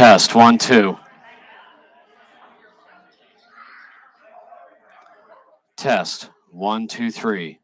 Test, 1, 2. Test, 1, 2, 3.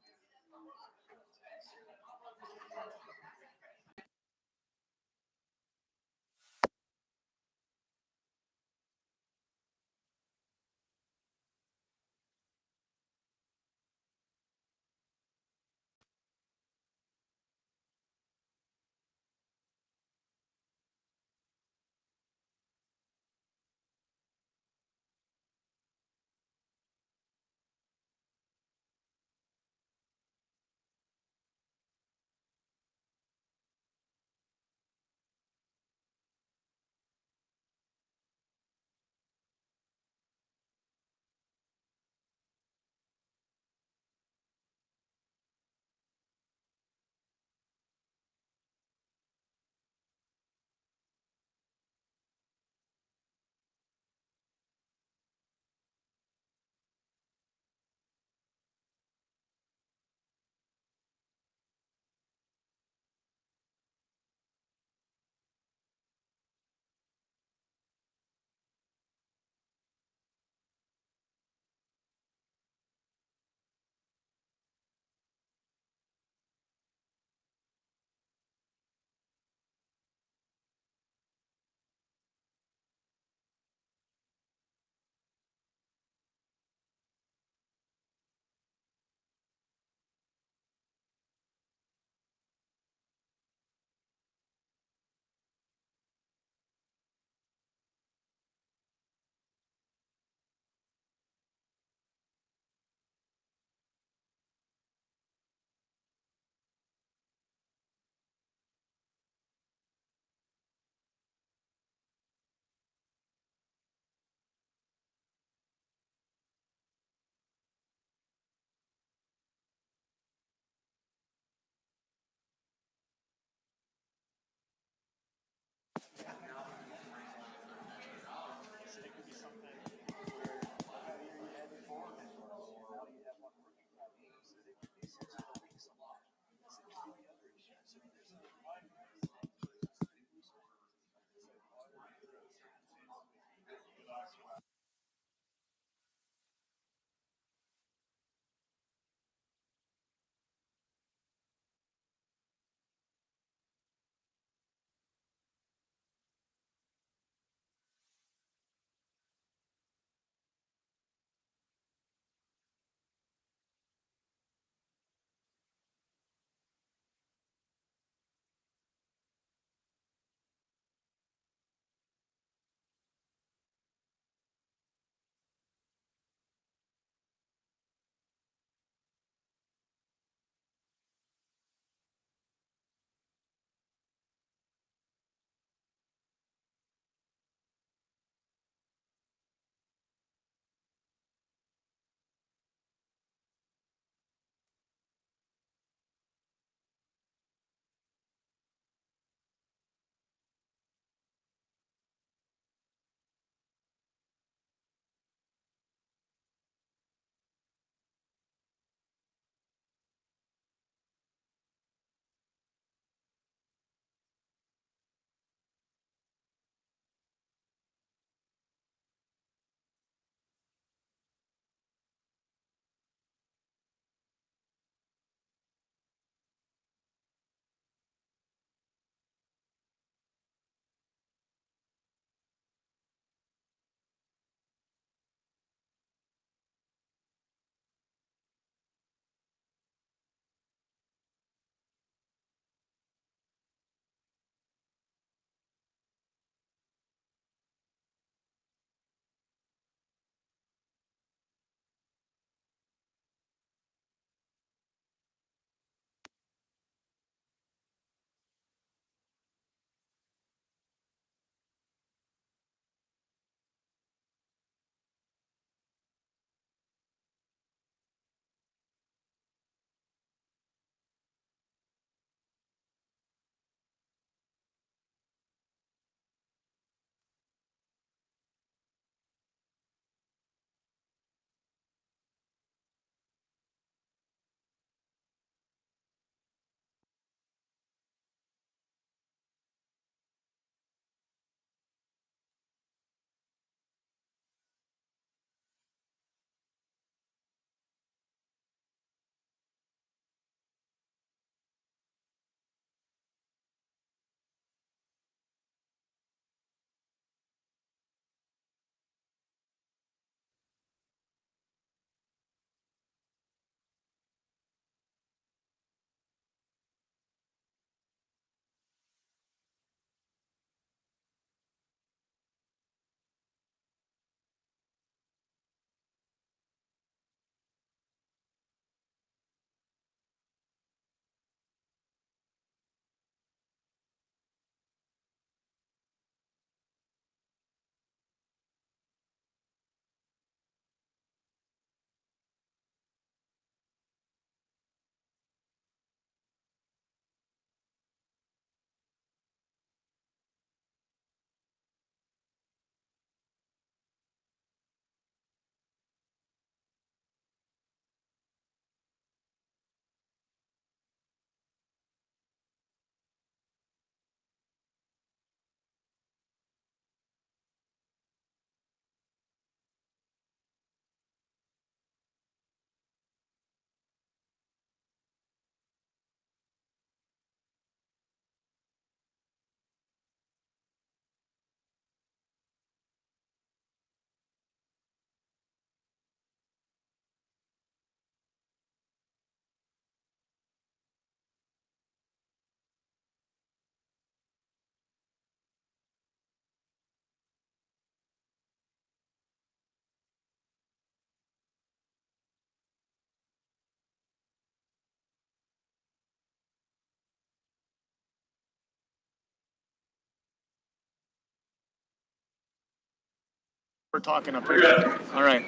We're talking up here. All right.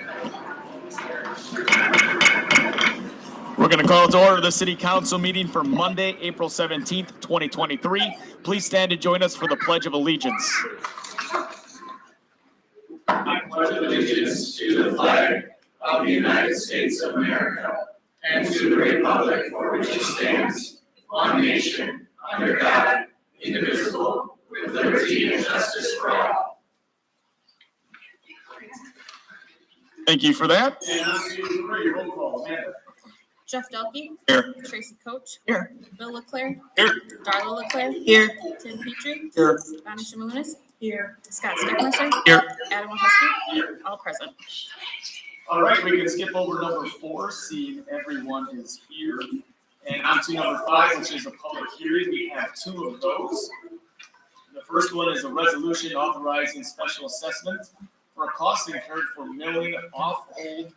We're going to call to order the City Council meeting for Monday, April 17th, 2023. Please stand and join us for the Pledge of Allegiance. I pledge allegiance to the flag of the United States of America and to the republic for which it stands, one nation, under God, indivisible, with liberty and justice for all. Thank you for that. Roll call. Jeff Delkey. Here. Tracy Coach. Here. Bill Leclerc. Here. Darla Leclerc. Here. Tim Petrie. Here. Bonnie Shimalunas. Here. Scott Steckmeister. Here. Adam Wahusky. All present. All right, we can skip over number 4, seeing everyone is here. And on to number 5, which is a public hearing. We have 2 of those. The first one is a resolution authorizing special assessment for a cost incurred for milling off old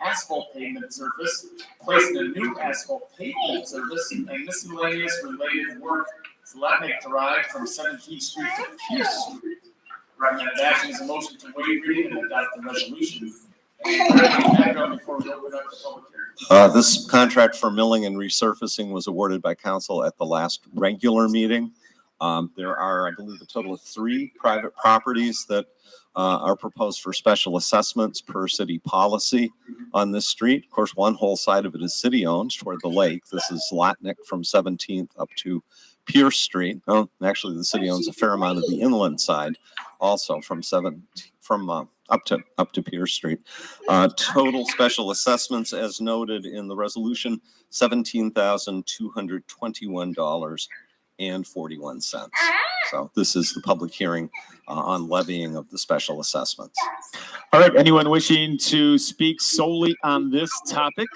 asphalt pavement surface, placing a new asphalt pavement surface, and miscellaneous related work to Latnick Drive from 17th Street to Pierce Street. Recommended action is a motion to waive reading and adopt the resolution. Background before we open up the public hearing. This contract for milling and resurfacing was awarded by council at the last regular meeting. There are, I believe, a total of 3 private properties that are proposed for special assessments per city policy on this street. Of course, one whole side of it is city-owned toward the lake. This is Latnick from 17th up to Pierce Street. Oh, actually, the city owns a fair amount of the inland side, also from up to Pierce Street. Total special assessments, as noted in the resolution, $17,221.41. So this is the public hearing on levying of the special assessments. All right, anyone wishing to speak solely on this topic,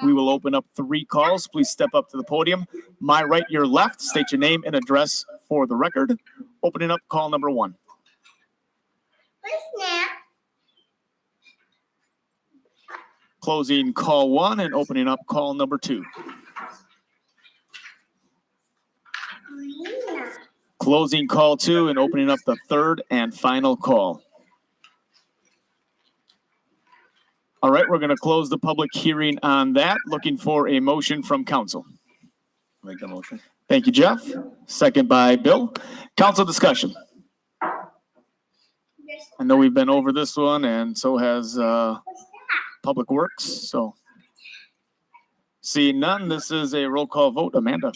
we will open up 3 calls. Please step up to the podium. My right, your left. State your name and address for the record. Opening up call number 1. Closing call 1 and opening up call number 2. Closing call 2 and opening up the 3rd and final call. All right, we're going to close the public hearing on that. Looking for a motion from council. Make the motion. Thank you, Jeff. Second by Bill. Council discussion. I know we've been over this one, and so has Public Works. So, seeing none, this is a roll call vote. Amanda.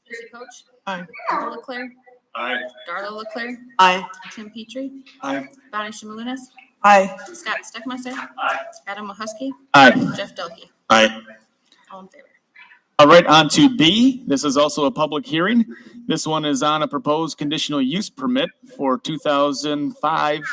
Tracy Coach. Aye. Bill Leclerc. Aye. Darla Leclerc. Aye. Tim Petrie. Aye. Bonnie Shimalunas. Aye. Scott Steckmeister. Aye. Adam Wahusky. Aye. Jeff Delkey. Aye. All in favor. All right, on to B. This is also a public hearing. This one is on a proposed conditional use permit for 2005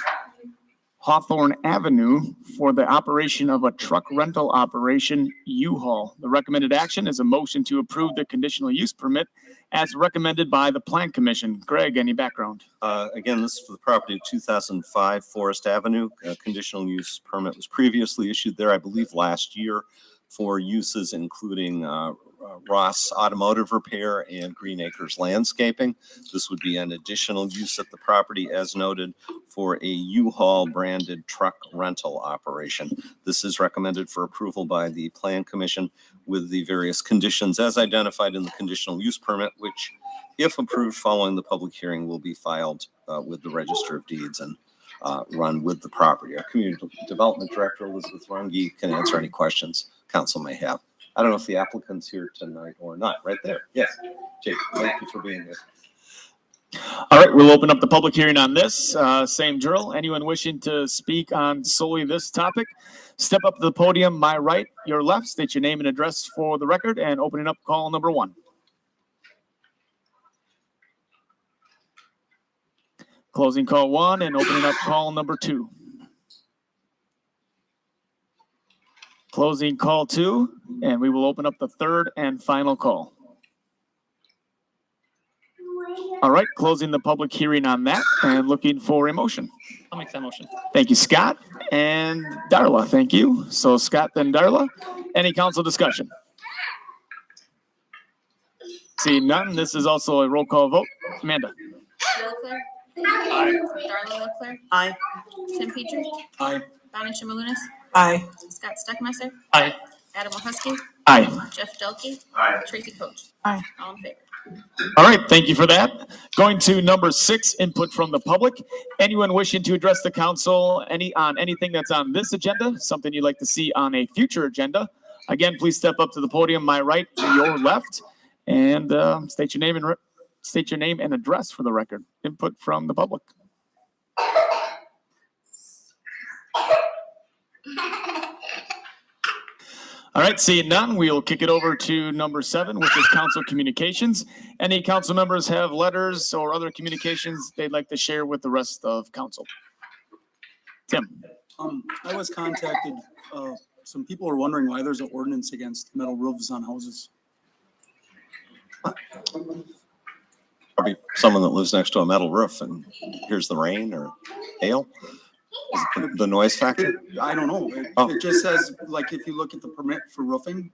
Hawthorne Avenue for the operation of a truck rental operation, U-Haul. The recommended action is a motion to approve the conditional use permit as recommended by the Plan Commission. Greg, any background? Again, this is for the property of 2005 Forest Avenue. A conditional use permit was previously issued there, I believe, last year for uses including Ross Automotive Repair and Green Acres Landscaping. This would be an additional use at the property, as noted, for a U-Haul branded truck rental operation. This is recommended for approval by the Plan Commission with the various conditions as identified in the conditional use permit, which, if approved following the public hearing, will be filed with the Register of Deeds and run with the property. Our Community Development Director, Elizabeth Runge, can answer any questions council may have. I don't know if the applicant's here tonight or not. Right there. Yes. Jake, thank you for being here. All right, we'll open up the public hearing on this. Same drill. Anyone wishing to speak on solely this topic, step up to the podium, my right, your left. State your name and address for the record, and opening up call number 1. Closing call 1 and opening up call number 2. Closing call 2, and we will open up the 3rd and final call. All right, closing the public hearing on that and looking for a motion. I'll make that motion. Thank you, Scott. And Darla, thank you. So Scott, then Darla. Any council discussion? See none. This is also a roll call vote. Amanda. Bill Leclerc. Darla Leclerc, Aye. Tim Petrie, Aye. Bonnie Shimalunas, Aye. Scott Steckmeister, Aye. Adam Husky, Aye. Jeff Delkey, Aye. Tracy Coach. Aye. All in favor. All right, thank you for that. Going to number 6, input from the public. Anyone wishing to address the council on anything that's on this agenda, something you'd like to see on a future agenda? Again, please step up to the podium, my right to your left, and state your name and address for the record. Input from the public. All right, seeing none, we'll kick it over to number 7, which is council communications. Any council members have letters or other communications they'd like to share with the rest of council? Tim? I was contacted, some people are wondering why there's an ordinance against metal roofs on houses. Probably someone that lives next to a metal roof and hears the rain or hail. Is it the noise factor? I don't know. Oh. It just says, like, if you look at the permit for roofing,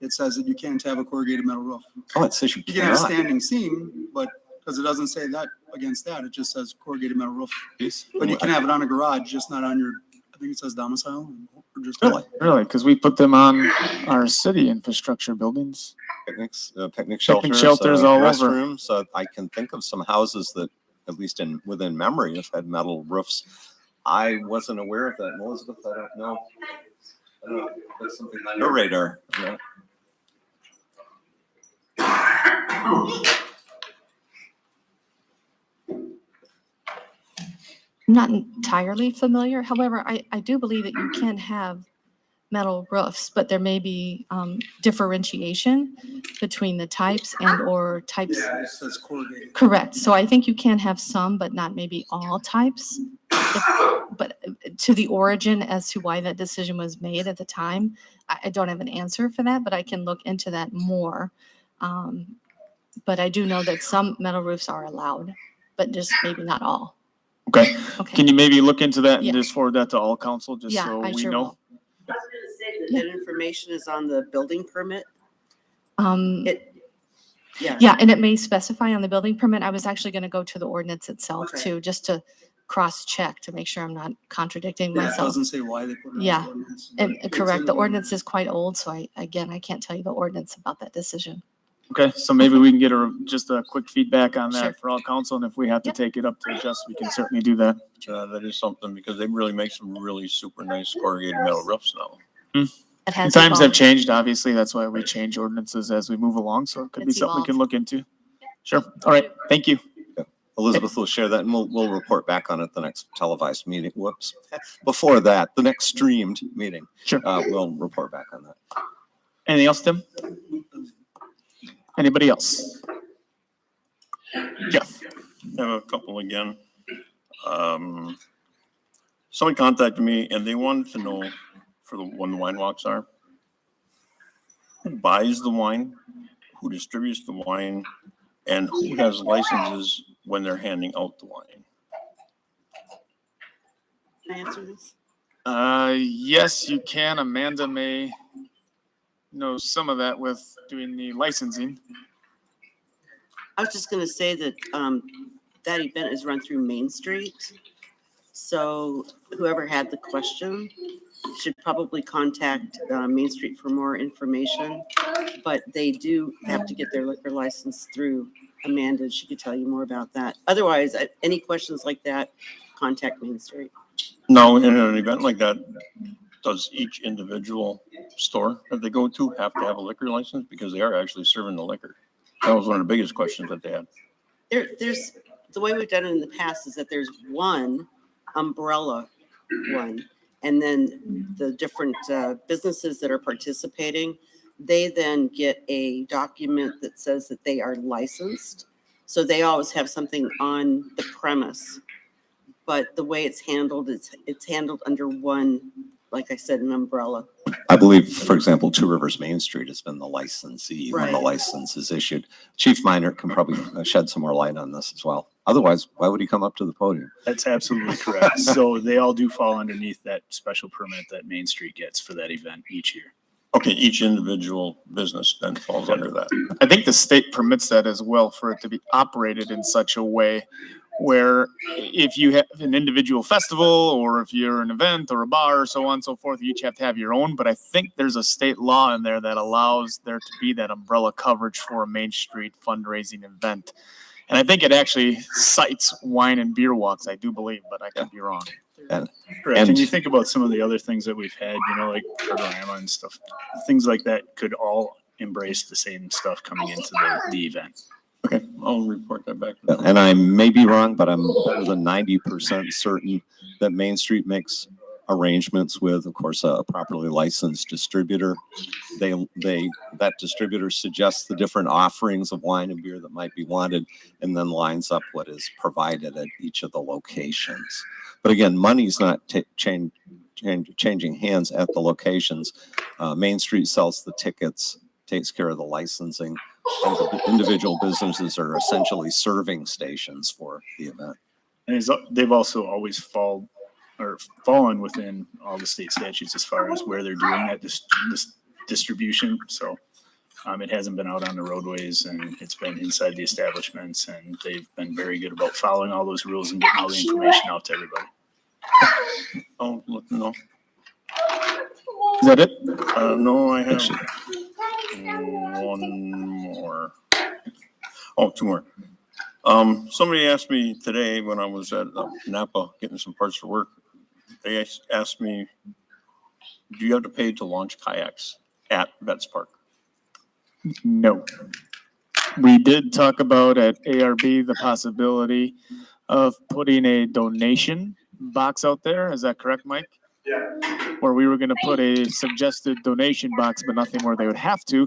it says that you can't have a corrugated metal roof. Oh, it says you You can have cannot. standing seam, but, because it doesn't say that against that, it just says corrugated metal roof. Jeez. But you can have it on a garage, just not on your, I think it says domicile. Or just Really? Really? Because we put them on our city infrastructure buildings. Picnic shelters. shelters all over. Restrooms. So I can think of some houses that, at least within memory, have had metal roofs. I wasn't aware of that. And Elizabeth, I don't know. I don't know if that's something on your radar. No. I'm not entirely familiar. However, I do believe that you can have metal roofs, but there may be differentiation between the types and/or types. Yeah, it says corrugated. Correct. So I think you can have some, but not maybe all types. But to the origin as to why that decision was made at the time, I don't have an answer for that, but I can look into that more. But I do know that some metal roofs are allowed, but just maybe not all. Okay. Okay. Can you maybe look into that and Yeah. just forward that to all council, just Yeah, so I we sure know? will. I was gonna say that information is on the building permit. Yeah. Yeah, and it may specify on the building permit. I was actually going to go to the ordinance itself Okay. too, just to cross-check to make sure I'm not contradicting Yeah, it myself. doesn't say why they put it on the Yeah, ordinance. And It's correct, in the ordinance is quite old, so I can't tell you the ordinance about that decision. Okay, so maybe we can get just a quick feedback on Sure. that for all council, and if we have to Yep. take it up to adjust, we can certainly do that. That is something, because they really make some really super nice corrugated metal roofs now. It has Times have evolved. changed, obviously, that's why we change ordinances as we move along, so it could be It's something we can evolved. look into. Sure, all right, thank you. Elizabeth will share that and we'll report back on it the next televised meeting. Whoops. Before that, the next streamed meeting. Sure. We'll report back on that. Anything else, Tim? Anybody else? Jeff? I have a couple again. Someone contacted me and they wanted to know when the wine walks are, who buys the wine, who distributes the wine, and who has licenses when they're handing out the wine. Can I answer this? Yes, you can. Amanda may know some of that with doing the licensing. I was just gonna say that, that event is run through Main Street. So whoever had the question should probably contact, Main Street for more information. But they do have to get their liquor license through Amanda. She could tell you more about that. Otherwise, any questions like that, contact Main Street. Now, in an event like that, does each individual store that they go to have to have a liquor license? Because they are actually serving the liquor. That was one of the biggest questions that they had. There's, the way we've done it in the past is that there's one umbrella one. And then the different businesses that are participating, they then get a document that says that they are licensed. So they always have something on the premise. But the way it's handled, it's handled under one, like I said, an umbrella. I believe, for example, Two Rivers Main Street has been the licensee when the Right. license is issued. Chief Minor can probably shed some more light on this as well. Otherwise, why would he come up to the podium? That's absolutely correct. So they all do fall underneath that special permit that Main Street gets for that event each year. Okay, each individual business then falls under that. I think the state permits that as well for it to be operated in such a way where if you have an individual festival or if you're an event or a bar or so on and so forth, you each have to have your own. But I think there's a state law in there that allows there to be that umbrella coverage for a Main Street fundraising event. And I think it actually cites wine and beer walks, I do believe, but I could be wrong. And, Correct. and And you think about some of the other things that we've had, you know, like Cartorama and stuff, things like that could all embrace the same stuff coming into the event. Okay, I'll report that back. to them. and I may be wrong, but I'm better than 90% certain that Main Street makes arrangements with, of course, a properly licensed distributor. That distributor suggests the different offerings of wine and beer that might be wanted, and then lines up what is provided at each of the locations. But again, money's not changing hands at the locations. Main Street sells the tickets, takes care of the licensing, and the individual businesses are essentially serving stations for the event. And they've also always fallen within all the state statutes as far as where they're doing that this distribution. So it hasn't been out on the roadways, and it's been inside the establishments, and they've been very good about following all those rules and getting all the information out to everybody. Oh, look, no, Is that it? no, I have one more. Oh, two more. Somebody asked me today when I was at Napa getting some parts for work, they asked me, do you have to pay to launch kayaks at Vets Park? No. We did talk about at ARB the possibility of putting a donation box out there. Is that correct, Mike? Yeah. Where we were going to put a suggested donation box, but nothing where they would have to.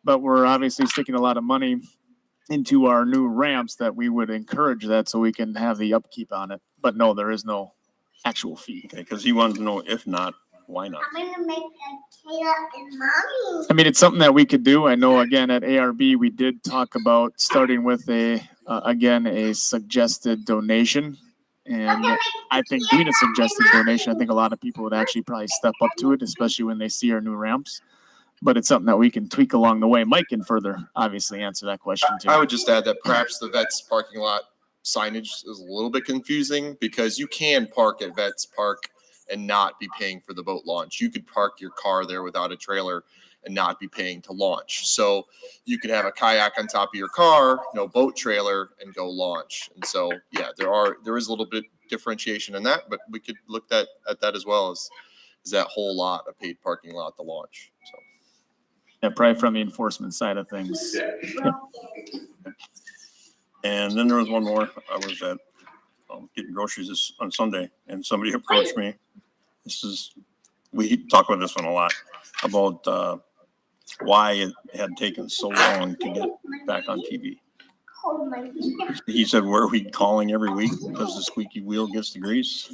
But we're obviously sticking a lot of money into our new ramps that we would encourage that so we can have the upkeep on it. But no, there is no actual fee. Okay, because he wanted to know if not, why not? I'm gonna make a Kayla and mommy. I mean, it's something that we could do. I know, again, at ARB, we did talk about starting with a suggested donation. And I think doing a suggested donation, I think a lot of people would actually probably step up to it, especially when they see our new ramps. But it's something that we can tweak along the way. Mike can further, obviously, answer that question too. I would just add that perhaps the Vets parking lot signage is a little bit confusing because you can park at Vets Park and not be paying for the boat launch. You could park your car there without a trailer and not be paying to launch. So you could have a kayak on top of your car, no boat trailer, and go launch. And so, yeah, there is a little bit differentiation in that, but we could look at that as well as that whole lot, a paid parking lot to launch. So. Yeah, probably from the enforcement side of things. Yeah. And then there was one more. I was at getting groceries on Sunday, and somebody approached me. We talk about this one a lot, about why it had taken so long to get back on TV. He said, where are we calling every week because the squeaky wheel gets the grease?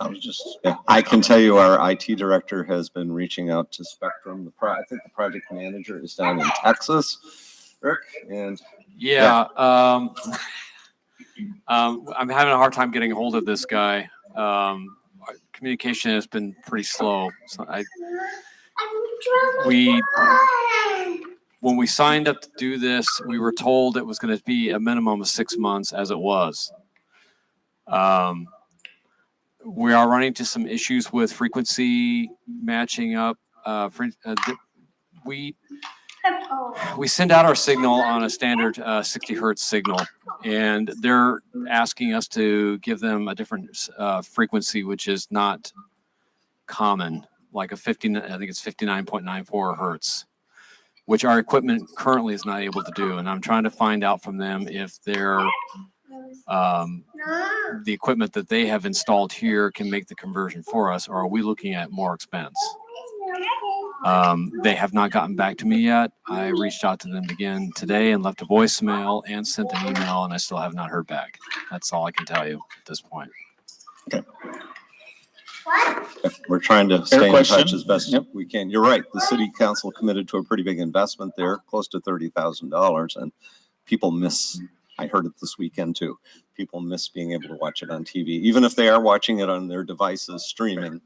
I was just... Yeah, I can tell you our IT director has been reaching out to Spectrum. I think the project manager is down in Texas, Rick, and Yeah. I'm having a hard time getting a hold of this guy. Communication has been pretty slow. So when we signed up to do this, we were told it was going to be a minimum of 6 months, as it was. We are running into some issues with frequency matching up. We send out our signal on a standard 60 hertz signal, and they're asking us to give them a different frequency, which is not common, like I think it's 59.94 hertz, which our equipment currently is not able to do. And I'm trying to find out from them if the equipment that they have installed here can make the conversion for us, or are we looking at more expense? They have not gotten back to me yet. I reached out to them again today and left a voicemail and sent an email, and I still have not heard back. That's all I can tell you at this point. Okay. We're trying to stay in touch as best we can. You're right. The city council committed to a pretty big investment there, close to $30,000, and people miss. I heard it this weekend too. People miss being able to watch it on TV, even if they are watching it on their devices streaming.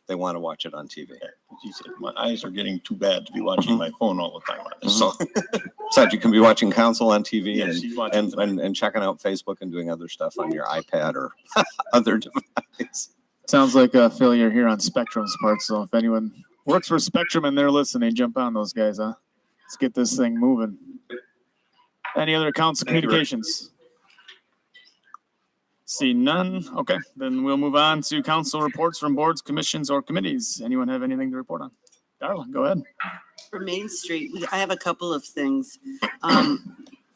they want to watch it on TV. She said, my eyes are getting too bad to be watching my phone all the time. So, besides, you can be watching council on TV Yeah, she's watching and, tonight. and checking out Facebook and doing other stuff on your iPad or other device. Sounds like a failure here on Spectrum's part, so if anyone works for Spectrum and they're listening, jump on those guys, huh? Let's get this thing moving. Any other council Thank you, Rick. communications? See none? Okay, then we'll move on to council reports from boards, commissions, or committees. Anyone have anything to report on? Darla, go ahead. For Main Street, I have a couple of things.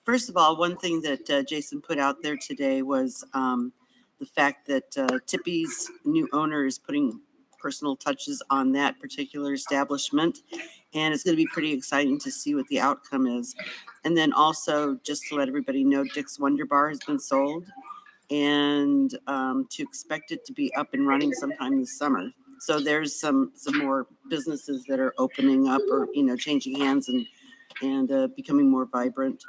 First of all, one thing that Jason put out there today was the fact that Tippy's new owner is putting personal touches on that particular establishment. And it's going to be pretty exciting to see what the outcome is. And then also, just to let everybody know, Dick's Wonder Bar has been sold, and to expect it to be up and running sometime this summer. So there's some more businesses that are opening up or, changing hands and becoming more vibrant.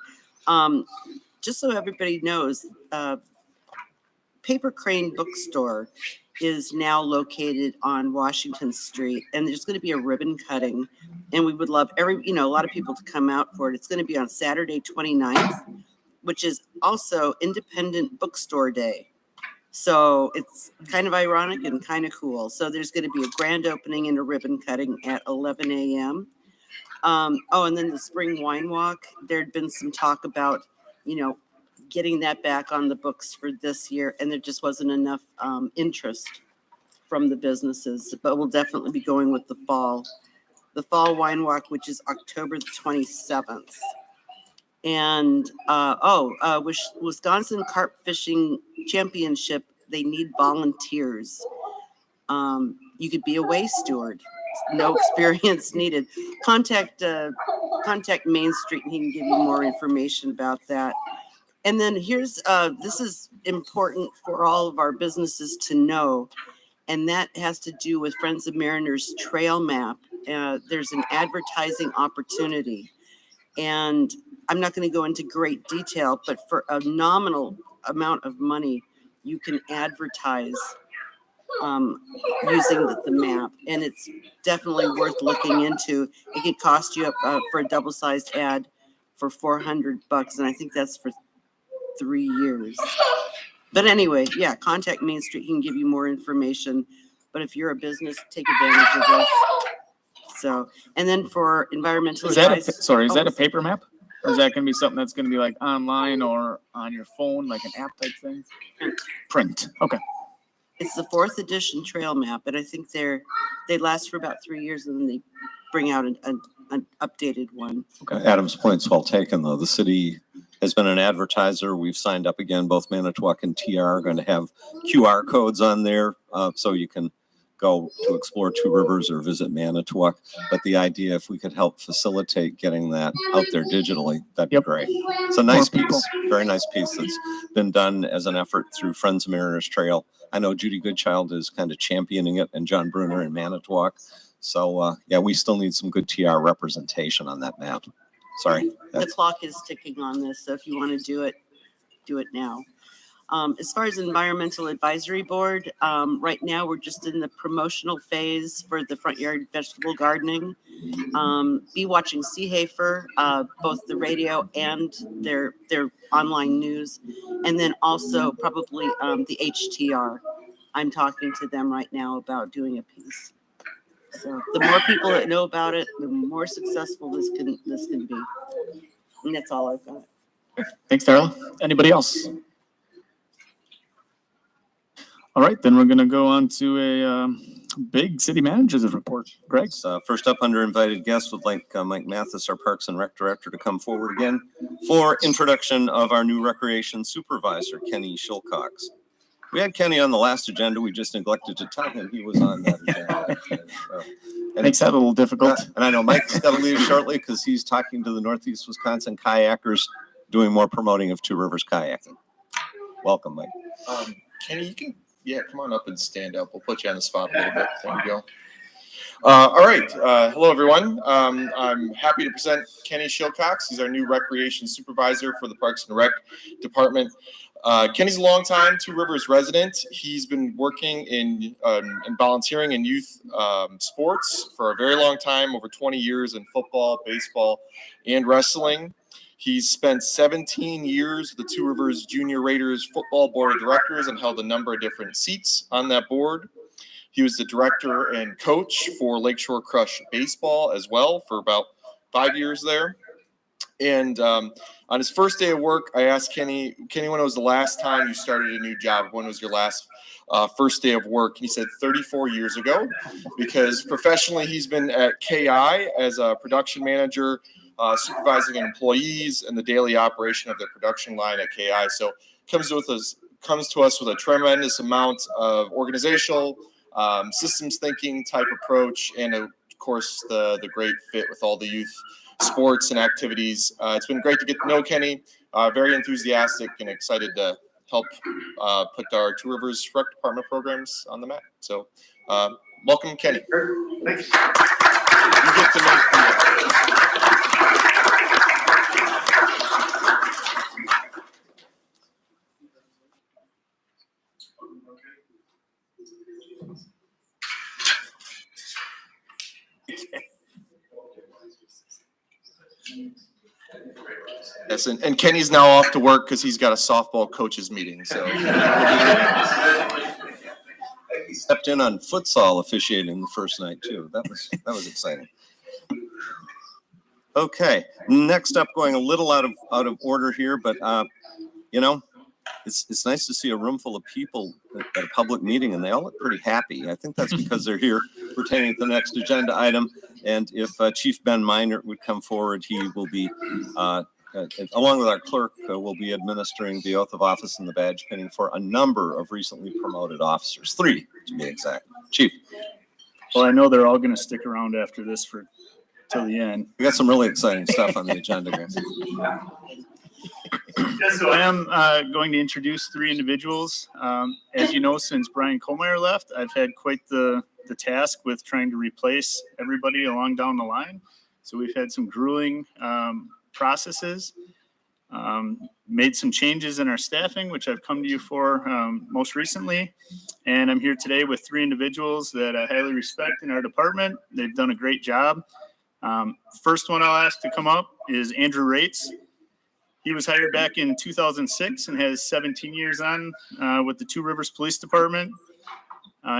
Just so everybody knows, Paper Crane Bookstore is now located on Washington Street, and there's going to be a ribbon cutting, and we would love a lot of people to come out for it. It's going to be on Saturday, 29th, which is also Independent Bookstore Day. So it's kind of ironic and kind of cool. So there's going to be a grand opening and a ribbon cutting at 11 a.m. And then the Spring Wine Walk, there'd been some talk about, getting that back on the books for this year, and there just wasn't enough interest from the businesses. But we'll definitely be going with the fall wine walk, which is October the 27th. And Wisconsin Carp Fishing Championship, they need volunteers. You could be a way steward, no experience needed. Contact Main Street, and he can give you more information about that. And then here's this is important for all of our businesses to know, and that has to do with Friends of Mariners trail map. There's an advertising opportunity, and I'm not going to go into great detail, but for a nominal amount of money, you can advertise using the map, and it's definitely worth looking into. It could cost you for a double-sized ad for $400, and I think that's for 3 years. But anyway, yeah, contact Main Street. He can give you more information. But if you're a business, take advantage of this. So, and then for environmental Is that advice. is that a paper map? Or is that going to be something that's going to be like online or on your phone, like an app type thing? Print. Okay. It's the 4th edition trail map, and I think they last for about 3 years, and then they bring out an updated one. Adam's point's well taken, though. The city has been an advertiser. We've signed up again. Both Manitowoc and TR are going to have QR codes on there, so you can go to explore Two Rivers or visit Manitowoc. But the idea, if we could help facilitate getting that out there digitally, that'd be great. It's a nice piece, very nice piece that's been done as an effort through Friends of Mariners Trail. I know Judy Goodchild is kind of championing it, and John Bruner in Manitowoc. So, we still need some good TR representation on that map. Sorry. The clock is ticking on this, so if you want to do it now. As far as Environmental Advisory Board, right now we're just in the promotional phase for the front yard vegetable gardening. Be watching Seehafer, both the radio and their online news, and then also probably the HTR. I'm talking to them right now about doing a piece. So the more people that know about it, the more successful this can be. And that's all I've got. Thanks, Darla. Anybody else? All right, then we're going to go on to a big city manager's report. Greg? First up under invited guests, would like Mike Mathis, our Parks and Rec Director, to come forward again for introduction of our new Recreation Supervisor, Kenny Shilcox. We had Kenny on the last agenda. We just neglected to tell him he was on that agenda. Makes that a little difficult. And I know Mike's got to leave shortly because he's talking to the Northeast Wisconsin kayakers, doing more promoting of Two Rivers kayaking. Welcome, Mike. Kenny, you can, come on up and stand up. We'll put you on the spot a little bit. There you go. All right. Hello, everyone. I'm happy to present Kenny Shilcox. He's our new recreation supervisor for the Parks and Rec Department. Kenny's a longtime Two Rivers resident. He's been working in volunteering in youth sports for a very long time, over 20 years in football, baseball, and wrestling. He's spent 17 years with the Two Rivers Junior Raiders Football Board of Directors and held a number of different seats on that board. He was the director and coach for Lakeshore Crush Baseball as well for about 5 years there. And on his first day of work, I asked Kenny, when was the last time you started a new job? When was your last first day of work? And he said 34 years ago, because professionally he's been at KI as a production manager, supervising employees and the daily operation of the production line at KI. So comes to us with a tremendous amount of organizational systems thinking type approach, and of course the great fit with all the youth sports and activities. It's been great to get to know Kenny. Very enthusiastic and excited to help put our Two Rivers Rec Department programs on the map. So welcome, Kenny. Thanks. You get to make Yes, and Kenny's now off to work because he's got a softball coaches meeting. So He stepped in on futsal officiating the first night too. That was exciting. Okay, next up, going a little out of order here, but it's nice to see a room full of people at a public meeting, and they all look pretty happy. I think that's because they're here pertaining to the next agenda item. And if Chief Ben Minert would come forward, he will be, along with our clerk, will be administering the oath of office and the badge pinning for a number of recently promoted officers, 3 to be exact. Chief. Well, I know they're all going to stick around after this till the end. We got some really exciting stuff on the agenda, guys. So I am going to introduce 3 individuals. As you know, since Brian Kohlmeyer left, I've had quite the task with trying to replace everybody along down the line. So we've had some grueling processes, made some changes in our staffing, which I've come to you for most recently. And I'm here today with 3 individuals that I highly respect in our department. They've done a great job. First one I'll ask to come up is Andrew Rates. He was hired back in 2006 and has 17 years on with the Two Rivers Police Department.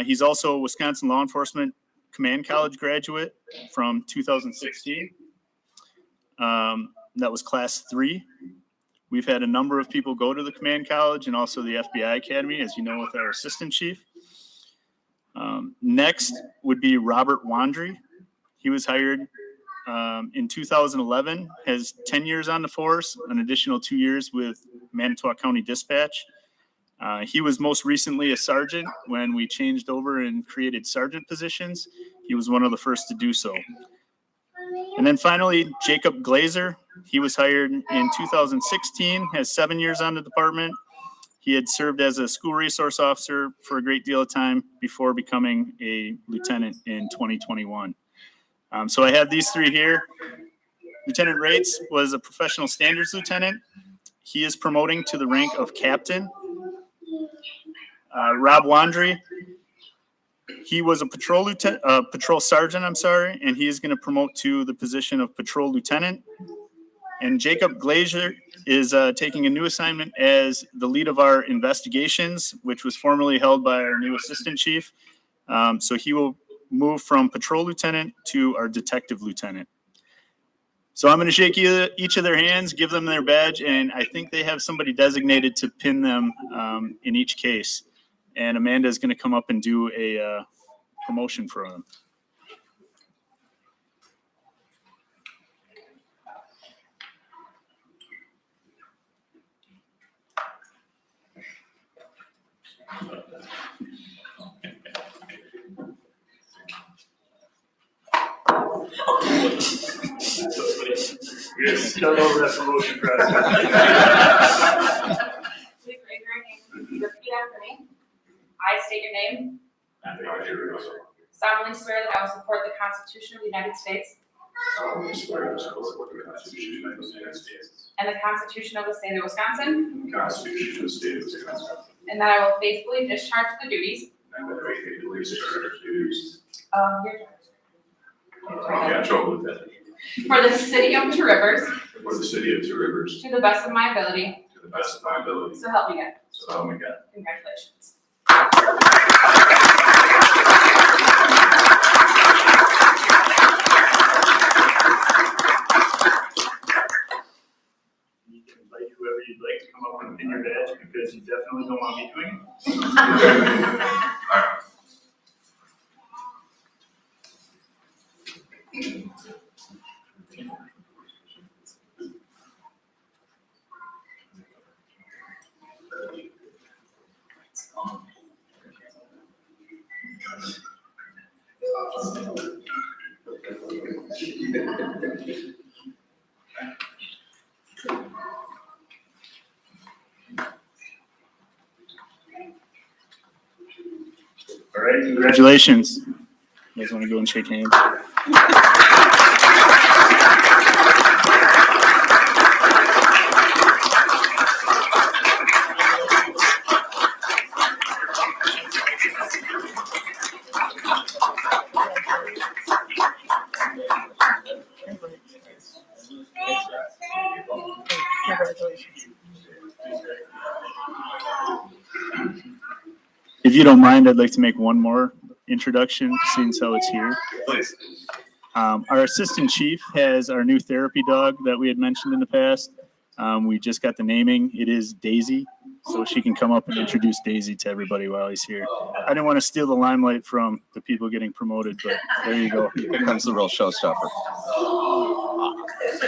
He's also a Wisconsin Law Enforcement Command College graduate from 2016. That was class 3. We've had a number of people go to the Command College and also the FBI Academy, as you know, with our assistant chief. Next would be Robert Wandry. He was hired in 2011, has 10 years on the force, an additional 2 years with Manitowoc County Dispatch. He was most recently a sergeant when we changed over and created sergeant positions. He was one of the first to do so. And then finally, Jacob Glazer. He was hired in 2016, has 7 years on the department. He had served as a school resource officer for a great deal of time before becoming a lieutenant in 2021. So I have these 3 here. Lieutenant Rates was a professional standards lieutenant. He is promoting to the rank of captain. Rob Wandry, he was a patrol sergeant, and he is going to promote to the position of patrol lieutenant. And Jacob Glazer is taking a new assignment as the lead of our investigations, which was formerly held by our new assistant chief. So he will move from patrol lieutenant to our detective lieutenant. So I'm going to shake each of their hands, give them their badge, and I think they have somebody designated to pin them in each case. And Amanda is going to come up and do a promotion for them. We just done over that promotion process. Please raise your hand. Repeat after me. I state your name. solemnly swear that I will support the Constitution of the United States solemnly swear that I will support the Constitution of the United States and the Constitution of the State of Wisconsin, and the Constitution of the State of Wisconsin, and that I will faithfully discharge the duties and that I will faithfully discharge the duties of of trouble with that for the city of Two Rivers for the city of Two Rivers to the best of my ability, to the best of my ability. so help me God. So help me God. Congratulations. You can invite whoever you'd like to come up and pin your badge because you definitely don't want me doing it. All right. All right, congratulations. You guys want to go and shake hands? Congratulations. If you don't mind, I'd like to make one more introduction, seeing how it's here. Please. Our assistant chief has our new therapy dog that we had mentioned in the past. We just got the naming. It is Daisy, so she can come up and introduce Daisy to everybody while he's here. I didn't want to steal the limelight from the people getting promoted, but there you go. Here comes the real showstopper. It's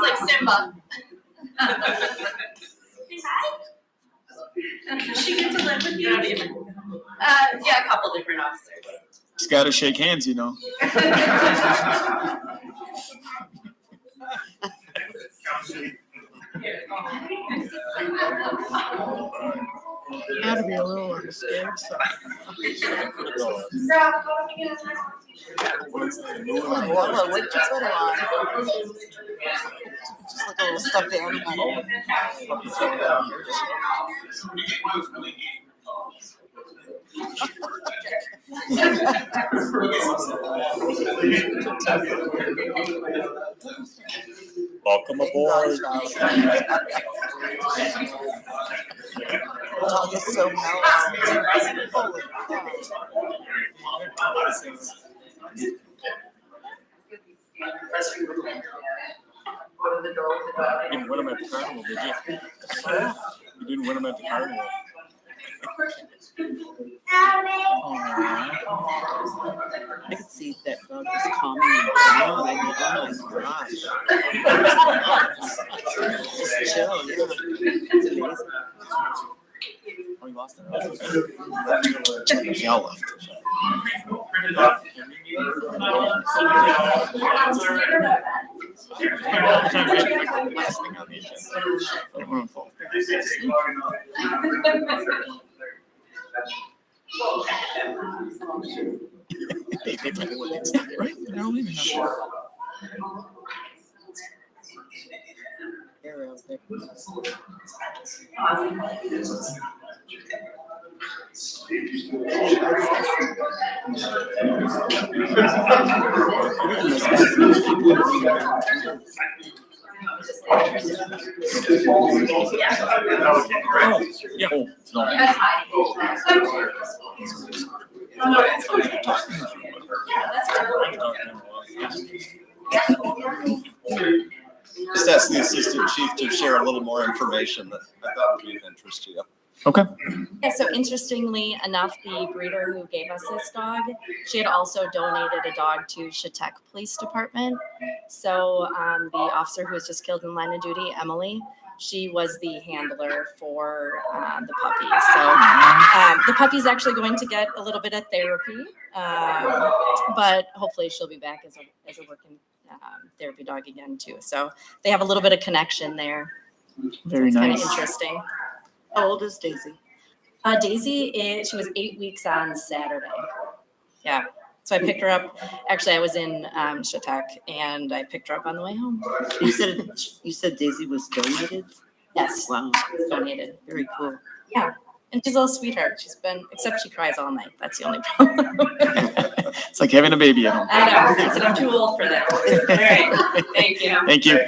like Simba. Does she get to live with you? Yeah, a couple different officers. Just got to shake hands, you know. Gotta be a little on the scared side. What did you put her on? Just like a little stuffed animal. Welcome aboard. Dog is so mellow. Holy You didn't win them at the carnival, did you? You didn't win them at the carnival. I could see that dog was calming down. I mean, oh my gosh. Just chill, yeah. It's amazing. Oh, you lost it. Y'all left. Last thing on the agenda. They probably wouldn't stay there, right? They don't even know. They're out there. Yeah. Just ask the assistant chief to share a little more information that I thought would be of interest to you. Okay. Yeah, so interestingly enough, the breeder who gave us this dog, she had also donated a dog to Chautauqua Police Department. So the officer who was just killed in line of duty, Emily, she was the handler for the puppy. So the puppy's actually going to get a little bit of therapy, but hopefully she'll be back as a working therapy dog again too. So they have a little bit of connection there. Very It's kind of nice. interesting. How old is Daisy? Daisy, she was 8 weeks on Saturday. Yeah. So I picked her up. Actually, I was in Chautauqua, and I picked her up on the way home. You said Daisy was donated? Yes. Wow, Donated. very cool. Yeah. And she's a little sweetheart. Except she cries all night. That's the only problem. It's like having a baby at home. I know. I said I'm too old for that. All right. Thank you. Thank you.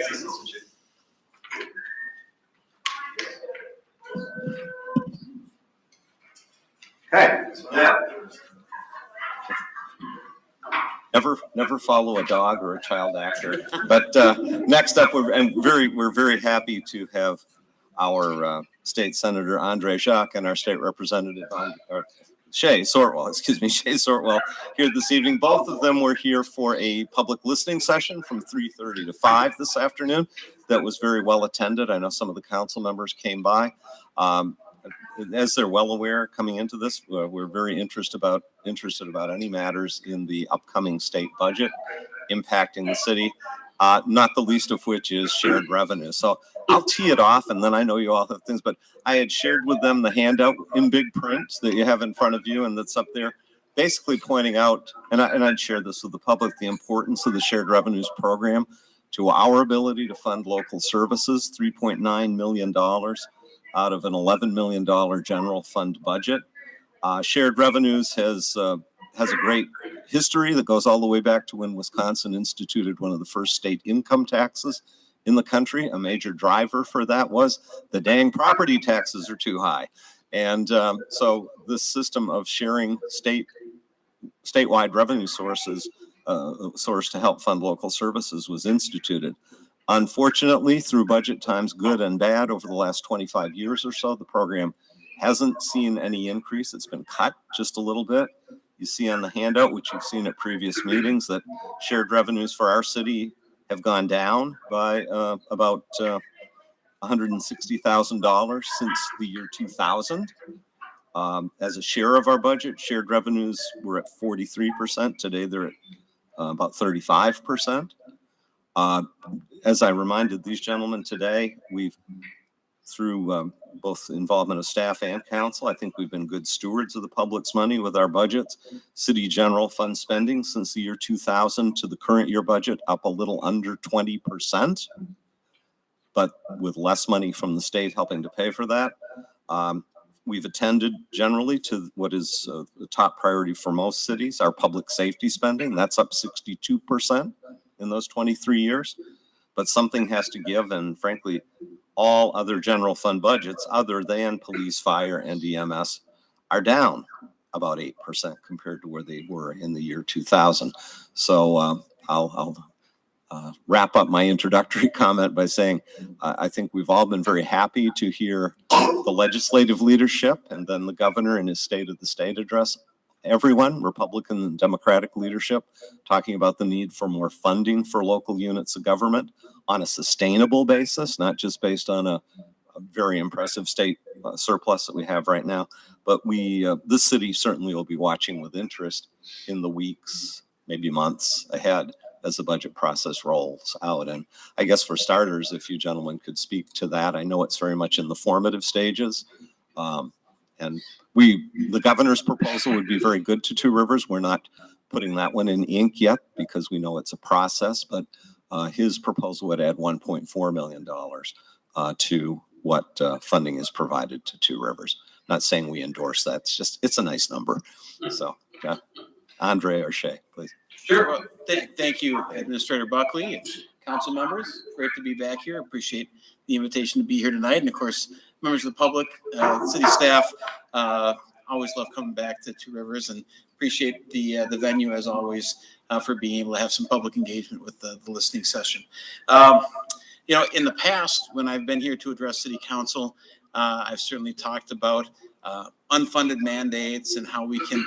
Okay, so now, Never follow a dog or a child actor. But next up, we're very happy to have our state senator Andre Jacques and our state representative Shay Sortwell here this evening. Both of them were here for a public listening session from 3:30 to 5 this afternoon. That was very well attended. I know some of the council members came by. As they're well aware, coming into this, we're very interested about any matters in the upcoming state budget impacting the city, not the least of which is shared revenue. So I'll tee it off, and then I know you all have things, but I had shared with them the handout in big print that you have in front of you and that's up there, basically pointing out, and I'd share this with the public, the importance of the shared revenues program to our ability to fund local services, $3.9 million. Out of an $11 million general fund budget. Shared revenues has a great history that goes all the way back to when Wisconsin instituted one of the first state income taxes in the country. A major driver for that was the dang property taxes are too high. And so this system of sharing statewide revenue sources, source to help fund local services was instituted. Unfortunately, through budget times, good and bad, over the last 25 years or so, the program hasn't seen any increase. It's been cut just a little bit. You see on the handout, which you've seen at previous meetings, that shared revenues for our city have gone down by about $160,000 since the year 2000. As a share of our budget, shared revenues were at 43%. Today, they're at about 35%. As I reminded these gentlemen today, we've, through both involvement of staff and council, I think we've been good stewards of the public's money with our budgets. City general fund spending since the year 2000 to the current year budget up a little under 20%, but with less money from the state helping to pay for that. We've attended generally to what is the top priority for most cities, our public safety spending. That's up 62% in those 23 years. But something has to give, and frankly, all other general fund budgets other than police, fire, and EMS are down about 8% compared to where they were in the year 2000. So I'll wrap up my introductory comment by saying I think we've all been very happy to hear the legislative leadership and then the governor in his State of the State address. Everyone, Republican and Democratic leadership, talking about the need for more funding for local units of government on a sustainable basis, not just based on a very impressive state surplus that we have right now. But this city certainly will be watching with interest in the weeks, maybe months ahead as the budget process rolls out. And I guess for starters, if you gentlemen could speak to that, I know it's very much in the formative stages. And the governor's proposal would be very good to Two Rivers. We're not putting that one in ink yet because we know it's a process, but his proposal would add $1.4 million to what funding is provided to Two Rivers. Not saying we endorse that. It's a nice number. So, yeah. Andre or Shay, please. Sure. Well, thank you, Administrator Buckley and council members. Great to be back here. Appreciate the invitation to be here tonight. And of course, members of the public, city staff, always love coming back to Two Rivers and appreciate the venue as always for being able to have some public engagement with the listening session. In the past, when I've been here to address city council, I've certainly talked about unfunded mandates and how we can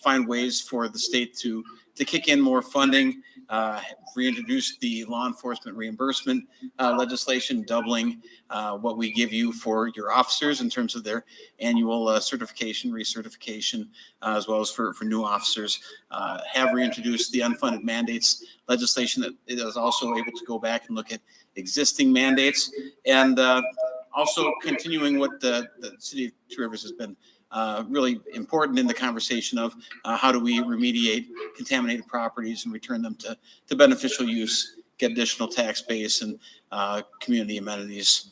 find ways for the state to kick in more funding, reintroduce the law enforcement reimbursement legislation, doubling what we give you for your officers in terms of their annual certification, recertification, as well as for new officers, have reintroduced the unfunded mandates legislation that is also able to go back and look at existing mandates. And Also continuing what the city of Two Rivers has been really important in the conversation of how do we remediate contaminated properties and return them to beneficial use, get additional tax base and community amenities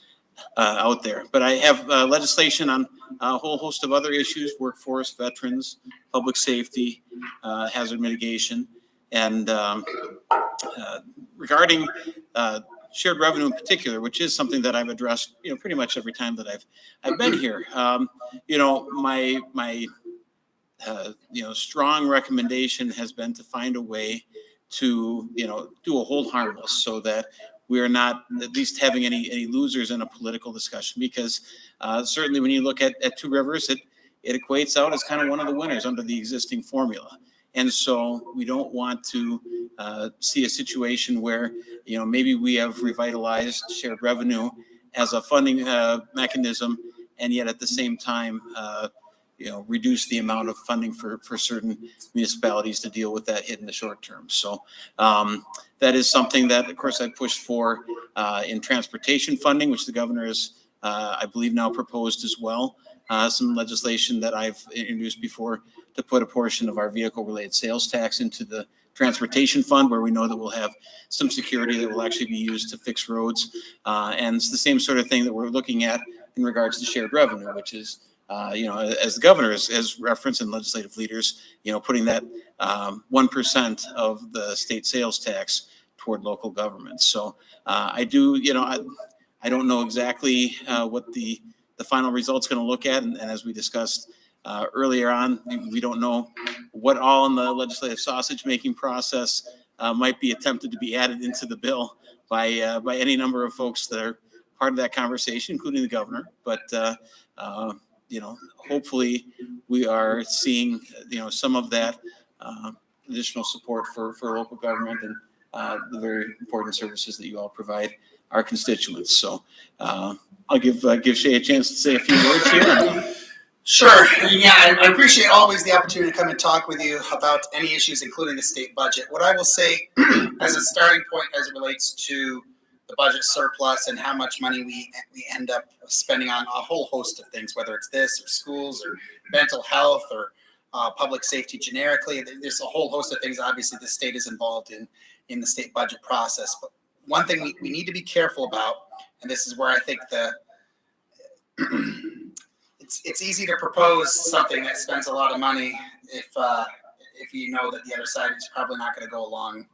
out there. But I have legislation on a whole host of other issues: workforce, veterans, public safety, hazard mitigation, and regarding shared revenue in particular, which is something that I've addressed, pretty much every time that I've been here. My strong recommendation has been to find a way to, do a hold harmless so that we are not at least having any losers in a political discussion, because certainly when you look at Two Rivers, it equates out as kind of one of the winners under the existing formula. And so we don't want to see a situation where, maybe we have revitalized shared revenue as a funding mechanism, and yet at the same time, reduce the amount of funding for certain municipalities to deal with that hit in the short term. So that is something that, of course, I pushed for in transportation funding, which the governor has, I believe, now proposed as well. Some legislation that I've introduced before to put a portion of our vehicle-related sales tax into the transportation fund, where we know that we'll have some security that will actually be used to fix roads. And it's the same sort of thing that we're looking at in regards to shared revenue, which is, as the governor has referenced and legislative leaders, putting that 1% of the state sales tax toward local governments. So I do, I don't know exactly what the final result's going to look at. And as we discussed earlier on, we don't know what all in the legislative sausage making process might be attempted to be added into the bill by any number of folks that are part of that conversation, including the governor. But hopefully we are seeing, some of that additional support for local government and the very important services that you all provide our constituents. So I'll give Shay a chance to say a few words here. Sure. Yeah, I appreciate always the opportunity to come and talk with you about any issues, including the state budget. What I will say as a starting point as it relates to the budget surplus and how much money we end up spending on a whole host of things, whether it's this or schools or mental health or public safety generically. There's a whole host of things. Obviously, the state is involved in the state budget process. But one thing we need to be careful about, and this is where I think it's easy to propose something that spends a lot of money if you know that the other side is probably not going to go along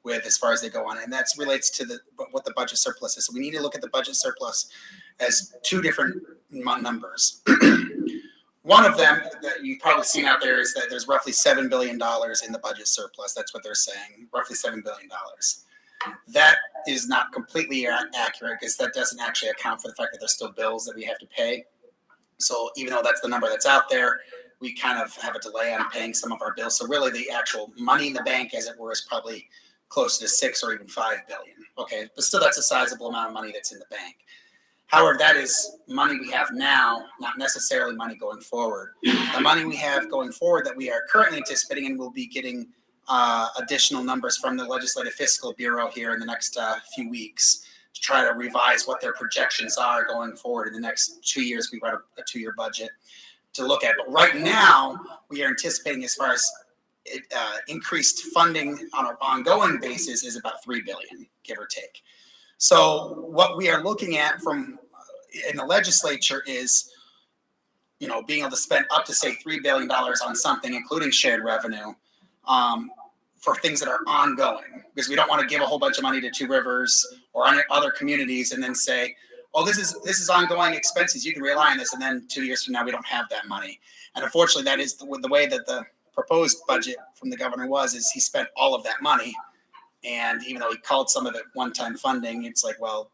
with as far as they go on. And that relates to what the budget surplus is. So we need to look at the budget surplus as two different numbers. One of them that you've probably seen out there is that there's roughly $7 billion in the budget surplus. That's what they're saying, roughly $7 billion. That is not completely accurate, because that doesn't actually account for the fact that there's still bills that we have to pay. So even though that's the number that's out there, we kind of have a delay on paying some of our bills. So really the actual money in the bank, as it were, is probably close to 6 or even 5 billion. Okay, but still that's a sizable amount of money that's in the bank. However, that is money we have now, not necessarily money going forward. The money we have going forward that we are currently anticipating, and we'll be getting additional numbers from the Legislative Fiscal Bureau here in the next few weeks to try to revise what their projections are going forward in the next 2 years. We write a 2-year budget to look at. But right now, we are anticipating, as far as increased funding on an ongoing basis, is about $3 billion, give or take. So what we are looking at from in the legislature is, being able to spend up to, say, $3 billion on something, including shared revenue, for things that are ongoing, because we don't want to give a whole bunch of money to Two Rivers or other communities and then say, oh, this is ongoing expenses, you can rely on this, and then 2 years from now we don't have that money. And unfortunately, that is the way that the proposed budget from the governor is he spent all of that money. And even though he called some of it one-time funding, it's like, well,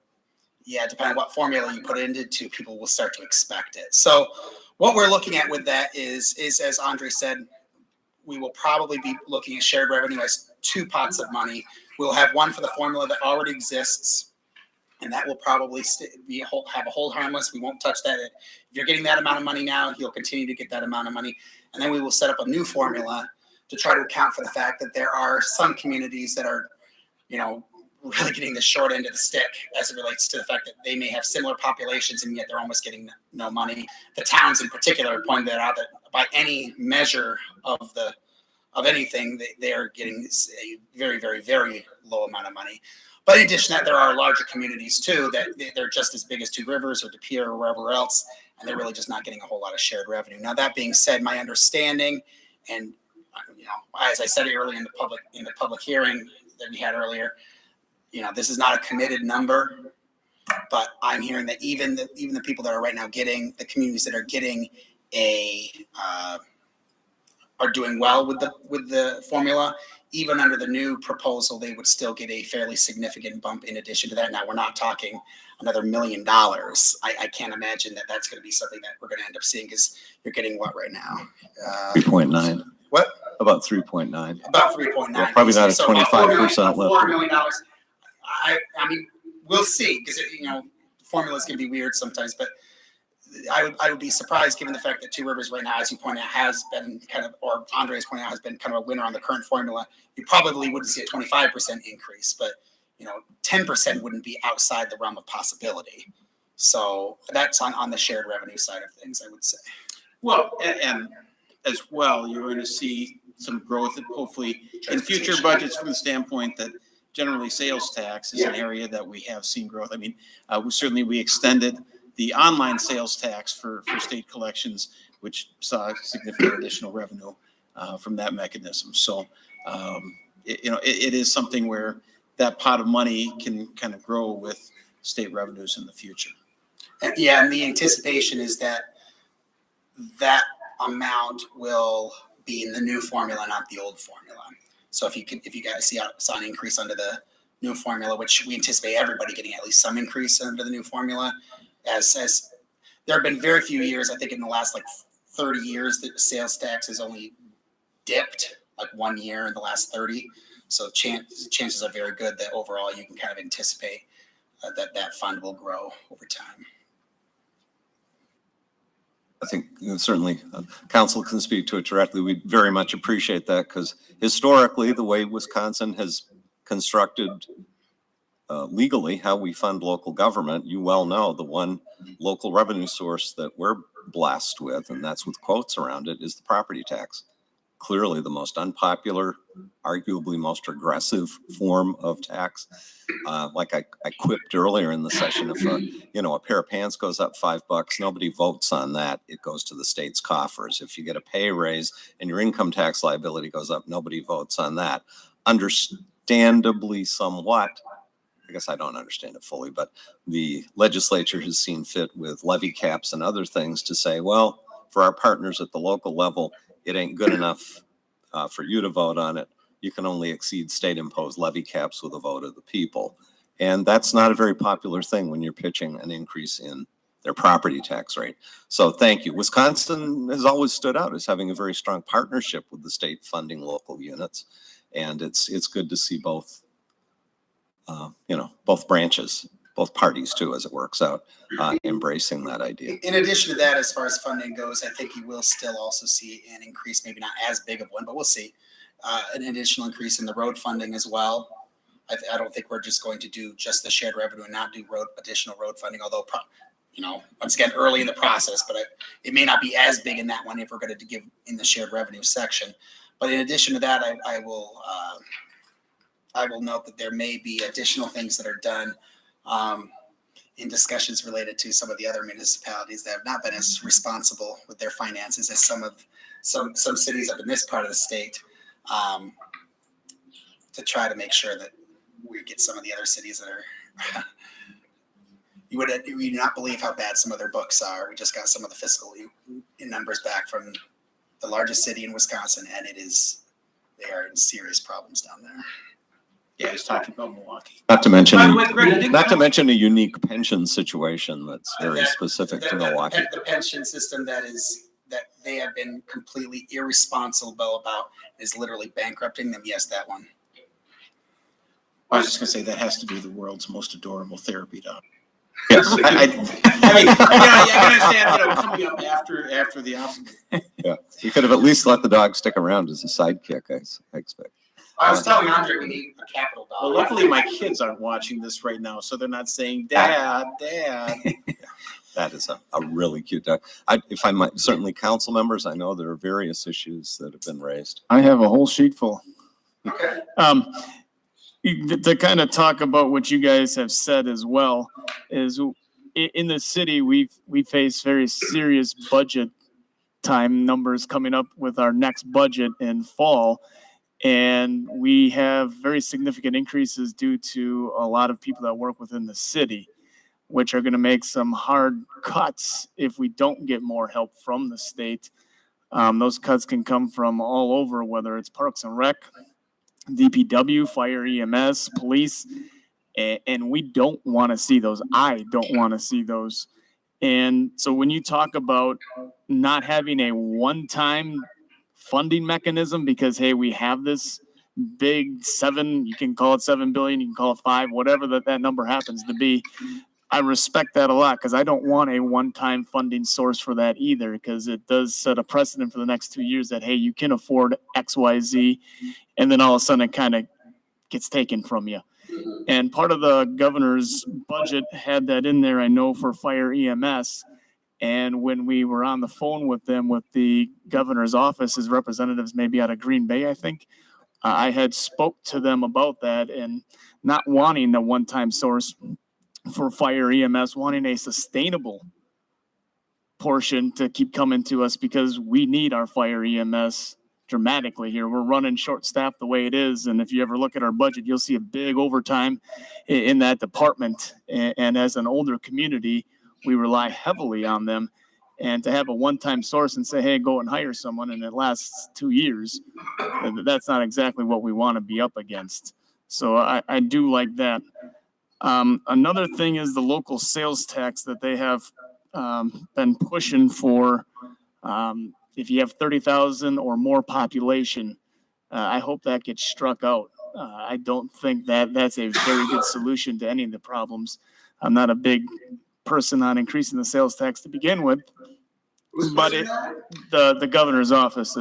yeah, depending on what formula you put it into, people will start to expect it. So what we're looking at with that is as Andre said, we will probably be looking at shared revenue as 2 pots of money. We'll have one for the formula that already exists, and that will probably have a hold harmless. We won't touch that. If you're getting that amount of money now, you'll continue to get that amount of money. And then we will set up a new formula to try to account for the fact that there are some communities that are, really getting the short end of the stick as it relates to the fact that they may have similar populations and yet they're almost getting no money. The towns in particular pointed that out, that by any measure of anything, they are getting a very, very, very low amount of money. But in addition to that, there are larger communities too that they're just as big as Two Rivers or De Pere or wherever else, and they're really just not getting a whole lot of shared revenue. Now, that being said, my understanding, and as I said earlier in the public hearing that we had earlier, this is not a committed number, but I'm hearing that even the people that are right now getting, the communities that are getting are doing well with the formula. Even under the new proposal, they would still get a fairly significant bump in addition to that. Now, we're not talking another $1 million. I can't imagine that that's going to be something that we're going to end up seeing, because you're getting what right now? 3.9. What? About 3.9. About 3.9. Yeah, probably not a So about 25% lift. $4 million. I mean, we'll see, because formulas can be weird sometimes, but I would be surprised, given the fact that Two Rivers right now, as you point out, has been kind of, or Andre has pointed out, has been kind of a winner on the current formula. You probably wouldn't see a 25% increase, but 10% wouldn't be outside the realm of possibility. So that's on the shared revenue side of things, I would say. Well, and as well, you're going to see some growth, hopefully, in future budgets, from the standpoint that generally sales tax is an area that we have seen growth. I mean, we extended the online sales tax for state collections, which saw significant additional revenue from that mechanism. So, it is something where that pot of money can kind of grow with state revenues in the future. And the anticipation is that amount will be in the new formula, not the old formula. So if you guys saw an increase under the new formula, which we anticipate everybody getting at least some increase under the new formula, as there have been very few years, I think in the last 30 years, that sales tax has only dipped 1 year in the last 30. So chances are very good that overall you can kind of anticipate that fund will grow over time. I think certainly council can speak to it directly. We very much appreciate that, because historically, the way Wisconsin has constructed legally how we fund local government, you well know the one local revenue source that we're blessed with, and that's with quotes around it, is the property tax. Clearly the most unpopular, arguably most regressive form of tax. Like I quipped earlier in the session, if a pair of pants goes up $5, nobody votes on that. It goes to the state's coffers. If you get a pay raise and your income tax liability goes up, nobody votes on that. Understandably, somewhat, I guess I don't understand it fully, but the legislature has seen fit with levy caps and other things to say, well, for our partners at the local level, it ain't good enough for you to vote on it. You can only exceed state-imposed levy caps with a vote of the people. And that's not a very popular thing when you're pitching an increase in their property tax rate. So thank you. Wisconsin has always stood out as having a very strong partnership with the state funding local units. And it's good to see both branches, both parties too, as it works out, embracing that idea. In addition to that, as far as funding goes, I think you will still also see an increase, maybe not as big of one, but we'll see an additional increase in the road funding as well. I don't think we're just going to do just the shared revenue and not do additional road funding, although, once again, early in the process, but it may not be as big in that one if we're going to give in the shared revenue section. But in addition to that, I will note that there may be additional things that are done in discussions related to some of the other municipalities that have not been as responsible with their finances as some cities up in this part of the state, to try to make sure that we get some of the other cities that are you would not believe how bad some of their books are. We just got some of the fiscal numbers back from the largest city in Wisconsin, and they are in serious problems down there. Yeah, he's talking about Milwaukee. Not to mention, By the way, Greg, a unique pension situation that's very specific to Milwaukee. The pension system that they have been completely irresponsible about is literally bankrupting them. Yes, that one. I was just going to say that has to be the world's most adorable therapy dog. Yes. I understand, coming up after the obstacle. Yeah, you could have at least let the dog stick around as a sidekick, I expect. I was telling Andre we need a capital Well, dollar. luckily my kids aren't watching this right now, so they're not saying, Dad, Dad. That is a really cute dog. If I might, certainly council members, I know there are various issues that have been raised. I have a whole sheet full. Okay. To kind of talk about what you guys have said as well, is in the city, we face very serious budget time numbers coming up with our next budget in fall. And we have very significant increases due to a lot of people that work within the city, which are going to make some hard cuts if we don't get more help from the state. Those cuts can come from all over, whether it's Parks and Rec, DPW, fire, EMS, police, and we don't want to see those. I don't want to see those. And so when you talk about not having a one-time funding mechanism, because, hey, we have this big you can call it 7 billion, you can call it 5, whatever that number happens to be. I respect that a lot because I don't want a one-time funding source for that either, because it does set a precedent for the next 2 years that, hey, you can afford X, Y, Z, and then all of a sudden it kind of gets taken from you. And part of the governor's budget had that in there, I know, for fire EMS. And when we were on the phone with them, with the governor's office, his representatives, maybe out of Green Bay, I think, I had spoke to them about that and not wanting a one-time source for fire EMS, wanting a sustainable portion to keep coming to us because we need our fire EMS dramatically here. We're running short staffed the way it is. And if you ever look at our budget, you'll see a big overtime in that department. And as an older community, we rely heavily on them. And to have a one-time source and say, hey, go and hire someone, and it lasts 2 years, that's not exactly what we want to be up against. So I do like that. Another thing is the local sales tax that they have been pushing for. If you have 30,000 or more population, I hope that gets struck out. I don't think that that's a very good solution to any of the problems. I'm not a big person on increasing the sales tax to begin with, but the governor's office,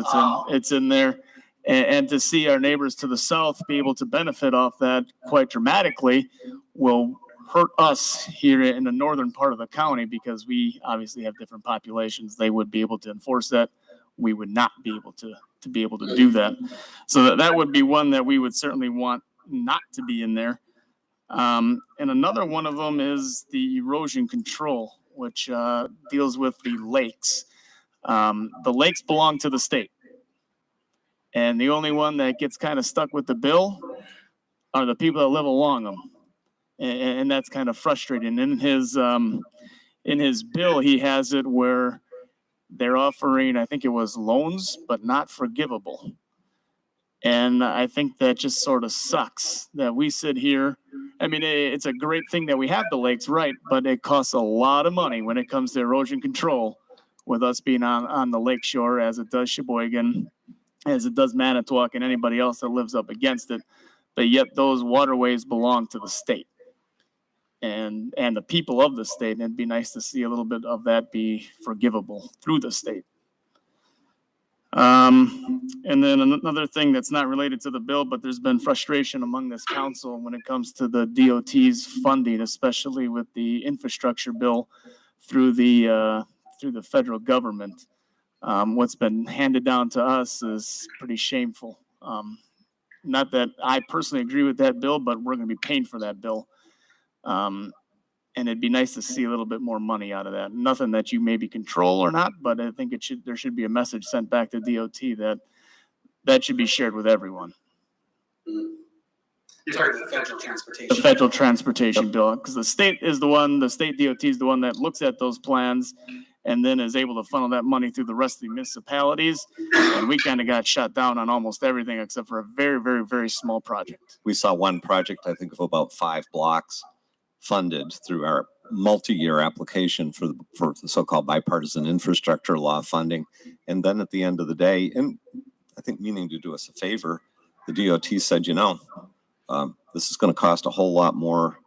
it's in there. And to see our neighbors to the south be able to benefit off that quite dramatically will hurt us here in the northern part of the county, because we obviously have different populations. They would be able to enforce that. We would not be able to be able to do that. So that would be one that we would certainly want not to be in there. And another one of them is the erosion control, which deals with the lakes. The lakes belong to the state. And the only one that gets kind of stuck with the bill are the people that live along them. And that's kind of frustrating. In his bill, he has it where they're offering, I think it was loans, but not forgivable. And I think that just sort of sucks that we sit here. I mean, it's a great thing that we have the lakes, right? But it costs a lot of money when it comes to erosion control, with us being on the lake shore, as it does Sheboygan, as it does Manitowoc, and anybody else that lives up against it. But yet those waterways belong to the state and the people of the state. And it'd be nice to see a little bit of that be forgivable through the state. And then another thing that's not related to the bill, but there's been frustration among this council when it comes to the DOT's funding, especially with the infrastructure bill through the federal government. What's been handed down to us is pretty shameful. Not that I personally agree with that bill, but we're going to be paying for that bill. And it'd be nice to see a little bit more money out of that. Nothing that you maybe control or not, but I think there should be a message sent back to DOT that should be shared with everyone. You're talking the federal transportation. The federal transportation bill, because the state DOT is the one that looks at those plans and then is able to funnel that money through the rest of the municipalities. And we kind of got shut down on almost everything except for a very, very, very small project. We saw one project, I think, of about 5 blocks funded through our multi-year application for the so-called bipartisan infrastructure law funding. And then at the end of the day, and I think meaning to do us a favor, the DOT said, this is going to cost a whole lot more,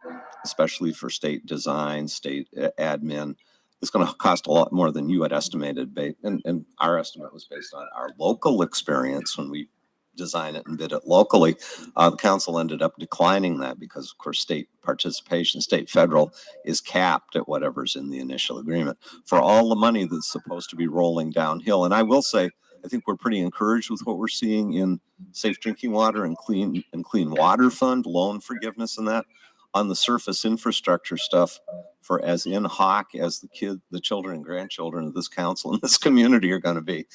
especially for state design, state admin. It's going to cost a lot more than you had estimated. And our estimate was based on our local experience when we design it and bid it locally. The council ended up declining that because, of course, state participation, state federal, is capped at whatever's in the initial agreement for all the money that's supposed to be rolling downhill. And I will say, I think we're pretty encouraged with what we're seeing in safe drinking water and clean water fund, loan forgiveness and that. On the surface infrastructure stuff, for as in hoc as the children and grandchildren of this council and this community are going to be.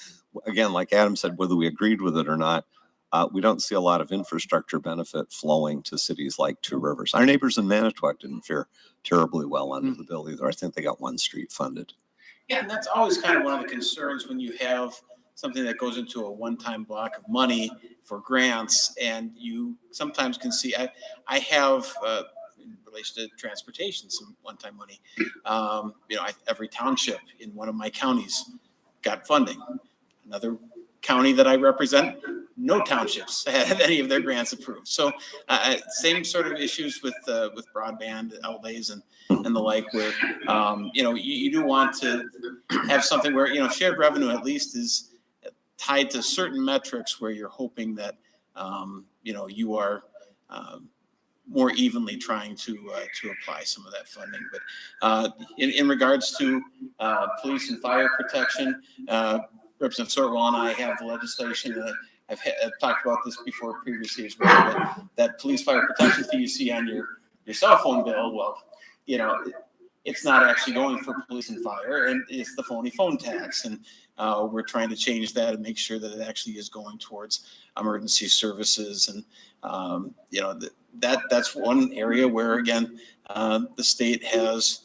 Again, like Adam said, whether we agreed with it or not, we don't see a lot of infrastructure benefit flowing to cities like Two Rivers. Our neighbors in Manitowoc didn't fare terribly well under the bill either. I think they got one street funded. Yeah, and that's always kind of one of the concerns when you have something that goes into a one-time block of money for grants, and you sometimes can see, I have, in relation to transportation, some one-time money. Every township in one of my counties got funding. Another county that I represent, no townships had any of their grants approved. So same sort of issues with broadband outlays and the like, where you do want to have something where shared revenue at least is tied to certain metrics where you're hoping that you are more evenly trying to apply some of that funding. But in regards to police and fire protection, Representative Sortwell and I have the legislation that I've talked about this before previously as well, that police fire protection fee you see on your cell phone bill, well, it's not actually going for police and fire, and it's the phony phone tax. And we're trying to change that and make sure that it actually is going towards emergency services. And, that's one area where, again, the state has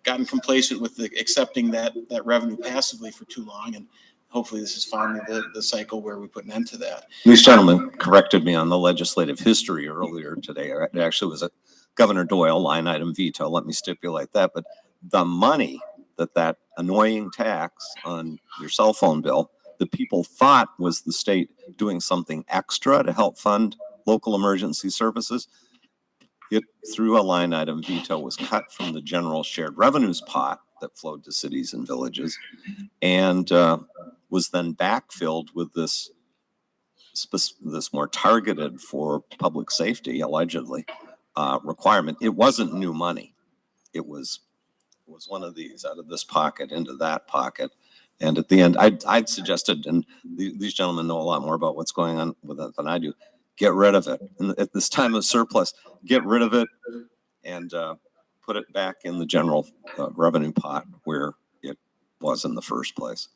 gotten complacent with accepting that revenue passively for too long. And hopefully this is finally the cycle where we put an end to that. These gentlemen corrected me on the legislative history earlier today. It actually was a Governor Doyle line item veto. Let me stipulate that. But the money that annoying tax on your cell phone bill that people thought was the state doing something extra to help fund local emergency services, it through a line item veto was cut from the general shared revenues pot that flowed to cities and villages, and was then backfilled with this more targeted for public safety, allegedly, requirement. It wasn't new money. It was one of these out of this pocket into that pocket. And at the end, I'd suggested, and these gentlemen know a lot more about what's going on with it than I do, get rid of it. And at this time of surplus, get rid of it and put it back in the general revenue pot where it was in the first place.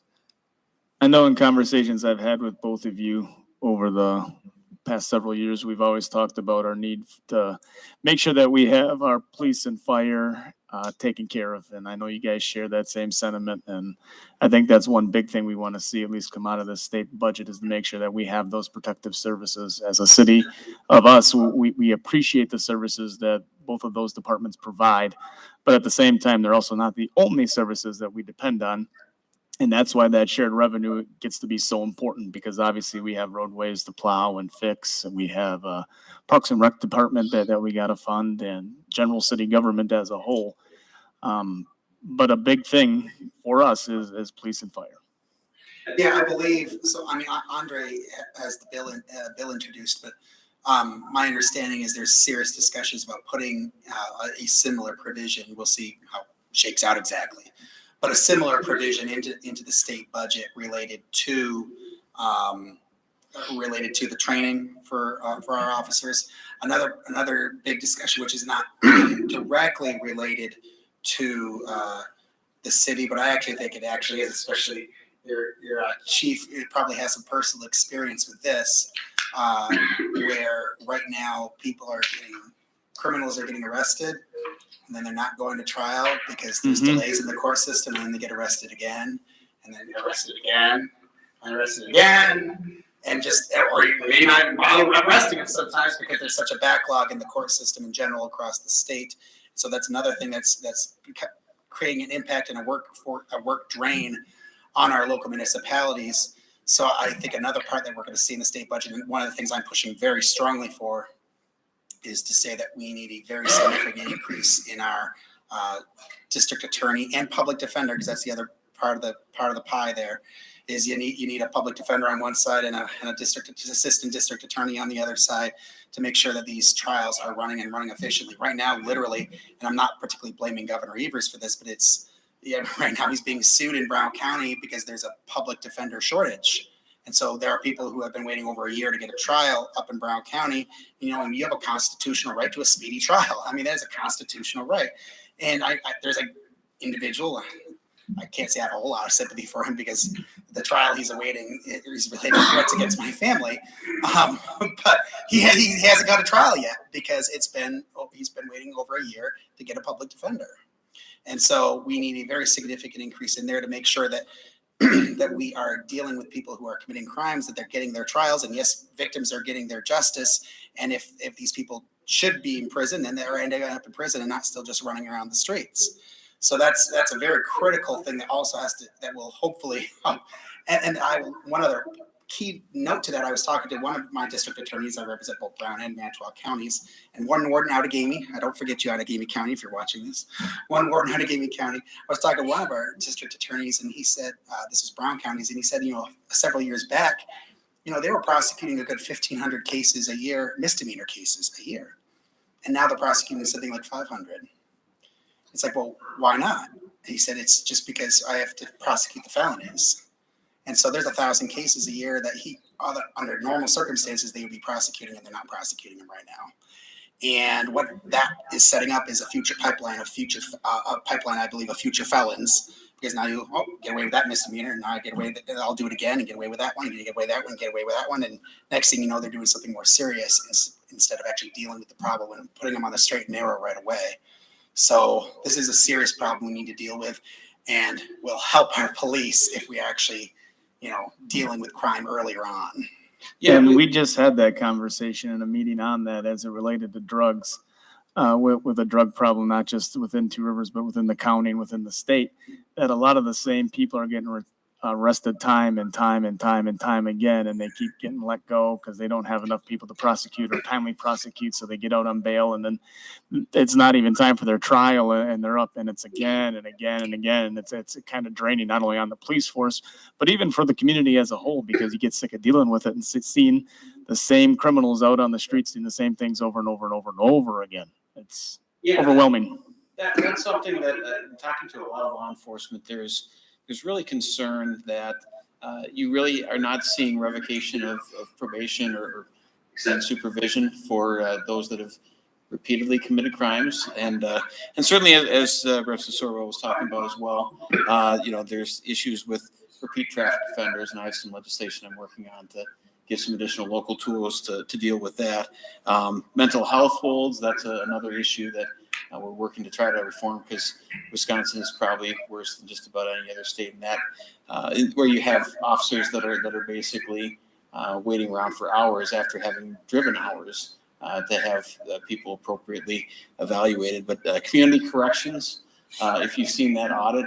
I know in conversations I've had with both of you over the past several years, we've always talked about our need to make sure that we have our police and fire taken care of. And I know you guys share that same sentiment. And I think that's one big thing we want to see at least come out of this state budget, is to make sure that we have those protective services. As a city of us, we appreciate the services that both of those departments provide. But at the same time, they're also not the only services that we depend on. And that's why that shared revenue gets to be so important, because obviously we have roadways to plow and fix, and we have Parks and Rec department that we got to fund, and general city government as a whole. But a big thing for us is police and fire. Yeah, I believe so. I mean, Andre has the bill introduced, but my understanding is there's serious discussions about putting a similar provision. We'll see how it shakes out exactly. But a similar provision into the state budget related to the training for our officers. Another big discussion, which is not directly related to the city, but I actually think it actually is, especially your chief. It probably has some personal experience with this, where right now criminals are getting arrested, and then they're not going to trial because there's delays in the court system, and then they get arrested again, and then arrested again, and arrested again, and or maybe not even bother arresting them sometimes because there's such a backlog in the court system in general across the state. So that's another thing that's creating an impact and a work drain on our local municipalities. So I think another part that we're going to see in the state budget, and one of the things I'm pushing very strongly for, is to say that we need a very significant increase in our district attorney and public defender, because that's the other part of the pie there, is you need a public defender on one side and a assistant district attorney on the other side to make sure that these trials are running efficiently. Right now, literally, and I'm not particularly blaming Governor Evers for this, but right now he's being sued in Brown County because there's a public defender shortage. And so there are people who have been waiting over a year to get a trial up in Brown County, and you have a constitutional right to a speedy trial. I mean, that is a constitutional right. And there's an individual, I can't say I have a whole lot of sympathy for him because the trial he's awaiting is related to threats against my family. But he hasn't got a trial yet because he's been waiting over a year to get a public defender. And so we need a very significant increase in there to make sure that that we are dealing with people who are committing crimes, that they're getting their trials, and yes, victims are getting their justice. And if these people should be in prison, then they're ending up in prison and not still just running around the streets. So that's a very critical thing that also that will hopefully, one other key note to that, I was talking to one of my district attorneys. I represent both Brown and Manitowoc counties, and one warden out of Outagamie. I don't forget you, Outagamie County, if you're watching this. One warden out of Outagamie County. I was talking to one of our district attorneys, and he said, this is Brown counties, and he said, several years back, they were prosecuting a good 1,500 cases a year, misdemeanor cases a year. And now they're prosecuting something like 500. It's like, well, why not? And he said, it's just because I have to prosecute the felonies. And so there's 1,000 cases a year that under normal circumstances, they would be prosecuting, and they're not prosecuting them right now. And what that is setting up is a future pipeline of future felons, because now you get away with that misdemeanor, and now I get away with it, I'll do it again and get away with that one, and get away with that one, get away with that one, and next thing you know, they're doing something more serious instead of actually dealing with the problem and putting them on the straight and narrow right away. So this is a serious problem we need to deal with, and will help our police if we actually dealing with crime earlier on. Yeah, and we just had that conversation in a meeting on that as it related to drugs, with a drug problem, not just within Two Rivers, but within the county and within the state, that a lot of the same people are getting arrested time and time again, and they keep getting let go because they don't have enough people to prosecute or timely prosecute, so they get out on bail, and then it's not even time for their trial, and they're up, and it's again and again and again, and it's kind of draining not only on the police force, but even for the community as a whole, because you get sick of dealing with it and seeing the same criminals out on the streets doing the same things over and over and over and over again. It's overwhelming. That's something that, talking to a lot of law enforcement, there's really concern that you really are not seeing revocation of probation or extended supervision for those that have repeatedly committed crimes, and certainly as Representative Sorbo was talking about as well, there's issues with repeat traffic offenders, and I have some legislation I'm working on to give some additional local tools to deal with that. Mental health holds, that's another issue that we're working to try to reform, because Wisconsin is probably worse than just about any other state in that, where you have officers that are basically waiting around for hours after having driven hours to have people appropriately evaluated. But community corrections, if you've seen that audit,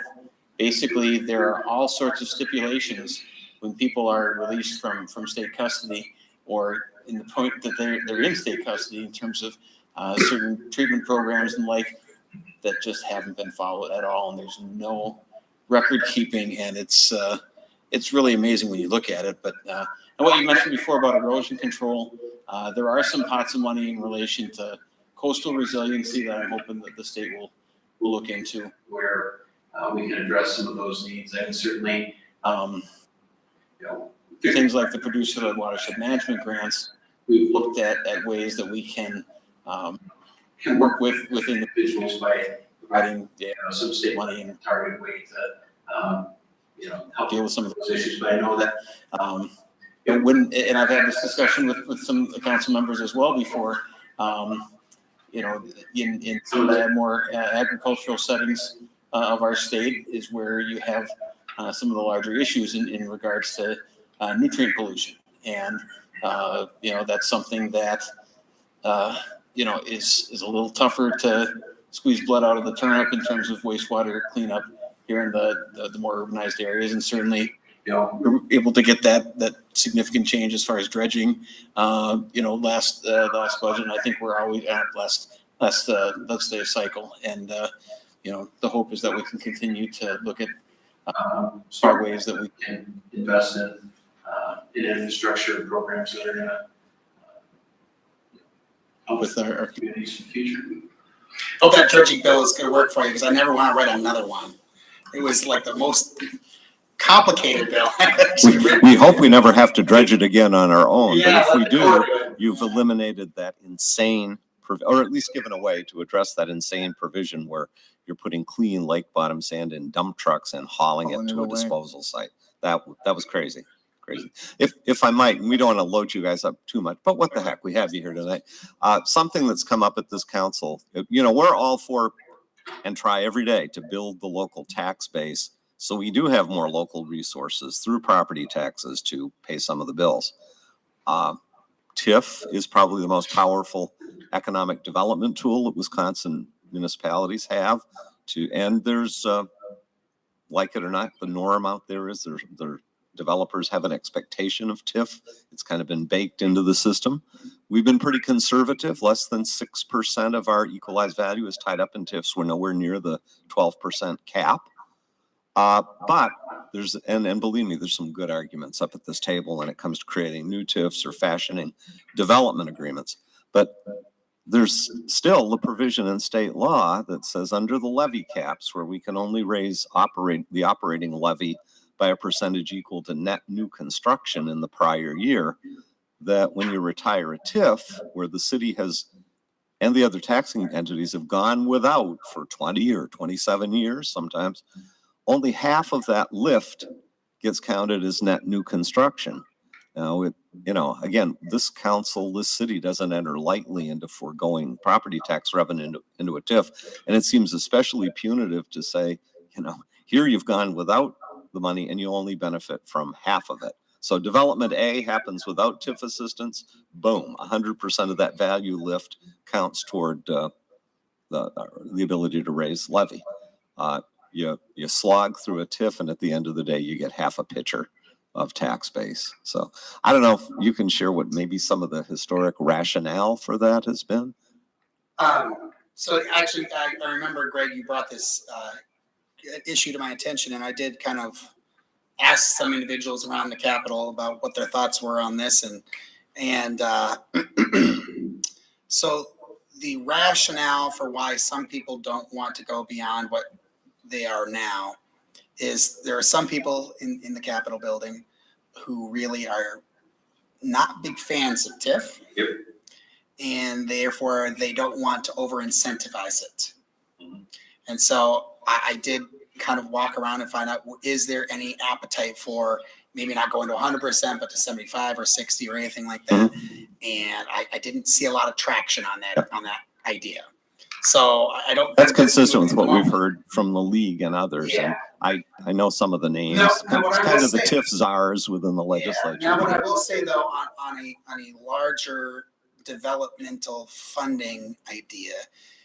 basically there are all sorts of stipulations when people are released from state custody, or in the point that they're in state custody, in terms of certain treatment programs and that just haven't been followed at all, and there's no record keeping, and it's really amazing when you look at it. But and what you mentioned before about erosion control, there are some pots of money in relation to coastal resiliency that I'm hoping that the state will look into, where we can address some of those needs, and certainly things like the producer-led watershed management grants. We've looked at ways that we can work with individuals by providing some state money in a targeted way to help deal with some of those issues. But I know that and I've had this discussion with some council members as well before. In some of the more agricultural settings of our state is where you have some of the larger issues in regards to nutrient pollution, and that's something that is a little tougher to squeeze blood out of the turnip in terms of wastewater cleanup here in the more urbanized areas, and certainly we're able to get that significant change as far as dredging. Last budget, and I think we're always at last legislative cycle, and the hope is that we can continue to look at smart ways that we can invest in infrastructure and programs that are gonna help with our communities in the future. Hope that dredging bill is gonna work for you, because I never want to write another one. It was like the most complicated bill I've actually written. We hope we never have to dredge it again on our own, but Yeah, if we let the court do, do it. you've eliminated that insane, or at least given a way to address that insane provision where you're putting clean lake bottom sand in dump trucks and hauling Hauling it it to a away. disposal site. That was crazy. If I might, and we don't want to load you guys up too much, but what the heck, we have you here tonight. Something that's come up at this council, we're all for and try every day to build the local tax base. So we do have more local resources through property taxes to pay some of the bills. TIF is probably the most powerful economic development tool that Wisconsin municipalities have and there's, like it or not, the norm out there is their developers have an expectation of TIF. It's kind of been baked into the system. We've been pretty conservative. Less than 6% of our equalized value is tied up in TIFs. We're nowhere near the 12% cap. But there's, and believe me, there's some good arguments up at this table when it comes to creating new TIFs or fashioning development agreements. But there's still the provision in state law that says under the levy caps where we can only raise the operating levy by a percentage equal to net new construction in the prior year, that when you retire a TIF where the city has and the other taxing entities have gone without for 20 or 27 years sometimes, only half of that lift gets counted as net new construction. Now, again, this council, this city doesn't enter lightly into foregoing property tax revenue into a TIF. And it seems especially punitive to say, here you've gone without the money and you only benefit from half of it. So development A happens without TIF assistance, boom, 100% of that value lift counts toward the ability to raise levy. You slog through a TIF and at the end of the day, you get half a pitcher of tax base. So I don't know if you can share what maybe some of the historic rationale for that has been. So actually, I remember, Greg, you brought this issue to my attention, and I did kind of ask some individuals around the Capitol about what their thoughts were on this, and so the rationale for why some people don't want to go beyond what they are now is there are some people in the Capitol building who really are not big fans of TIF. Yep. And therefore they don't want to over incentivize it. And so I did kind of walk around and find out, is there any appetite for maybe not going to 100%, but to 75 or 60 or anything like that? And I didn't see a lot of traction on that idea. So I don't. That's consistent with what we've heard from the league and others. Yeah. And I know some of the names. It's kind of the TIF czars within the legislature. Now, what I will say though, on a larger developmental funding idea,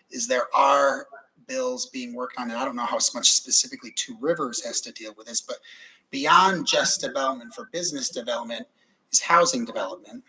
is there are bills being worked on, and I don't know how much specifically Two Rivers has to deal with this, but beyond just development for business development is housing development.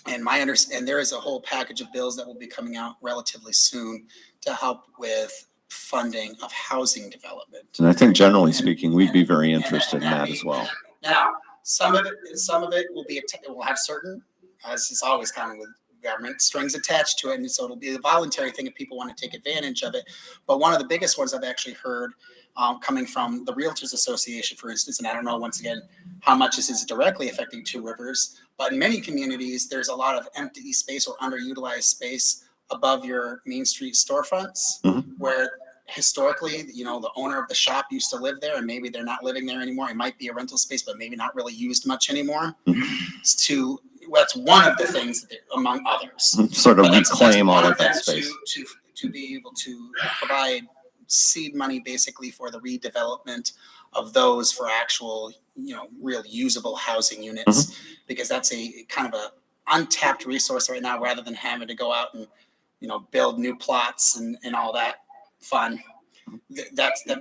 And and there is a whole package of bills that will be coming out relatively soon to help with funding of housing development. And I think generally speaking, we'd be very interested in that as well. Now, some of it will be, it will have certain, as is always common with government, strings attached to it. And so it'll be a voluntary thing if people want to take advantage of it. But one of the biggest ones I've actually heard coming from the Realtors Association, for instance, and I don't know, once again, how much this is directly affecting Two Rivers, but in many communities, there's a lot of empty space or underutilized space above your Main Street storefronts, where historically, the owner of the shop used to live there, and maybe they're not living there anymore. It might be a rental space, but maybe not really used much anymore. That's one of the things, among others. Sort of reclaim all of that space. To be able to provide seed money basically for the redevelopment of those for actual, real usable housing units, because that's a kind of a untapped resource right now, rather than having to go out and, build new plots and all that fun.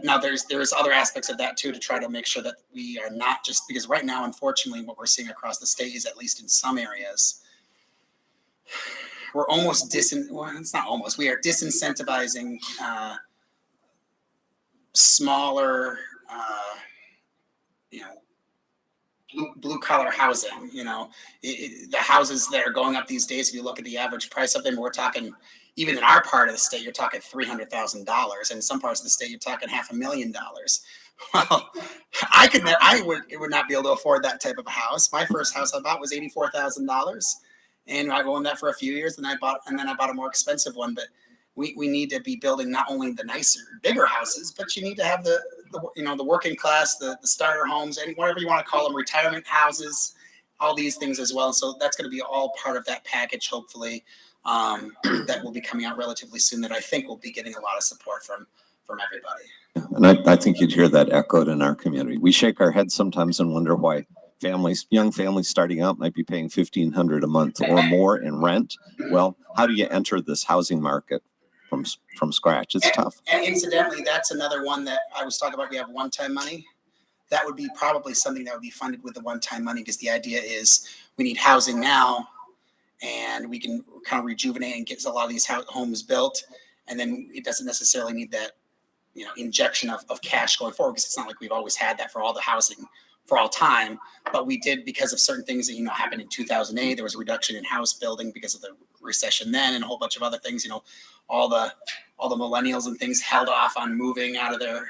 Now there's other aspects of that too, to try to make sure that we are not just, because right now, unfortunately, what we're seeing across the state is, at least in some areas, we're almost we are disincentivizing smaller you know, blue collar housing, you know, the houses that are going up these days, if you look at the average price of them, we're talking, even in our part of the state, you're talking $300,000. In some parts of the state, you're talking $500,000. Well, it would not be able to afford that type of a house. My first house I bought was $84,000, and I owned that for a few years, and then I bought a more expensive one. But we need to be building not only the nicer, bigger houses, but you need to have the working class, the starter homes, whatever you want to call them, retirement houses, all these things as well. And so that's going to be all part of that package, hopefully, that will be coming out relatively soon, that I think will be getting a lot of support from everybody. And I think you'd hear that echoed in our community. We shake our heads sometimes and wonder why young families starting out might be paying $1,500 a month or more in rent. Well, how do you enter this housing market from scratch? It's tough. And incidentally, that's another one that I was talking about. We have one-time money. That would be probably something that would be funded with the one-time money, because the idea is we need housing now, and we can kind of rejuvenate and get a lot of these homes built, and then it doesn't necessarily need that, you know, injection of cash going forward, because it's not like we've always had that for all the housing for all time. But we did, because of certain things that, you know, happened in 2008. There was a reduction in house building because of the recession then, and a whole bunch of other things. You know, all the millennials and things held off on moving out of their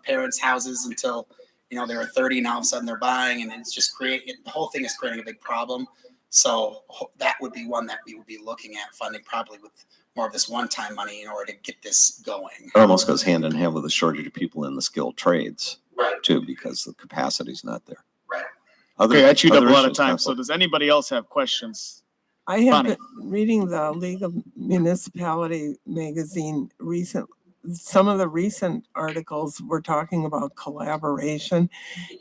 parents' houses until, you know, they were 30, and all of a sudden they're buying, and it's just the whole thing is creating a big problem. So that would be one that we would be looking at funding, probably with more of this one-time money, in order to get this going. It almost goes hand in hand with the shortage of people in the skilled trades, right, too, because the capacity's not there. Right. Okay, I chewed up a lot of issues, time. Council? So does anybody else have questions? I have Bonnie. been reading the League of Municipality magazine some of the recent articles were talking about collaboration.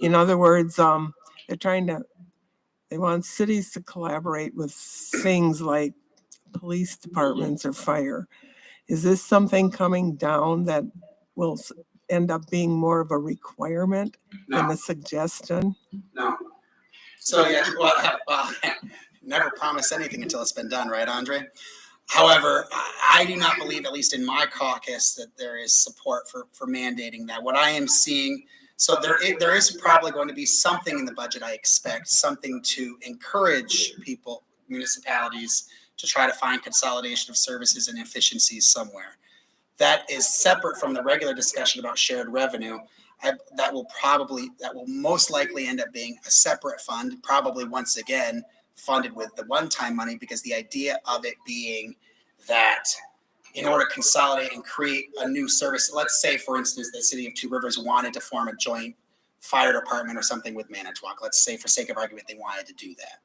In other words, they want cities to collaborate with things like police departments or fire. Is this something coming down that will end up being more of a requirement than a suggestion? No. So yeah, well, never promise anything until it's been done, right, Andre? However, I do not believe, at least in my caucus, that there is support for mandating that. What I am seeing, so there is probably going to be something in the budget, I expect, something to encourage municipalities to try to find consolidation of services and efficiencies somewhere. That is separate from the regular discussion about shared revenue. That will most likely end up being a separate fund, probably once again funded with the one-time money, because the idea of it being that in order to consolidate and create a new service, let's say, for instance, the city of Two Rivers wanted to form a joint fire department or something with Manitowoc. Let's say, for sake of argument, they wanted to do that.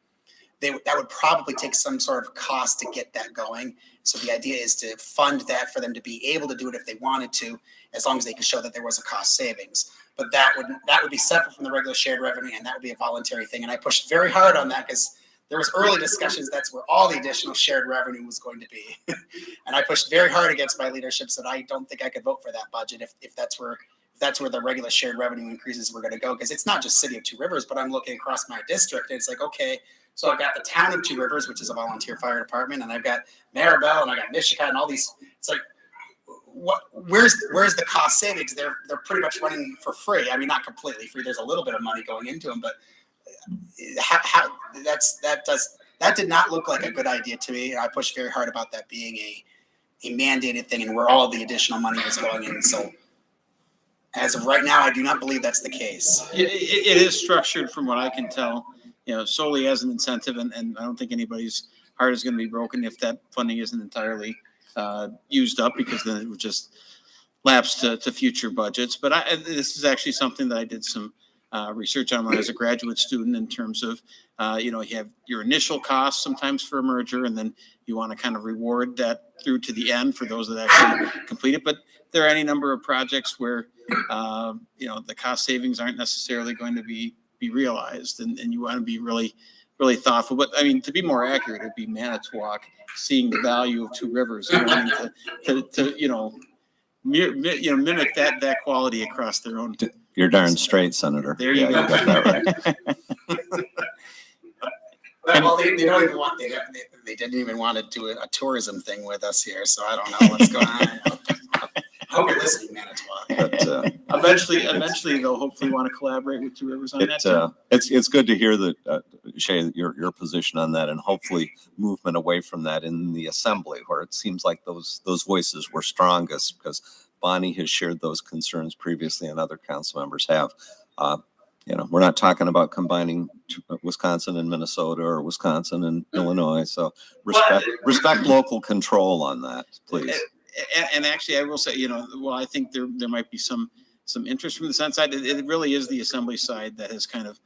That would probably take some sort of cost to get that going. So the idea is to fund that for them to be able to do it if they wanted to, as long as they could show that there was a cost savings. But that would be separate from the regular shared revenue, and that would be a voluntary thing. And I pushed very hard on that, because there was early discussions that's where all the additional shared revenue was going to be. And I pushed very hard against my leadership, so I don't think I could vote for that budget if that's where the regular shared revenue increases were going to go. Because it's not just City of Two Rivers, but I'm looking across my district, and it's like, okay, so I've got the town of Two Rivers, which is a volunteer fire department, and I've got Maribel, and I got Nishikat, and all these. It's like, where's the cost savings? They're pretty much running for free. I mean, not completely free. There's a little bit of money going into them, but that did not look like a good idea to me. I pushed very hard about that being a mandated thing, and where all the additional money was going in. So as of right now, I do not believe that's the case. It is structured, from what I can tell, solely as an incentive, and I don't think anybody's heart is going to be broken if that funding isn't entirely used up, because then it would just lapse to future budgets. But this is actually something that I did some research on when I was a graduate student, in terms of, you have your initial costs sometimes for a merger, and then you want to kind of reward that through to the end for those that actually complete it. But there are any number of projects where, the cost savings aren't necessarily going to be realized, and you want to be really, really thoughtful. But I mean, to be more accurate, it'd be Manitowoc seeing the value of Two Rivers and wanting to mimic that quality across their own. You're darn straight, Senator. There you go. You got that right. Well, they don't even want. They didn't even want to do a tourism thing with us here, so I don't know what's going on. I hope you're listening, Manitowoc. But, Eventually they'll hopefully want to collaborate with Two Rivers on that too. it's good to hear that, Shay, your position on that, and hopefully movement away from that in the assembly, where it seems like those voices were strongest, because Bonnie has shared those concerns previously, and other council members have. We're not talking about combining Wisconsin and Minnesota, or Wisconsin and Illinois. So respect local control on that, please. And actually, I will say, I think there might be some interest from the Senate side. It really is the Assembly side that has kind of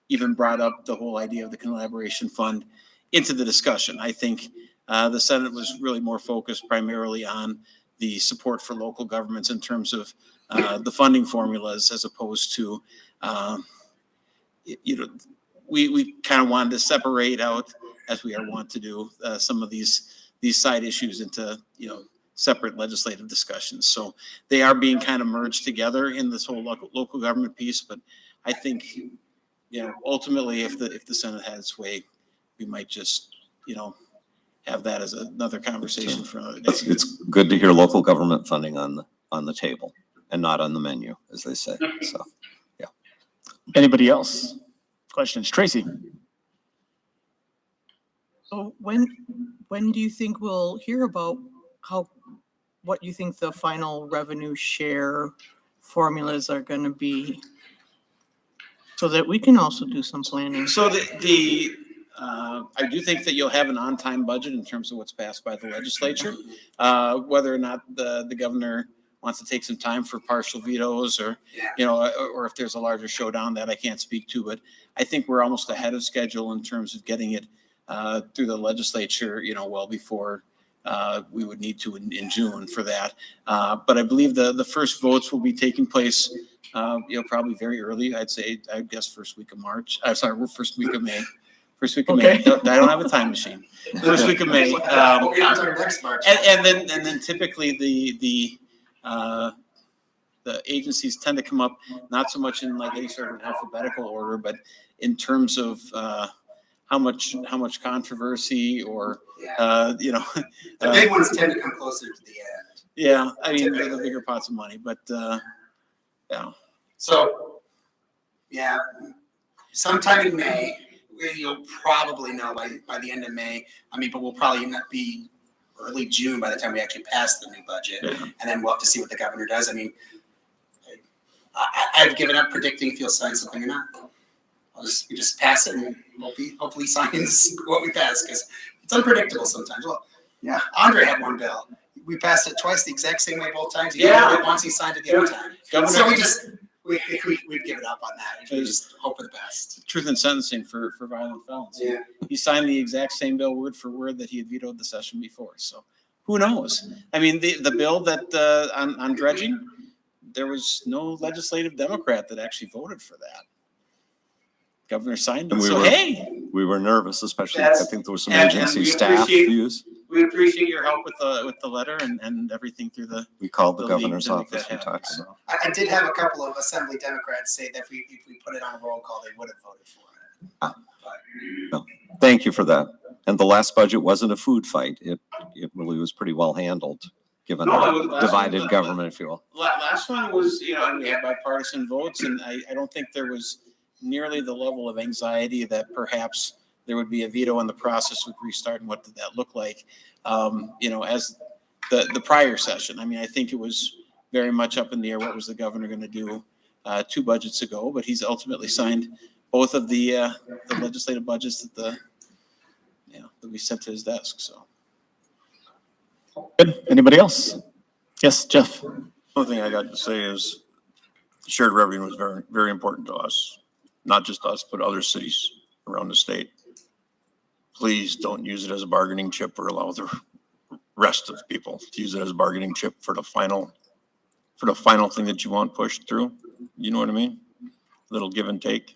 even brought up the whole idea of the collaboration fund into the discussion. I think the Senate was really more focused primarily on the support for local governments in terms of the funding formulas, as opposed to, we kind of wanted to separate out, as we are wont to do, some of these side issues into, separate legislative discussions. So they are being kind of merged together in this whole local government piece. But I think, ultimately, if the Senate had its way, we might just, have that as another conversation for another day. It's good to hear local government funding on the table and not on the menu, as they say. So, yeah. Anybody else? Questions? Tracy? So when do you think we'll hear about what you think the final revenue share formulas are going to be, so that we can also do some planning? So I do think that you'll have an on-time budget in terms of what's passed by the legislature. Whether or not the governor wants to take some time for partial vetoes, or if there's a larger showdown, that I can't speak to. But I think we're almost ahead of schedule in terms of getting it through the legislature, well before we would need to in June for that. But I believe the first votes will be taking place, probably very early. I guess first week of March. First week of May. First week of May. I don't have a time machine. First week of May. Next March. And then typically the agencies tend to come up not so much in like any sort of alphabetical order, but in terms of how much controversy, or the big ones tend to come closer to the end. Yeah, I mean the bigger pots of money, but yeah. So sometime in May, you'll probably know by the end of May. But we'll probably not be early June by the time we actually pass the new budget, and then we'll have to see what the governor does. I've given up predicting if he'll sign something or not. We just pass it, and hopefully signs what we pass, because it's unpredictable sometimes. Well, yeah, Andre had one bill. We passed it twice the exact same way both times. He did it once, he signed it the other time. So we've given up on that. We just hope for the best. Truth in sentencing for violent felons. Yeah. He signed the exact same bill word for word that he had vetoed the session before. So who knows? The bill that on dredging, there was no legislative Democrat that actually voted for that. Governor signed it. We were nervous, especially I think there was some agency staff views. We appreciate your help with the letter and everything through the. We called the league governor's to make office. that We happen. talked to them. I did have a couple of Assembly Democrats say that if we put it on a roll call, they would have voted for it. No, thank you for that. And the last budget wasn't a food fight. It really was pretty well handled, given our divided government, if you will. Last one was, and we had bipartisan votes, and I don't think there was nearly the level of anxiety that perhaps there would be a veto, and the process would restart. And what did that look like? As the prior session. I think it was very much up in the air. What was the governor going to do 2 budgets ago? But he's ultimately signed both of the legislative budgets that we sent to his desk. So. Good. Anybody else? Yes, Jeff. One thing I got to say is shared revenue was very, very important to us. Not just us, but other cities around the state. Please don't use it as a bargaining chip, or allow the rest of people to use it as a bargaining chip for the final thing that you want pushed through. You know what I mean? Little give and take.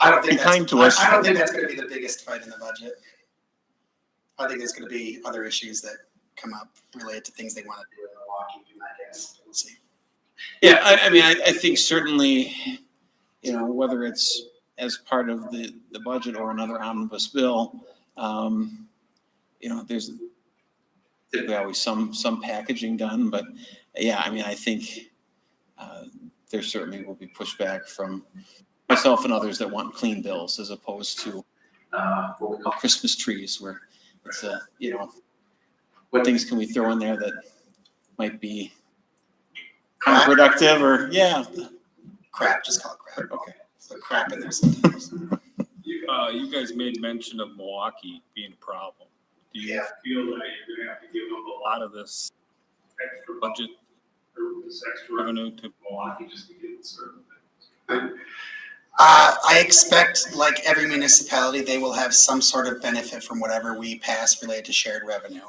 I don't think Be kind to us. I don't think that's going to be the biggest fight in the budget. I think there's going to be other issues that come up related to things they want to do in Milwaukee. I guess we'll see. Yeah, I think certainly, whether it's as part of the budget or another omnibus bill, there's typically always some packaging done, but yeah, I mean, I think there certainly will be pushback from myself and others that want clean bills as opposed to what we call Christmas trees, where it's what things can we throw in there that might be counterproductive or, yeah. Crap, just call it crap. Okay. So crap in there sometimes. You guys made mention of Milwaukee being a problem. Do you feel that you're gonna have to give up a lot of this extra budget or this extra revenue to Milwaukee just to get certain things? I expect, like every municipality, they will have some sort of benefit from whatever we pass related to shared revenue.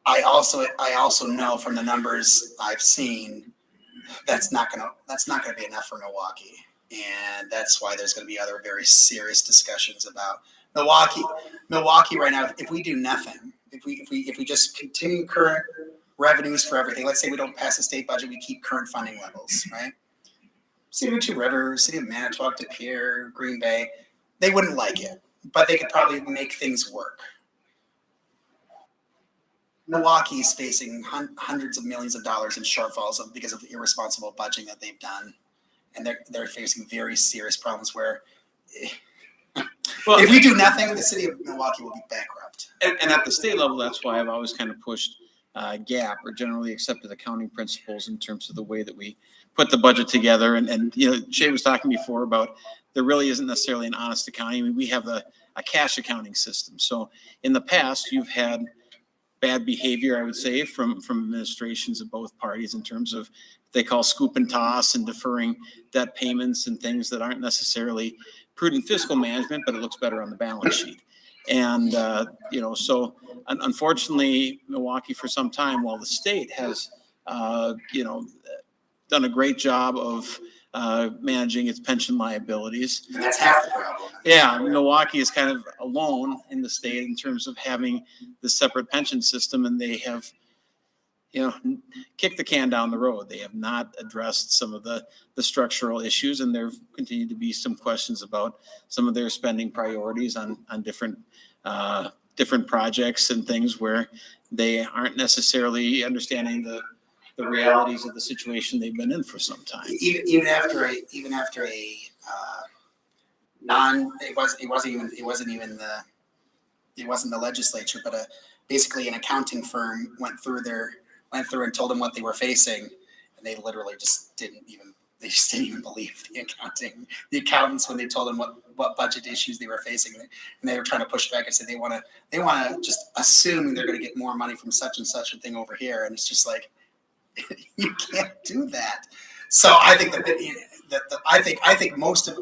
I also know from the numbers I've seen, that's not gonna be enough for Milwaukee. And that's why there's gonna be other very serious discussions about Milwaukee right now. If we do nothing, if we just continue current revenues for everything, let's say we don't pass the state budget, we keep current funding levels, right? City of Two Rivers, City of Manitowoc, De Pere, Green Bay, they wouldn't like it, but they could probably make things work. Milwaukee is facing hundreds of millions of dollars in shortfalls because of the irresponsible budgeting that they've done, and they're facing very serious problems where, if we do nothing, the city of Milwaukee will be bankrupt. And at the state level, that's why I've always kind of pushed GAP, or generally accepted accounting principles, in terms of the way that we put the budget together. And Shay was talking before about there really isn't necessarily an honest accounting. I mean, we have a cash accounting system. So in the past, you've had bad behavior, I would say, from administrations of both parties in terms of what they call scoop and toss and deferring debt payments and things that aren't necessarily prudent fiscal management, but it looks better on the balance sheet. And, so unfortunately, Milwaukee for some time, while the state has, done a great job of managing its pension liabilities. And that's half the problem. Yeah, Milwaukee is kind of alone in the state in terms of having the separate pension system, and they have, kicked the can down the road. They have not addressed some of the structural issues, and there continue to be some questions about some of their spending priorities on different projects and things where they aren't necessarily understanding the realities of the situation they've been in for some time. Even after a it wasn't the legislature, but basically an accounting firm went through and told them what they were facing, and they literally just didn't even believe the accountants when they told them what budget issues they were facing, and they were trying to push back and say they want to just assume they're going to get more money from such and such a thing over here, and it's just like, you can't do that. So I think I think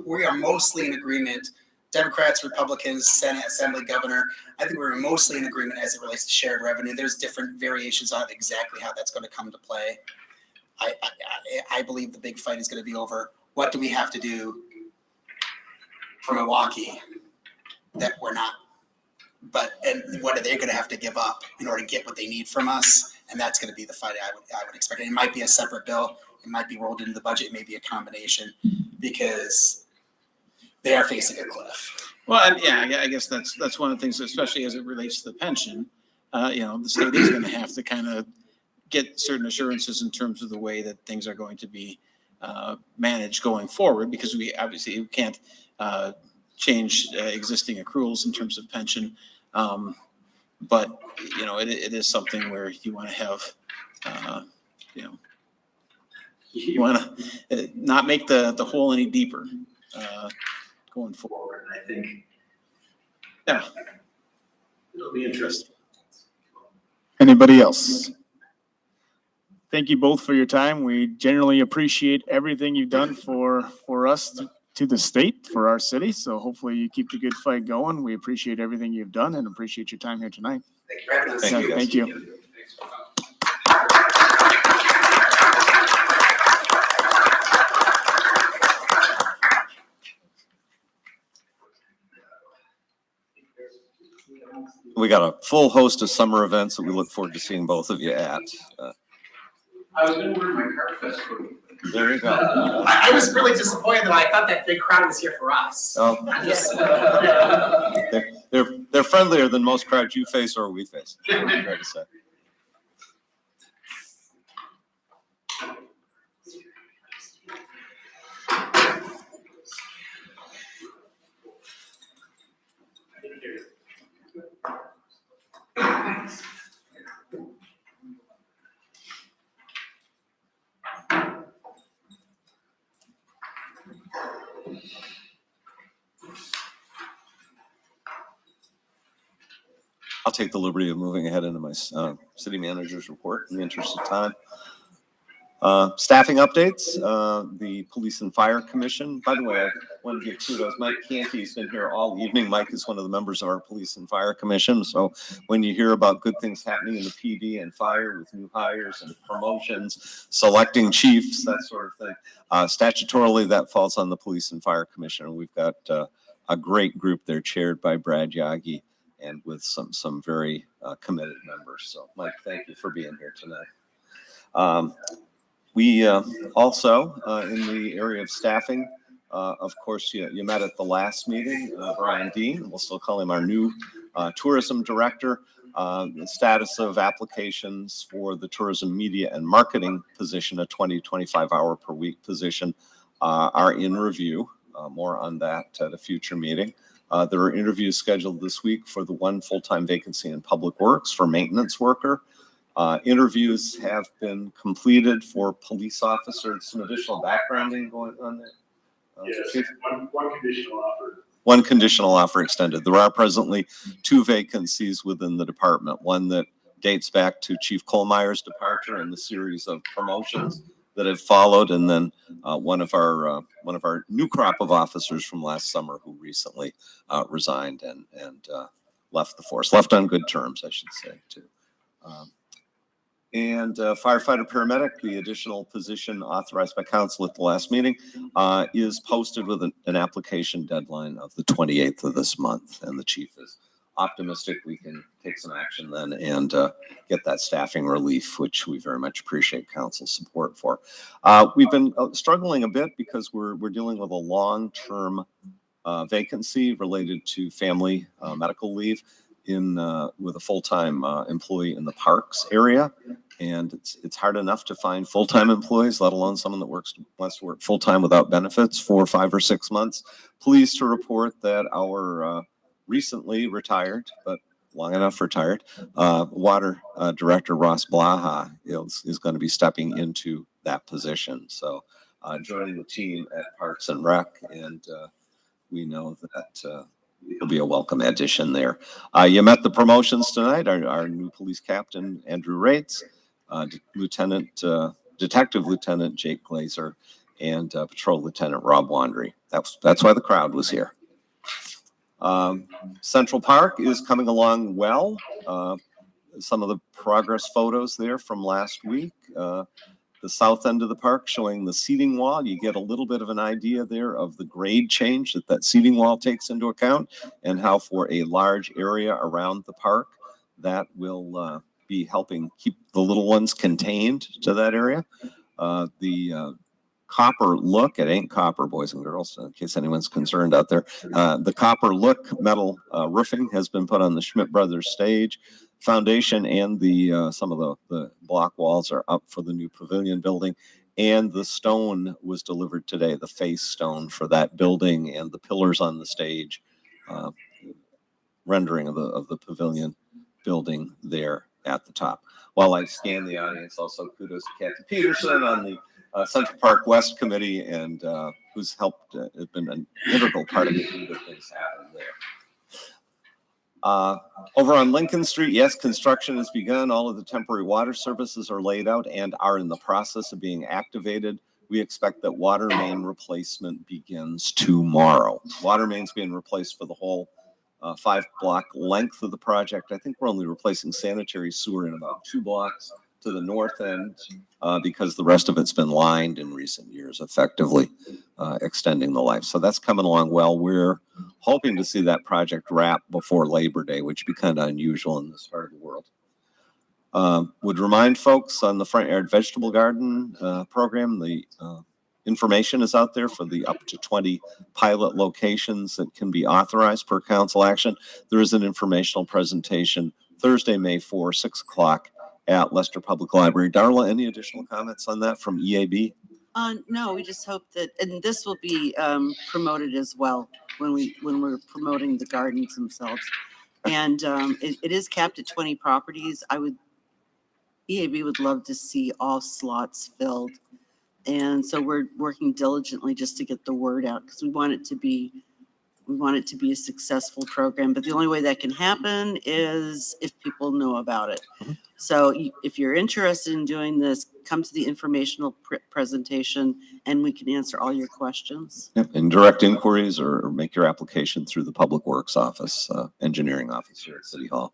we are mostly in agreement. Democrats, Republicans, Senate, Assembly, Governor. I think we're mostly in agreement as it relates to shared revenue. There's different variations on exactly how that's going to come to play. I believe the big fight is going to be over what do we have to do for Milwaukee that we're not. And what are they going to have to give up in order to get what they need from us? And that's going to be the fight I would expect. And it might be a separate bill. It might be rolled into the budget. It may be a combination because they are facing a cliff. Well, and yeah, I guess that's one of the things, especially as it relates to the pension. The state is going to have to kind of get certain assurances in terms of the way that things are going to be managed going forward, because we obviously can't change existing accruals in terms of pension. But it is something where you want to have, you want to not make the hole any deeper going forward. And I think, it'll be interesting. Anybody else? Thank you both for your time. We generally appreciate everything you've done for us to the state, for our city. So hopefully you keep the good fight going. We appreciate everything you've done and appreciate your time here tonight. Thank you for having us. Thank you. We got a full host of summer events that we look forward to seeing both of you at. I was going to wear my CartFest hoodie. There you go. I was really disappointed that I thought that big crowd was here for us. Oh. They're friendlier than most crowds you face or we face. I'm trying to say. I'll take the liberty of moving ahead into my city manager's report in the interest of time. Staffing updates, the Police and Fire Commission. By the way, I want to give kudos. Mike Canty's been here all evening. Mike is one of the members of our Police and Fire Commission. So when you hear about good things happening in the PD and fire with new hires and promotions, selecting chiefs, that sort of thing, statutorily that falls on the Police and Fire Commission. We've got a great group there chaired by Brad Yagi and with some very committed members. So Mike, thank you for being here tonight. We also, in the area of staffing, of course, you met at the last meeting, Brian Dean, we'll still call him our new tourism director. The status of applications for the tourism media and marketing position, a 25 hour per week position, are in review. More on that at a future meeting. There are interviews scheduled this week for the one full-time vacancy in Public Works for maintenance worker. Interviews have been completed for police officers. Some additional backgrounding going on there. Yes, one conditional offer. One conditional offer extended. There are presently 2 vacancies within the department. One that dates back to Chief Kohlmeyer's departure and the series of promotions that have followed, and then one of our new crop of officers from last summer who recently resigned and left the force. Left on good terms, I should say, too. And firefighter paramedic, the additional position authorized by council at the last meeting, is posted with an application deadline of the 28th of this month. And the chief is optimistic we can take some action then and get that staffing relief, which we very much appreciate council support for. We've been struggling a bit because we're dealing with a long-term vacancy related to family medical leave with a full-time employee in the parks area. And it's hard enough to find full-time employees, let alone someone that wants to work full-time without benefits for 5 or 6 months. Pleased to report that our recently retired, but long enough retired, water director Ross Blaha is going to be stepping into that position. So joining the team at Parks and Rec, and we know that it'll be a welcome addition there. You met the promotions tonight. Our new police captain, Andrew Rates, Detective Lieutenant Jake Glazer, and Patrol Lieutenant Rob Wandry. That's why the crowd was here. Central Park is coming along well. Some of the progress photos there from last week. The south end of the park showing the seating wall. You get a little bit of an idea there of the grade change that seating wall takes into account, and how for a large area around the park that will be helping keep the little ones contained to that area. The copper look, it ain't copper, boys and girls, in case anyone's concerned out there. The copper look metal roofing has been put on the Schmidt Brothers stage. Foundation and some of the block walls are up for the new pavilion building, and the stone was delivered today, the face stone for that building, and the pillars on the stage, rendering of the pavilion building there at the top. While I scan the audience, also kudos to Kathy Peterson on the Central Park West Committee, and who's helped, has been an integral part of making good things happen there. Over on Lincoln Street, yes, construction has begun. All of the temporary water services are laid out and are in the process of being activated. We expect that water main replacement begins tomorrow. Water main's being replaced for the whole 5-block length of the project. I think we're only replacing sanitary sewer in about 2 blocks to the north end because the rest of it's been lined in recent years, effectively extending the life. So that's coming along well. We're hoping to see that project wrap before Labor Day, which would be kind of unusual in this part of the world. Would remind folks on the Front Yard Vegetable Garden program, the information is out there for the up to 20 pilot locations that can be authorized per council action. There is an informational presentation Thursday, May 4, 6 o'clock at Leicester Public Library. Darla, any additional comments on that from EAB? No, we just hope that, and this will be promoted as well when we're promoting the gardens themselves. And it is capped at 20 properties. EAB would love to see all slots filled. And so we're working diligently just to get the word out because we want it to be a successful program. But the only way that can happen is if people know about it. So if you're interested in doing this, come to the informational presentation and we can answer all your questions. Yep, and direct inquiries or make your application through the Public Works office, engineering office here at City Hall.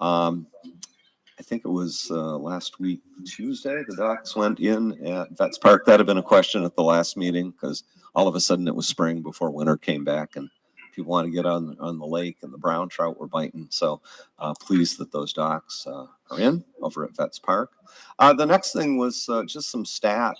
I think it was last week, Tuesday, the docks went in at Vets Park. That had been a question at the last meeting because all of a sudden it was spring before winter came back and people want to get on the lake and the brown trout were biting. So pleased that those docks are in over at Vets Park. The next thing was just some stats,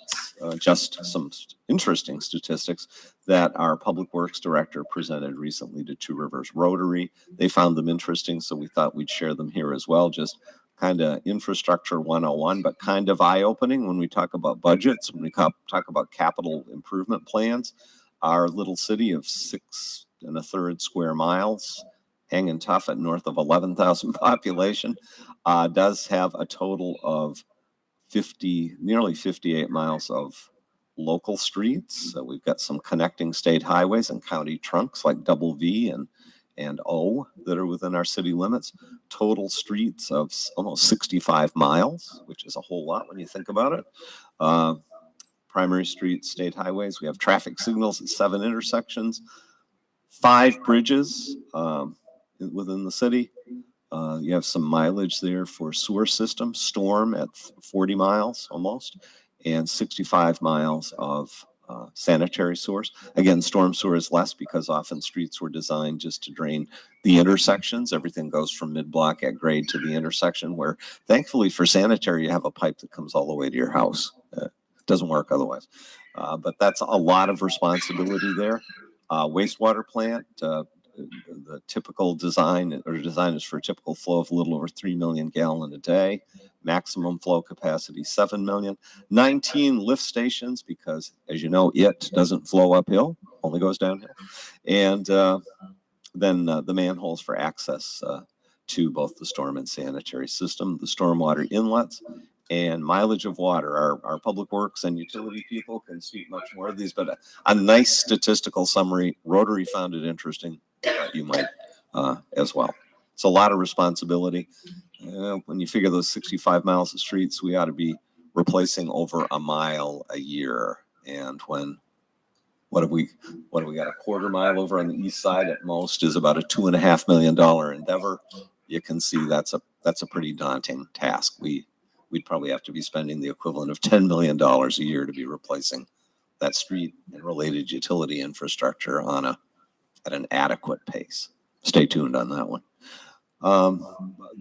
just some interesting statistics that our Public Works Director presented recently to Two Rivers Rotary. They found them interesting, so we thought we'd share them here as well. Just kind of infrastructure 101, but kind of eye-opening when we talk about budgets, when we talk about capital improvement plans. Our little city of 6 1/3 square miles, hanging tough at north of 11,000 population, does have a total of nearly 58 miles of local streets. So we've got some connecting state highways and county trunks like Double V and O that are within our city limits. Total streets of almost 65 miles, which is a whole lot when you think about it. Primary streets, state highways. We have traffic signals at 7 intersections, 5 bridges within the city. You have some mileage there for sewer system, Storm at 40 miles almost, and 65 miles of sanitary sewers. Again, storm sewer is less because often streets were designed just to drain the intersections. Everything goes from mid-block at grade to the intersection where thankfully for sanitary, you have a pipe that comes all the way to your house. Doesn't work otherwise. But that's a lot of responsibility there. Wastewater plant, the typical design is for a typical flow of a little over 3 million gallon a day. Maximum flow capacity, 7 million. 19 lift stations because, as you know, it doesn't flow uphill, only goes downhill. And then the manholes for access to both the storm and sanitary system, the stormwater inlets, and mileage of water. Our public works and utility people can speak much more of these, but a nice statistical summary. Rotary found it interesting. You might as well. It's a lot of responsibility. When you figure those 65 miles of streets, we ought to be replacing over a mile a year. And what have we got? A quarter mile over on the east side at most is about a $2.5 million endeavor. You can see that's a pretty daunting task. We'd probably have to be spending the equivalent of $10 million a year to be replacing that street and related utility infrastructure at an adequate pace. Stay tuned on that one.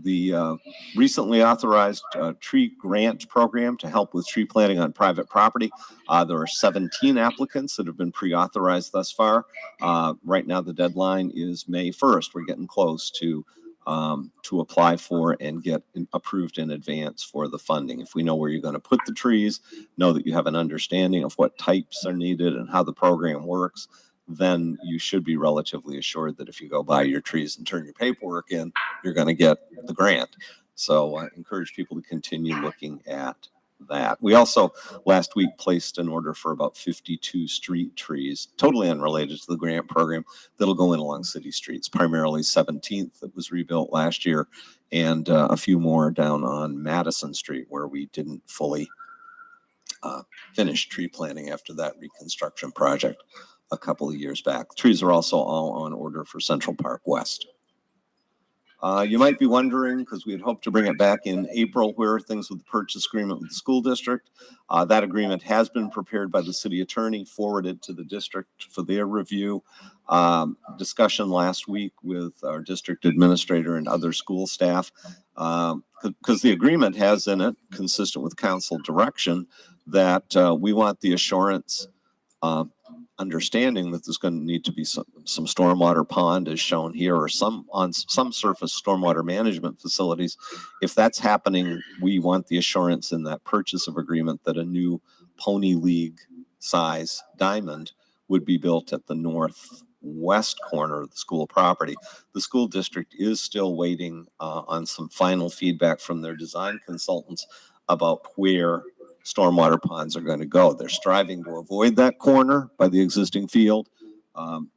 The recently authorized tree grant program to help with tree planting on private property. There are 17 applicants that have been pre-authorized thus far. Right now, the deadline is May 1st. We're getting close to apply for and get approved in advance for the funding. If we know where you're going to put the trees, know that you have an understanding of what types are needed and how the program works, then you should be relatively assured that if you go buy your trees and turn your paperwork in, you're going to get the grant. So I encourage people to continue looking at that. We also last week placed an order for about 52 street trees, totally unrelated to the grant program, that'll go in along city streets, primarily 17th that was rebuilt last year, and a few more down on Madison Street where we didn't fully finish tree planting after that reconstruction project a couple of years back. Trees are also all on order for Central Park West. You might be wondering, because we had hoped to bring it back in April, where are things with the purchase agreement with the school district? That agreement has been prepared by the city attorney, forwarded to the district for their review. Discussion last week with our district administrator and other school staff, because the agreement has in it, consistent with council direction, that we want the assurance understanding that there's going to need to be some stormwater pond as shown here, or some surface stormwater management facilities. If that's happening, we want the assurance in that purchase of agreement that a new Pony League size diamond would be built at the northwest corner of the school property. The school district is still waiting on some final feedback from their design consultants about where stormwater ponds are going to go. They're striving to avoid that corner by the existing field.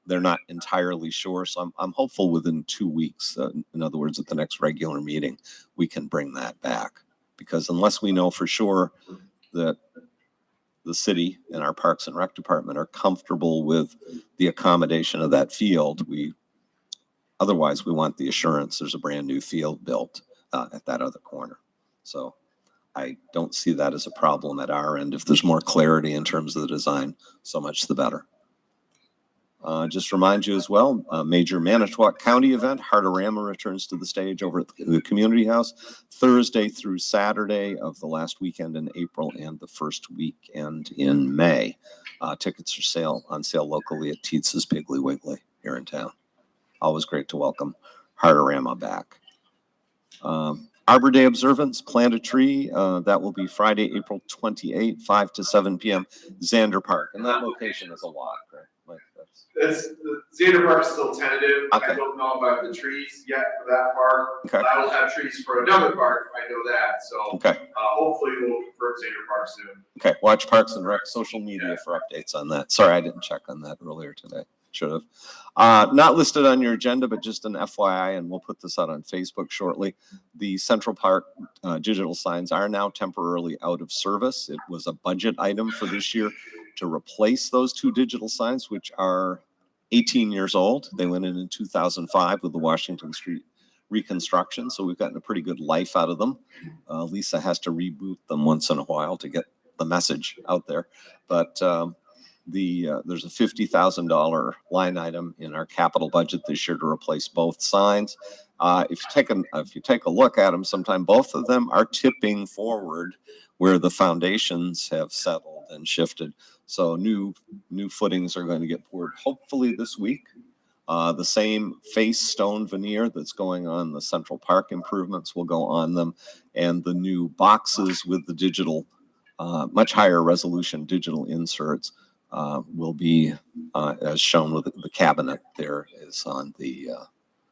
They're not entirely sure, so I'm hopeful within 2 weeks, in other words, at the next regular meeting, we can bring that back. Because unless we know for sure that the city and our Parks and Rec Department are comfortable with the accommodation of that field, otherwise we want the assurance there's a brand new field built at that other corner. So I don't see that as a problem at our end. If there's more clarity in terms of the design, so much the better. Just remind you as well, a major Manitowoc County event, Heartorama returns to the stage over at the Community House Thursday through Saturday of the last weekend in April and the first weekend in May. Tickets are on sale locally at Tietz's Piggly Wiggly here in town. Always great to welcome Heartorama back. Arbor Day observance, plant a tree. That will be Friday, April 28th, 5 to 7 p.m. Xander Park. And that location is a lot, right? That's, the Xander Park's still tentative. Okay. I don't know about the trees yet for that park. Okay. I will have trees for another park, I know that, so. Okay. Hopefully we'll confirm Xander Park soon. Okay, watch Parks and Rec social media for updates on that. Sorry, I didn't check on that earlier today. Should have. Not listed on your agenda, but just an FYI, and we'll put this out on Facebook shortly. The Central Park digital signs are now temporarily out of service. It was a budget item for this year to replace those 2 digital signs, which are 18 years old. They went in 2005 with the Washington Street reconstruction, so we've gotten a pretty good life out of them. Lisa has to reboot them once in a while to get the message out there, but there's a $50,000 line item in our capital budget this year to replace both signs. If you take a look at them, sometime both of them are tipping forward where the foundations have settled and shifted. So new footings are going to get poured hopefully this week. The same face stone veneer that's going on the Central Park improvements will go on them, and the new boxes with the digital, much higher resolution digital inserts will be as shown with the cabinet there is on the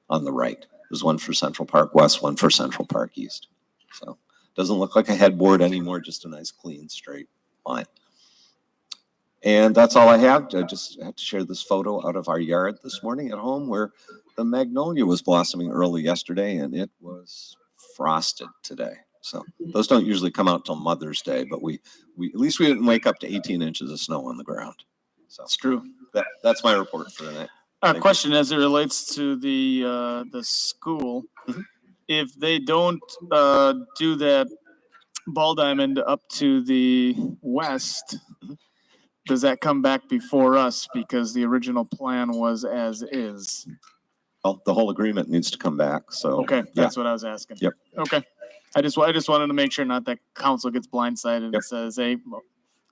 right. There's one for Central Park West, one for Central Park East. So doesn't look like a headboard anymore, just a nice clean straight line. And that's all I have. I just had to share this photo out of our yard this morning at home where the magnolia was blossoming early yesterday and it was frosted today. So those don't usually come out till Mother's Day, but we at least we didn't wake up to 18 inches of snow on the ground. So It's true. that's my report for tonight. Question as it relates to the school. Mhm. If they don't do that ball diamond up to the west, does that come back before us? Because the original plan was as is. Well, the whole agreement needs to come back. So Okay, that's what I was asking. Yep. Okay. I just wanted to make sure not that council gets blindsided and says, hey, well,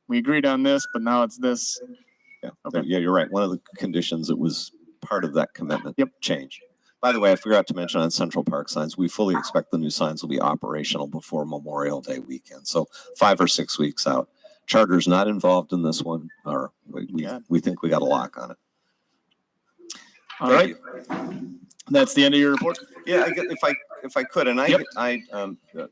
we agreed on this, but now it's this. Yeah. Okay. Yeah, you're right. One of the conditions that was part of that commitment changed. By the way, I forgot to mention on Central Park signs, we fully expect the new signs will be operational before Memorial Day weekend. So 5 or 6 weeks out. Charter's not involved in this one, or we think we got a lock on it. All right. That's the end of your report? Yeah, if I could, and I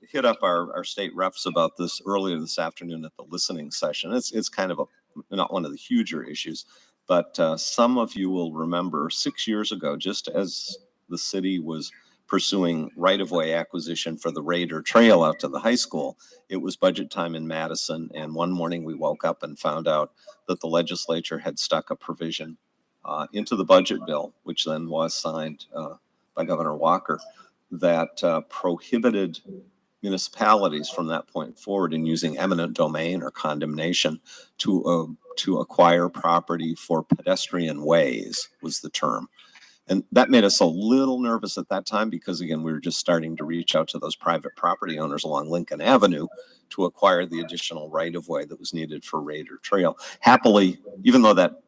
hit up our state reps about this earlier this afternoon at the listening session. It's kind of not one of the huger issues, but some of you will remember 6 years ago, just as the city was pursuing right-of-way acquisition for the Raider Trail out to the high school, it was budget time in Madison, and one morning we woke up and found out that the legislature had stuck a provision into the budget bill, which then was signed by Governor Walker, that prohibited municipalities from that point forward in using eminent domain or condemnation to acquire property for pedestrian ways, was the term. And that made us a little nervous at that time because, again, we were just starting to reach out to those private property owners along Lincoln Avenue to acquire the additional right-of-way that was needed for Raider Trail. Happily, even though that,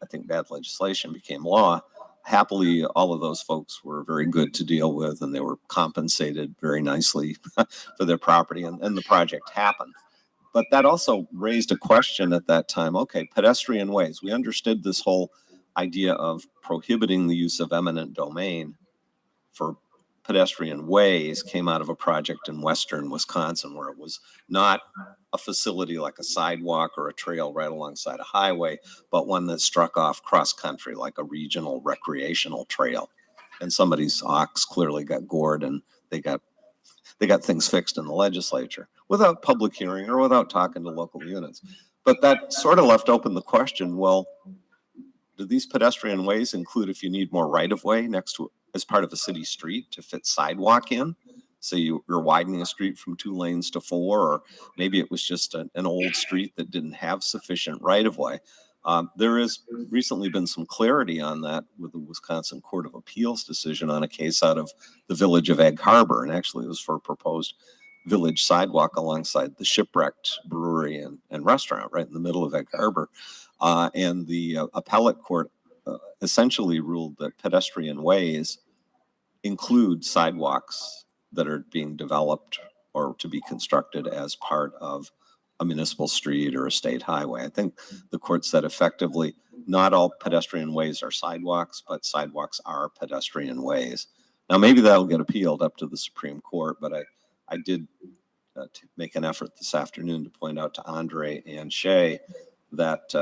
I think, bad legislation became law, happily, all of those folks were very good to deal with, and they were compensated very nicely for their property, and the project happened. But that also raised a question at that time. Okay, pedestrian ways. We understood this whole idea of prohibiting the use of eminent domain for pedestrian ways came out of a project in western Wisconsin where it was not a facility like a sidewalk or a trail right alongside a highway, but one that struck off cross-country, like a regional recreational trail. And somebody's ox clearly got gored and they got things fixed in the legislature without public hearing or without talking to local units. But that sort of left open the question, well, do these pedestrian ways include if you need more right-of-way next to, as part of a city street to fit sidewalk in? So you're widening a street from 2 lanes to 4, or maybe it was just an old street that didn't have sufficient right-of-way. There has recently been some clarity on that with the Wisconsin Court of Appeals decision on a case out of the village of Egg Harbor. And actually it was for a proposed village sidewalk alongside the Shipwrecked Brewery and restaurant right in the middle of Egg Harbor. And the appellate court essentially ruled that pedestrian ways include sidewalks that are being developed or to be constructed as part of a municipal street or a state highway. I think the court said effectively, not all pedestrian ways are sidewalks, but sidewalks are pedestrian ways. Now, maybe that'll get appealed up to the Supreme Court, but I did make an effort this afternoon to point out to Andre and Shay that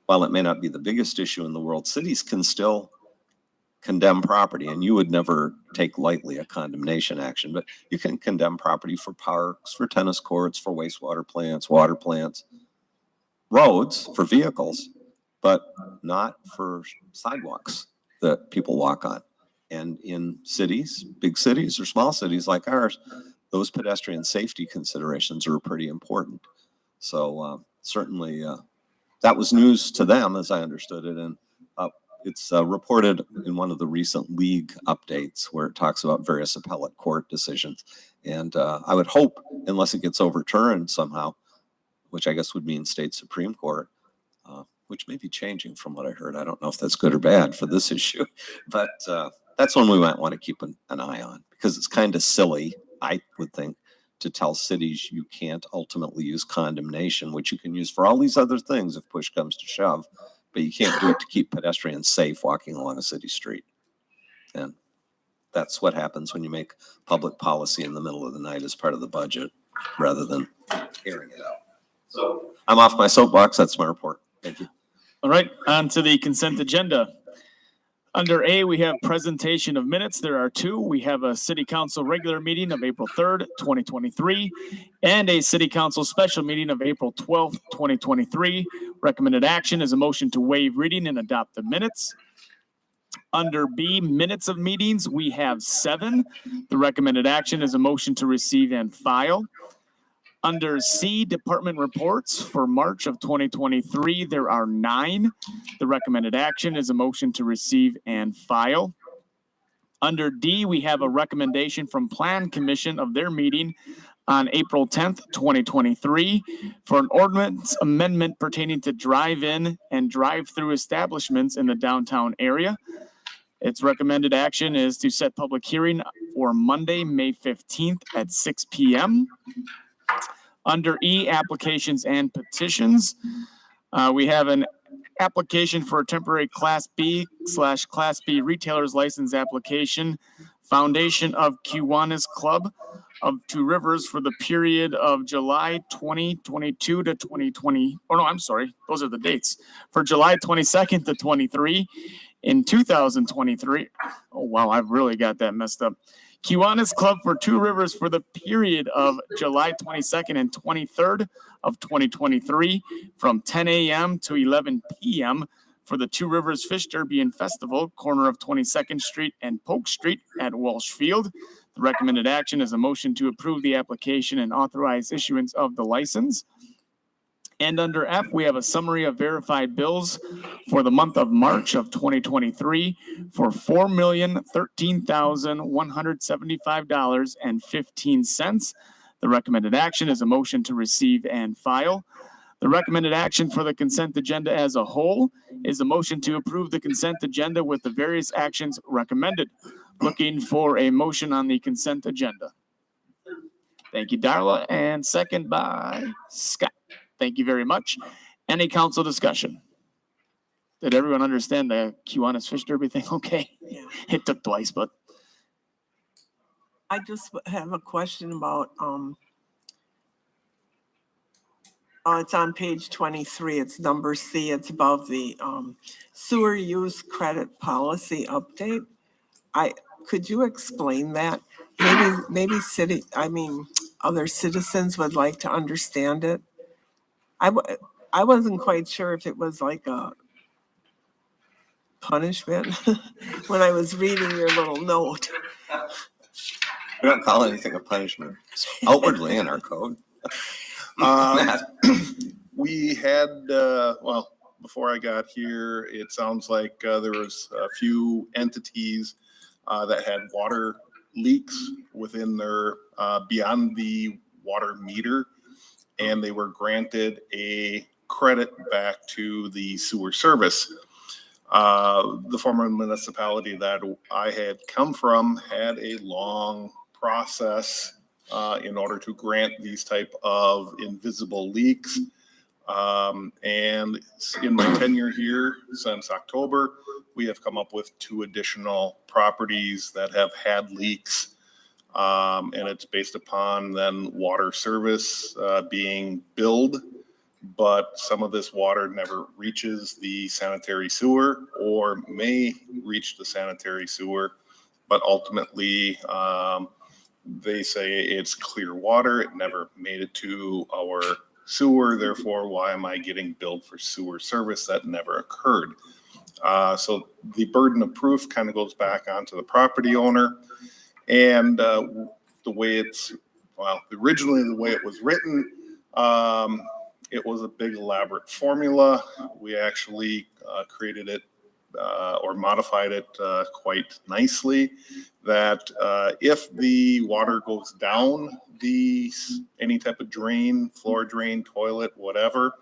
while it may not be the biggest issue in the world, cities can still condemn property, and you would never take lightly a condemnation action, but you can condemn property for parks, for tennis courts, for wastewater plants, water plants, roads for vehicles, but not for sidewalks that people walk on. And in cities, big cities or small cities like ours, those pedestrian safety considerations are pretty important. So certainly that was news to them, as I understood it, and it's reported in one of the recent league updates where it talks about various appellate court decisions. And I would hope, unless it gets overturned somehow, which I guess would mean state Supreme Court, which may be changing from what I heard. I don't know if that's good or bad for this issue, but that's one we might want to keep an eye on, because it's kind of silly, I would think, to tell cities you can't ultimately use condemnation, which you can use for all these other things if push comes to shove, but you can't do it to keep pedestrians safe walking along a city street. And that's what happens when you make public policy in the middle of the night as part of the budget, rather than hearing it out. So I'm off my soapbox. That's my report. Thank you. All right, on to the consent agenda. Under A, we have presentation of minutes. There are 2. We have a city council regular meeting of April 3rd, 2023, and a city council special meeting of April 12th, 2023. Recommended action is a motion to waive reading and adopt the minutes. Under B, minutes of meetings, we have 7. The recommended action is a motion to receive and file. Under C, department reports for March of 2023, there are 9. The recommended action is a motion to receive and file. Under D, we have a recommendation from Plan Commission of their meeting on April 10th, 2023 for an ordinance amendment pertaining to drive-in and drive-through establishments in the downtown area. Its recommended action is to set public hearing for Monday, May 15th at 6 p.m. Under E, applications and petitions, we have an application for a temporary Class B/Class B retailer's license application, Foundation of Kiwanis Club of Two Rivers for the period of July 2022 to 2020. Oh, no, I'm sorry. Those are the dates. For July 22nd to 23 in 2023. Oh, wow, I've really got that messed up. Kiwanis Club for Two Rivers for the period of July 22nd and 23rd of 2023 from 10 a.m. to 11 p.m. for the Two Rivers Fish Derby and Festival, corner of 22nd Street and Polk Street at Walsh Field. The recommended action is a motion to approve the application and authorize issuance of the license. And under F, we have a summary of verified bills for the month of March of 2023 for $4,013,175.15. The recommended action is a motion to receive and file. The recommended action for the consent agenda as a whole is a motion to approve the consent agenda with the various actions recommended. Looking for a motion on the consent agenda. Thank you, Darla, and second by Scott. Thank you very much. Any council discussion? Did everyone understand the Kiwanis Fish Derby thing? Okay. Yeah. It took twice, but. I just have a question about It's on page 23. It's number C. It's above the sewer use credit policy update. Could you explain that? Maybe other citizens would like to understand it. I wasn't quite sure if it was like a punishment when I was reading your little note. We don't call anything a punishment. It's outwardly in our code. Matt. We had, well, before I got here, it sounds like there was a few entities that had water leaks within their, beyond the water meter, and they were granted a credit back to the sewer service. The former municipality that I had come from had a long process in order to grant these type of invisible leaks. And in my tenure here since October, we have come up with 2 additional properties that have had leaks. And it's based upon then water service being billed, but some of this water never reaches the sanitary sewer or may reach the sanitary sewer, but ultimately they say it's clear water. It never made it to our sewer. Therefore, why am I getting billed for sewer service that never occurred? So the burden of proof kind of goes back onto the property owner. And the way it's, well, originally the way it was written, it was a big elaborate formula. We actually created it or modified it quite nicely, that if the water goes down any type of drain, floor drain, toilet, whatever,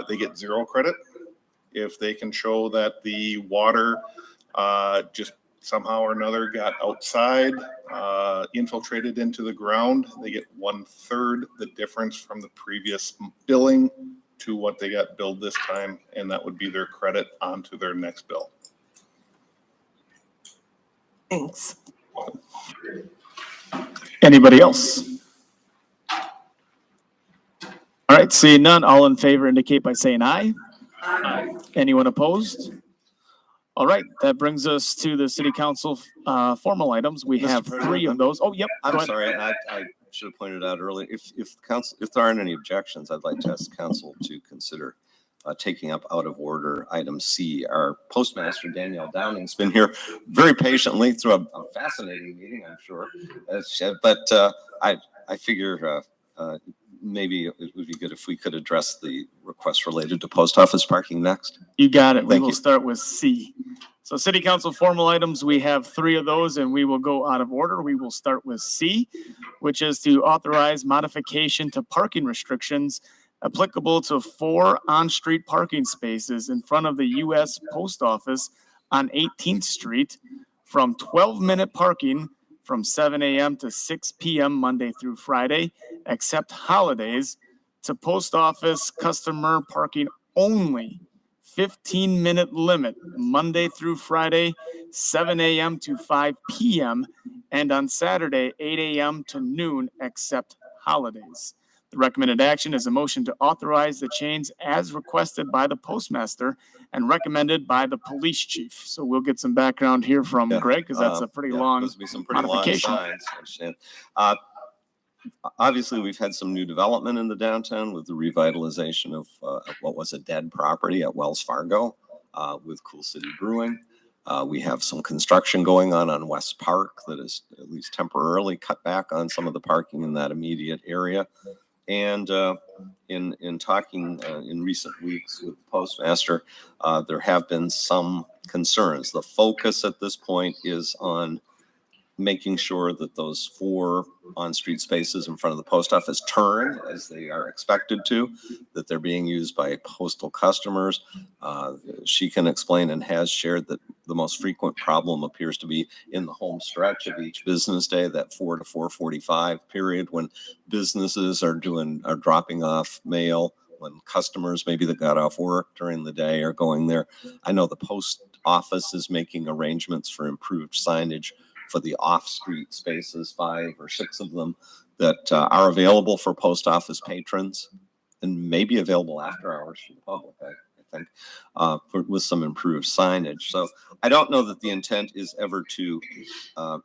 they get 0 credit. If they can show that the water just somehow or another got outside, infiltrated into the ground, they get 1/3 the difference from the previous billing to what they got billed this time, and that would be their credit onto their next bill. Thanks. Anybody else? All right, seeing none, all in favor indicate by saying aye. Aye. Anyone opposed? All right, that brings us to the city council formal items. We have 3 of those. Oh, yep. go I'm ahead. sorry, I should have pointed out earlier, if there aren't any objections, I'd like to ask council to consider taking up out of order item C. Our postmaster, Danielle Downing's been here very patiently through a fascinating meeting, I'm sure. But I figure maybe it would be good if we could address the request related to post office parking next. You got it. We Thank will you. start with C. So city council formal items, we have 3 of those and we will go out of order. We will start with C, which is to authorize modification to parking restrictions applicable to 4 on-street parking spaces in front of the U.S. Post Office on 18th Street from 12-minute parking from 7 a.m. to 6 p.m. Monday through Friday, except holidays, to post office customer parking only. 15-minute limit Monday through Friday, 7 a.m. to 5 p.m. and on Saturday, 8 a.m. to noon, except holidays. The recommended action is a motion to authorize the change as requested by the postmaster and recommended by the police chief. So we'll get some background here from Greg, because that's a pretty long Those would be some pretty long modification. signs, I understand. Obviously, we've had some new development in the downtown with the revitalization of what was a dead property at Wells Fargo with Cool City Brewing. We have some construction going on West Park that is at least temporarily cut back on some of the parking in that immediate area. And in talking in recent weeks with the postmaster, there have been some concerns. The focus at this point is on making sure that those 4 on-street spaces in front of the post office turn as they are expected to, that they're being used by postal customers. She can explain and has shared that the most frequent problem appears to be in the home stretch of each business day, that 4 to 4:45 period when businesses are dropping off mail, when customers maybe that got off work during the day are going there. I know the post office is making arrangements for improved signage for the off-street spaces, 5 or 6 of them that are available for post office patrons. and maybe available after hours for the public, I think, with some improved signage. So I don't know that the intent is ever to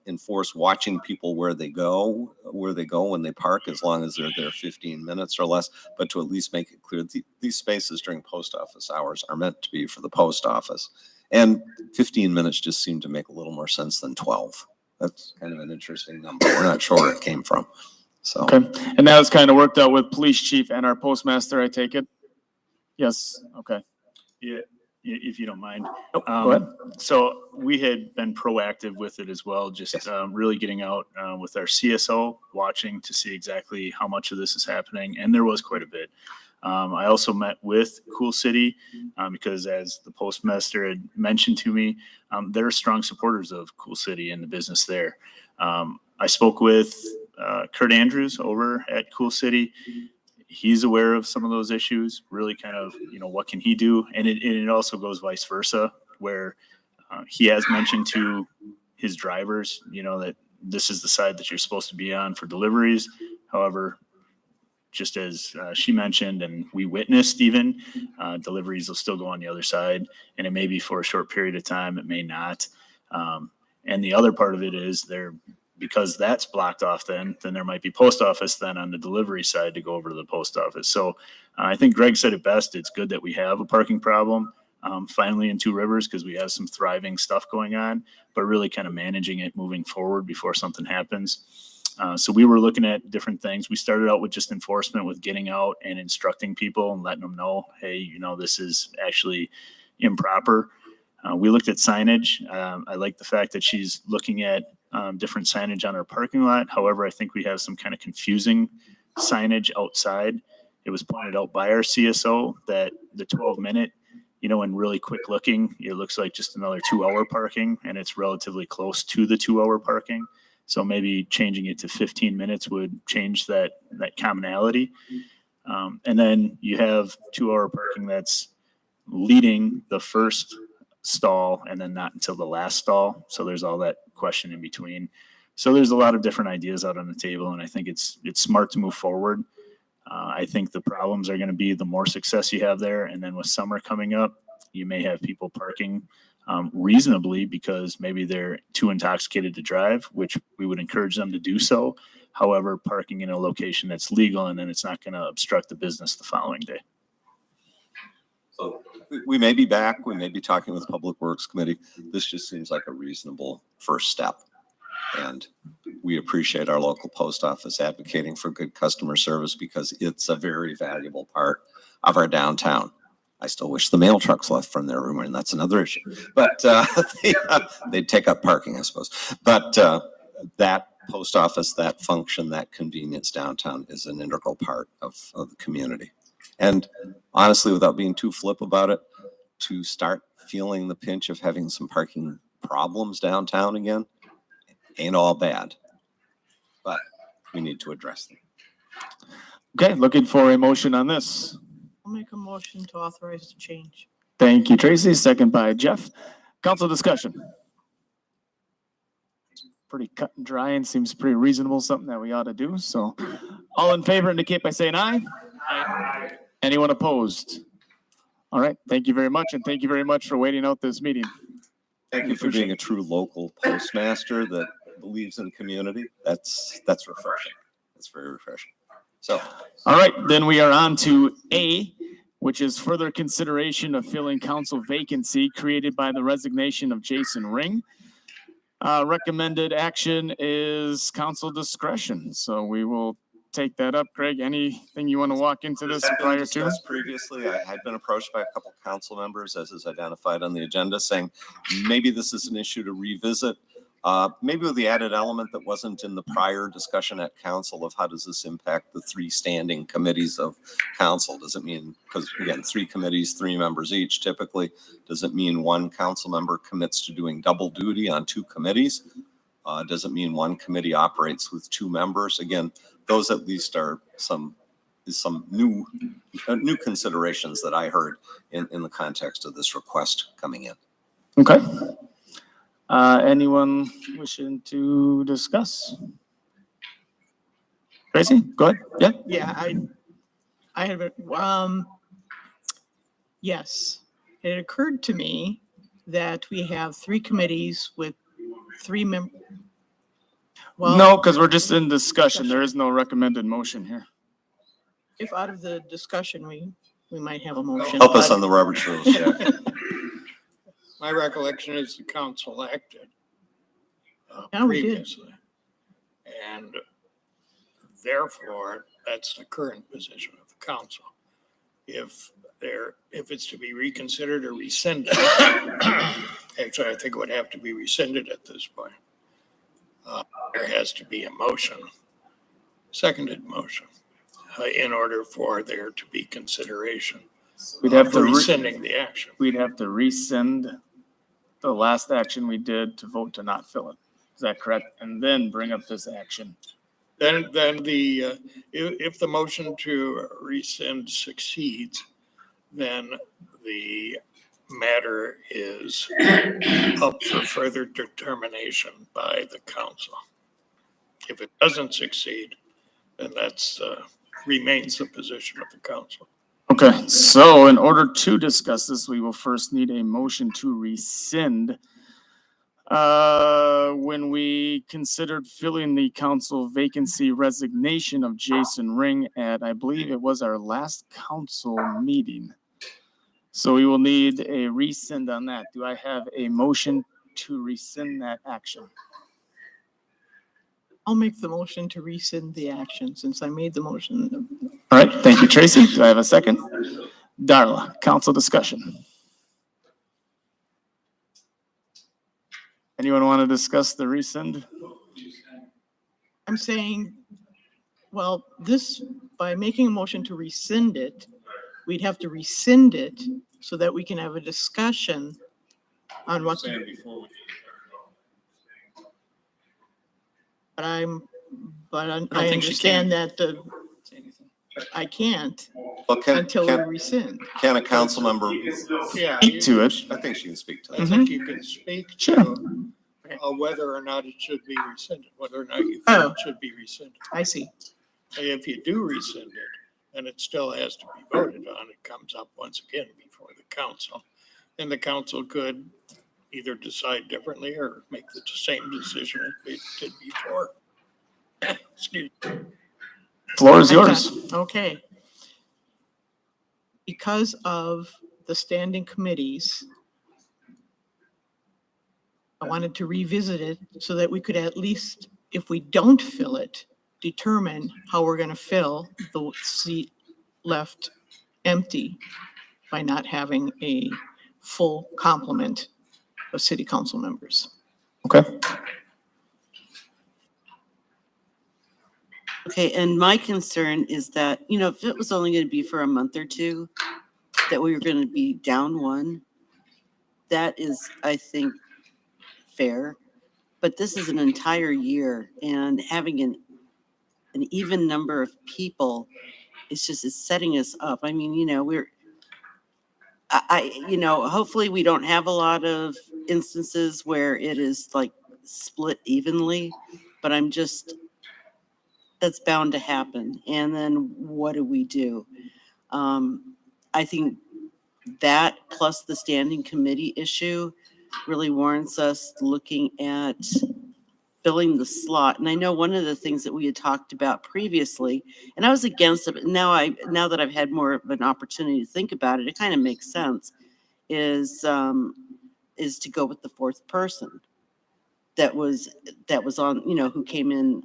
enforce watching people where they go when they park, as long as they're there 15 minutes or less, but to at least make it clear these spaces during post office hours are meant to be for the post office. And 15 minutes just seemed to make a little more sense than 12. That's kind of an interesting number. We're not sure where it came from. So. Okay, and that was kind of worked out with police chief and our postmaster, I take it? Yes, okay. Yeah, if you don't mind. Go ahead. So we had been proactive with it as well, just really getting out with our CSO, watching to see exactly how much of this is happening, and there was quite a bit. I also met with Cool City because, as the postmaster had mentioned to me, they're strong supporters of Cool City and the business there. I spoke with Kurt Andrews over at Cool City. He's aware of some of those issues, really kind of, what can he do? And it also goes vice versa, where he has mentioned to his drivers, that this is the side that you're supposed to be on for deliveries. However, just as she mentioned, and we witnessed even, deliveries will still go on the other side, and it may be for a short period of time, it may not. And the other part of it is because that's blocked off, then there might be post office then on the delivery side to go over to the post office. So I think Greg said it best. It's good that we have a parking problem finally in Two Rivers, because we have some thriving stuff going on, but really kind of managing it moving forward before something happens. So we were looking at different things. We started out with just enforcement, with getting out and instructing people and letting them know, hey, this is actually improper. We looked at signage. I like the fact that she's looking at different signage on our parking lot. However, I think we have some kind of confusing signage outside. It was pointed out by our CSO that the 12-minute, and really quick looking, it looks like just another 2-hour parking, and it's relatively close to the 2-hour parking. So maybe changing it to 15 minutes would change that commonality. And then you have 2-hour parking that's leading the first stall and then not until the last stall. So there's all that question in between. So there's a lot of different ideas out on the table, and I think it's smart to move forward. I think the problems are going to be the more success you have there, and then with summer coming up, you may have people parking reasonably because maybe they're too intoxicated to drive, which we would encourage them to do so. However, parking in a location that's legal, and then it's not going to obstruct the business the following day. So we may be back. We may be talking with Public Works Committee. This just seems like a reasonable first step. And we appreciate our local post office advocating for good customer service, because it's a very valuable part of our downtown. I still wish the mail trucks left from their room, and that's another issue. But they'd take up parking, I suppose. But that post office, that function, that convenience downtown is an integral part of the community. And honestly, without being too flip about it, to start feeling the pinch of having some parking problems downtown again ain't all bad, but we need to address them. Okay, looking for a motion on this. I'll make a motion to authorize the change. Thank you, Tracy. Second by Jeff. Council discussion. Pretty cut and dry and seems pretty reasonable, something that we ought to do. So all in favor indicate by saying aye. Aye. Anyone opposed? All right, thank you very much, and thank you very much for waiting out this meeting. Thank you for being a true local postmaster that believes in community. That's refreshing. That's very refreshing. So, all right, then we are on to A, which is further consideration of filling council vacancy created by the resignation of Jason Ring. Recommended action is council discretion. So we will take that up. Greg, anything you want to walk into this prior to? Previously, I had been approached by a couple council members, as is identified on the agenda, saying maybe this is an issue to revisit. Maybe with the added element that wasn't in the prior discussion at council of how does this impact the 3 standing committees of council? Does it mean, because again, 3 committees, 3 members each typically, does it mean 1 council member commits to doing double duty on 2 committees? Does it mean 1 committee operates with 2 members? Again, those at least are some new considerations that I heard in the context of this request coming in. Okay. Anyone wishing to discuss? Tracy, go ahead. Yeah. Yeah, I have, yes, it occurred to me that we have 3 committees with 3 well, No, because we're just in discussion. There is no recommended motion here. if out of the discussion, we might have a motion. Help us but- on the Robert's rules, yeah. My recollection is the council acted Yeah, we did. previously. And therefore, that's the current position of the council. If it's to be reconsidered or rescinded, actually, I think it would have to be rescinded at this point. There has to be a motion, seconded motion, in order for there to be consideration. We'd have for to rescinding the action. We'd have to rescind the last action we did to vote to not fill it. Is that correct? And then bring up this action. Then if the motion to rescind succeeds, then the matter is up for further determination by the council. If it doesn't succeed, then that's remains the position of the council. Okay, so in order to discuss this, we will first need a motion to rescind. When we considered filling the council vacancy resignation of Jason Ring at, I believe it was our last council meeting. So we will need a rescind on that. Do I have a motion to rescind that action? I'll make the motion to rescind the action since I made the motion. All right, thank you, Tracy. Do I have a second? Darla, council discussion. Anyone want to discuss the rescind? I'm saying, well, by making a motion to rescind it, we'd have to rescind it so that we can have a discussion on what. Saying before we. But I think she understand that I can't Well, until we rescind. can a council member, Yeah. Speak to it. I think she can speak to I that. think you can speak Sure. to whether or not it should be rescinded, whether or not you think it should be rescinded. I see. If you do rescind it, and it still has to be voted on, it comes up once again before the council. And the council could either decide differently or make the same decision it did before. Excuse me. Floor is yours. Okay. Because of the standing committees, I wanted to revisit it so that we could at least, if we don't fill it, determine how we're going to fill the seat left empty by not having a full complement of city council members. Okay. Okay, and my concern is that, if it was only going to be for a month or two, that we were going to be down one, that is, I think, fair. But this is an entire year, and having an even number of people, is setting us up. I mean, hopefully we don't have a lot of instances where it is like split evenly, but that's bound to happen. And then what do we do? I think that plus the standing committee issue really warrants us looking at filling the slot. And I know one of the things that we had talked about previously, and I was against it, but now that I've had more of an opportunity to think about it, it kind of makes sense, is to go with the fourth person that was on, who came in,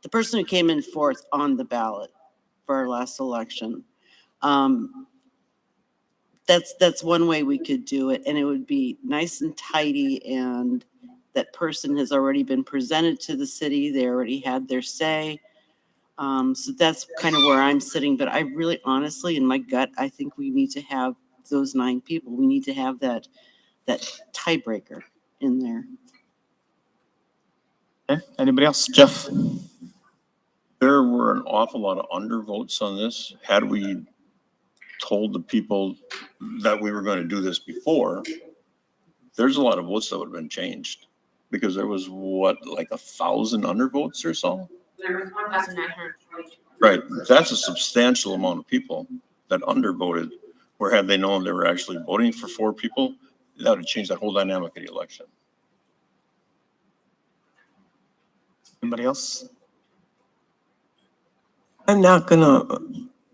the person who came in fourth on the ballot for our last election. That's one way we could do it, and it would be nice and tidy, and that person has already been presented to the city. They already had their say. So that's kind of where I'm sitting, but I really honestly, in my gut, I think we need to have those 9 people. We need to have that tiebreaker in there. Okay. Anybody else? Jeff? There were an awful lot of undervotes on this. Had we told the people that we were going to do this before, there's a lot of votes that would have been changed because there was like 1,000 undervotes or so. There was 1,942. Right, that's a substantial amount of people that undervoted, where had they known they were actually voting for 4 people, that would change that whole dynamic of the election. Anybody else? I'm not gonna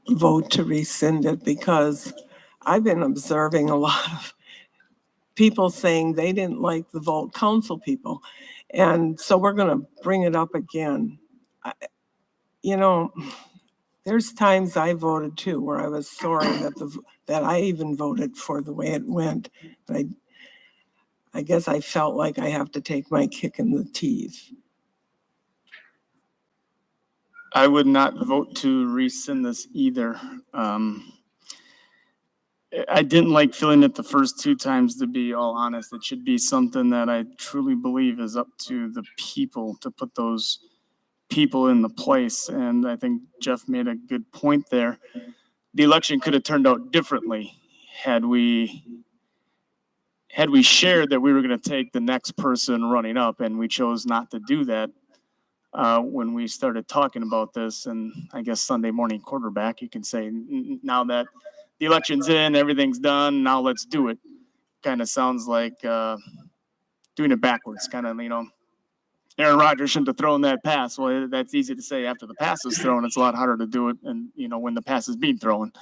vote to rescind it because I've been observing a lot of people saying they didn't like the vote, council people. And so we're gonna bring it up again. You know, there's times I voted too, where I was sorry that I even voted for the way it went. But I guess I felt like I have to take my kick in the teeth. I would not vote to rescind this either. I didn't like filling it the first 2 times, to be all honest. It should be something that I truly believe is up to the people to put those people in the place. And I think Jeff made a good point there. The election could have turned out differently had we shared that we were going to take the next person running up, and we chose not to do that. When we started talking about this, and I guess Sunday morning quarterback, you can say, now that the election's in, everything's done, now let's do it. Kind of sounds like doing it backwards, kind of, Aaron Rodgers shouldn't have thrown that pass. Well, that's easy to say after the pass is thrown. It's a lot harder to do it, and when the pass is being thrown.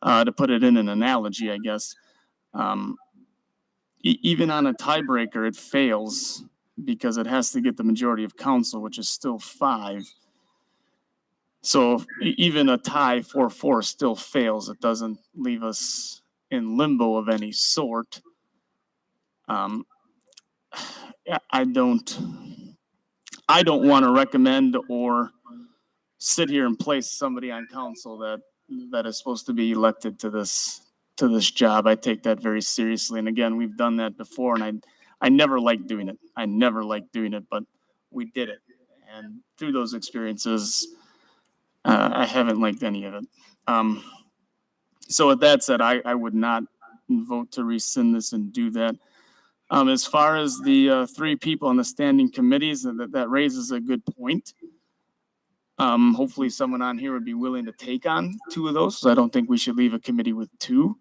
To put it in an analogy, I guess. Even on a tiebreaker, it fails because it has to get the majority of council, which is still 5. So even a tie 4-4 still fails. It doesn't leave us in limbo of any sort. I don't want to recommend or sit here and place somebody on council that is supposed to be elected to this job. I take that very seriously. And again, we've done that before, and I never liked doing it. But we did it. And through those experiences, I haven't liked any of it. So with that said, I would not vote to rescind this and do that. As far as the 3 people on the standing committees, that raises a good point. Hopefully someone on here would be willing to take on 2 of those. So I don't think we should leave a committee with 2.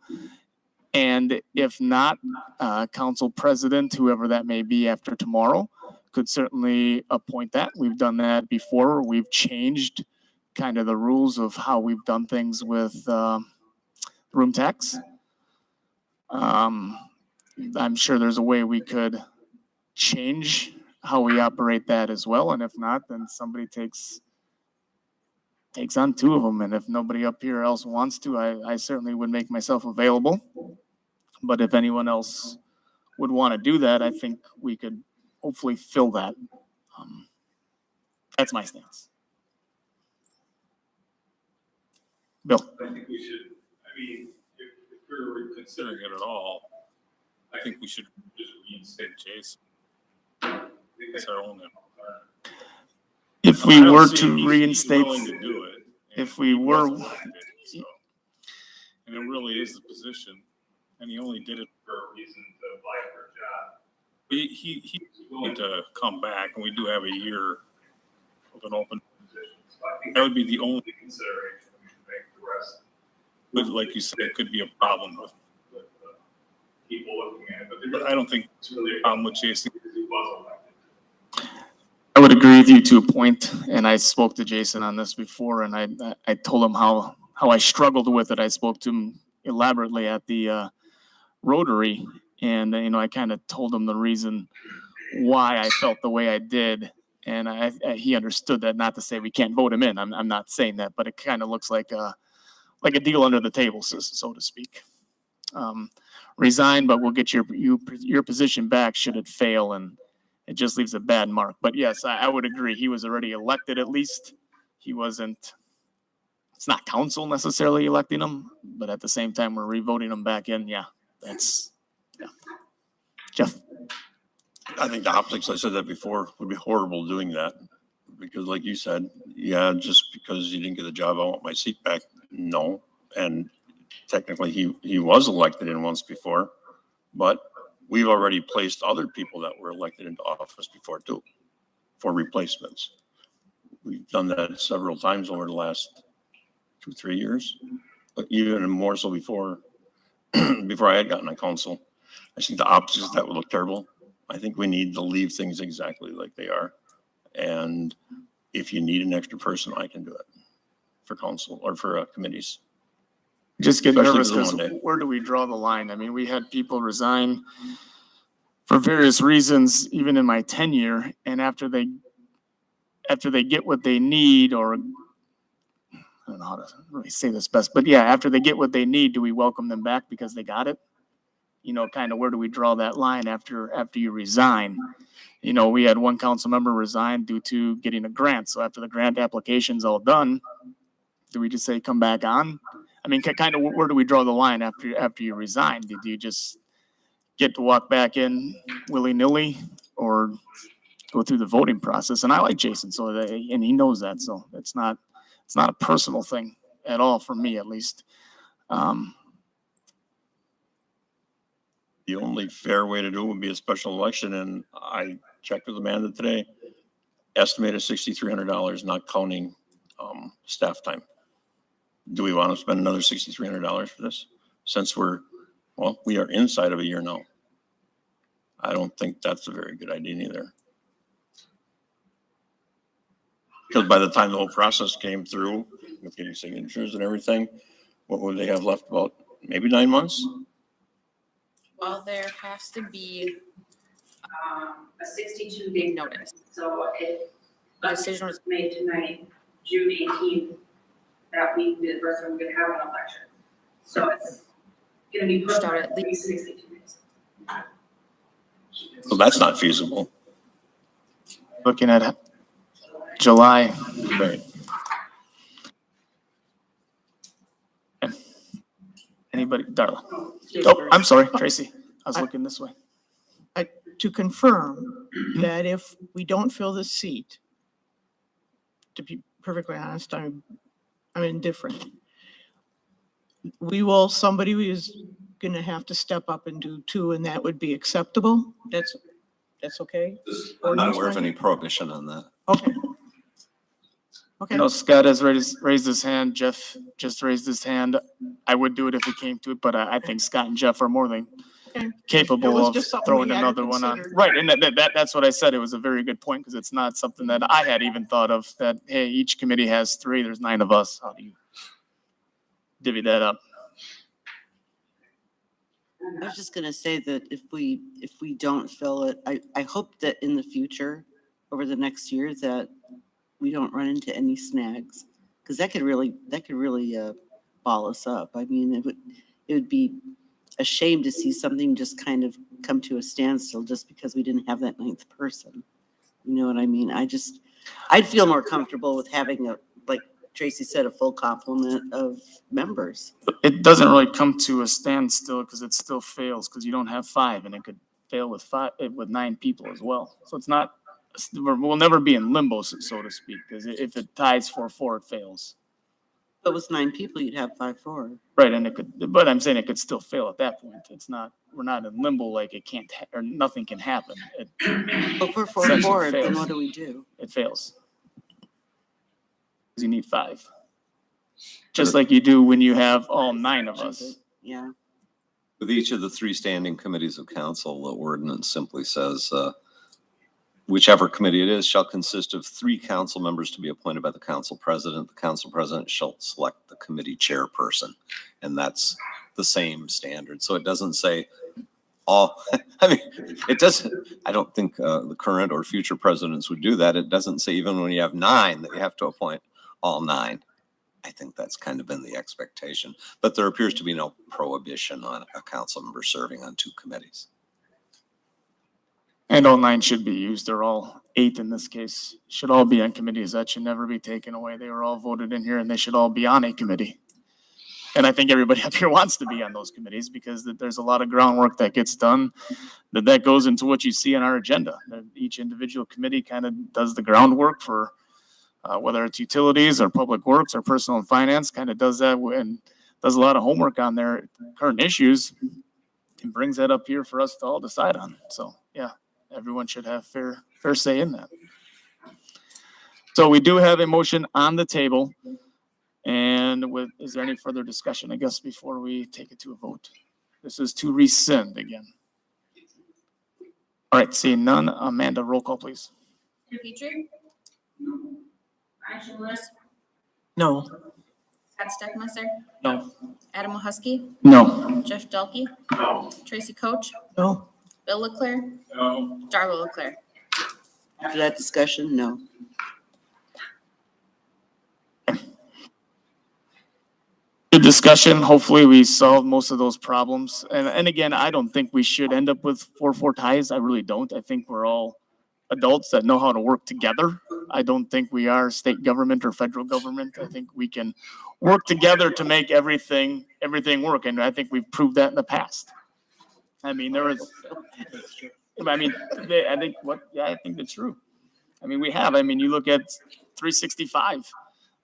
And if not, council president, whoever that may be after tomorrow, could certainly appoint that. We've done that before. We've changed kind of the rules of how we've done things with room tax. I'm sure there's a way we could change how we operate that as well. And if not, then somebody takes on 2 of them. And if nobody up here else wants to, I certainly would make myself available. But if anyone else would want to do that, I think we could hopefully fill that. That's my stance. Bill. I think we should, if we're considering it at all, I think we should just reinstate Jason. I think that's our only. If we were to reinstate, if we were, and it really is the position, and he only did it for a reason to apply for a job. He's willing to come back, and we do have a year of an open position. So I think that would be the only consideration we should make. The rest, but like you said, it could be a problem with people looking at it. But I don't think it's really a problem with Jason because he was elected. I would agree with you to a point, and I spoke to Jason on this before, and I told him how I struggled with it. I spoke to him elaborately at the Rotary, and I kind of told him the reason why I felt the way I did, and he understood that. Not to say we can't vote him in. I'm not saying that, but it kind of looks like a deal under the table, so to speak. Resign, but we'll get your position back should it fail, and it just leaves a bad mark. But yes, I would agree. He was already elected, at least. He wasn't, it's not council necessarily electing him, but at the same time, we're revoting him back in. Yeah. Jeff. I think the optics, I said that before, would be horrible doing that. Because like you said, just because you didn't get the job, I want my seat back. No. And technically he was elected in once before, but we've already placed other people that were elected into office before too, for replacements. We've done that several times over the last 2-3 years, but even more so before, before I had gotten on council. I think the opposite of that would look terrible. I think we need to leave things exactly like they are. And if you need an extra person, I can do it for council or for committees. Just get Especially nervous for the because one day. where do we draw the line? I mean, we had people resign for various reasons, even in my tenure, and after they get what they need, or I don't know how to really say this best, but yeah, after they get what they need, do we welcome them back because they got it? You know, kind of where do we draw that line after you resign? You know, we had one council member resign due to getting a grant. So after the grant application's all done, do we just say come back on? I mean, kind of where do we draw the line after you resign? Did you just get to walk back in willy-nilly, or go through the voting process? And I like Jason, and he knows that, so it's not a personal thing at all for me, at least. The only fair way to do it would be a special election, and I checked with Amanda today, estimated $6,300, not counting staff time. Do we want to spend another $6,300 for this? Since we are inside of a year now. I don't think that's a very good idea either. Because by the time the whole process came through with getting signatures and everything, what would they have left? About maybe 9 months? Well, there has to be a 62-day notice. So if a decision was made tonight, June 18th, that week, the person we're gonna have an election. So it's gonna be pushed out at least 62 days. So that's not feasible. Looking at July. Right. Anybody? Darla. Oh, I'm sorry, Tracy. I was looking this way. To confirm that if we don't fill the seat, to be perfectly honest, I'm indifferent. Somebody is gonna have to step up and do two, and that would be acceptable? That's okay? I'm not aware of any prohibition on that. Okay. I know Scott has raised his hand. Jeff just raised his hand. I would do it if it came to it, but I think Scott and Jeff are more than capable of throwing another one on. Right, and that's what I said. It was a very good point, because it's not something that I had even thought of, that, hey, each committee has 3, there's 9 of us. How do you divvy that up? I was just gonna say that if we don't fill it, I hope that in the future, over the next year, that we don't run into any snags, because that could really ball us up. I mean, it would be a shame to see something just kind of come to a standstill just because we didn't have that 9th person. You know what I mean? I'd feel more comfortable with having like Tracy said, a full complement of members. It doesn't really come to a standstill because it still fails, because you don't have 5, and it could fail with 9 people as well. So it's not, we'll never be in limbo, so to speak, because if it ties 4-4, it fails. But with 9 people, you'd have 5-4. Right, and but I'm saying it could still fail at that point. It's not, we're not in limbo like it can't, or nothing can happen. But for 4-4, then what do we do? It fails. Because you need 5. Just like you do when you have all 9 of us. Yeah. With each of the 3 standing committees of council, the ordinance simply says, whichever committee it is shall consist of 3 council members to be appointed by the council president. The council president shall select the committee chairperson. And that's the same standard. So it doesn't say all, I mean, it doesn't, I don't think the current or future presidents would do that. It doesn't say even when you have 9 that you have to appoint all 9. I think that's kind of been the expectation. But there appears to be no prohibition on a council member serving on 2 committees. And all 9 should be used. They're all 8 in this case. Should all be on committees. That should never be taken away. They were all voted in here, and they should all be on a committee. And I think everybody up here wants to be on those committees, because there's a lot of groundwork that gets done that goes into what you see on our agenda. Each individual committee kind of does the groundwork for whether it's utilities or public works or personal and finance, kind of does that and does a lot of homework on their current issues and brings that up here for us to all decide on. So yeah, everyone should have fair say in that. So we do have a motion on the table. And is there any further discussion, I guess, before we take it to a vote? This is to rescind again. All right, seeing none, Amanda, roll call, please. Ken Petrie? Ryan Childs? No. Scott Steckmeister? No. Adam Husky? No. Jeff Delkey? No. Tracy Coach? No. Bill Leclerc? No. Darla Leclerc? After that discussion, no. Good discussion. Hopefully we solve most of those problems. And again, I don't think we should end up with 4-4 ties. I really don't. I think we're all adults that know how to work together. I don't think we are state government or federal government. I think we can work together to make everything work. And I think we've proved that in the past. I mean, I think that's true. I mean, we have. I mean, you look at 365.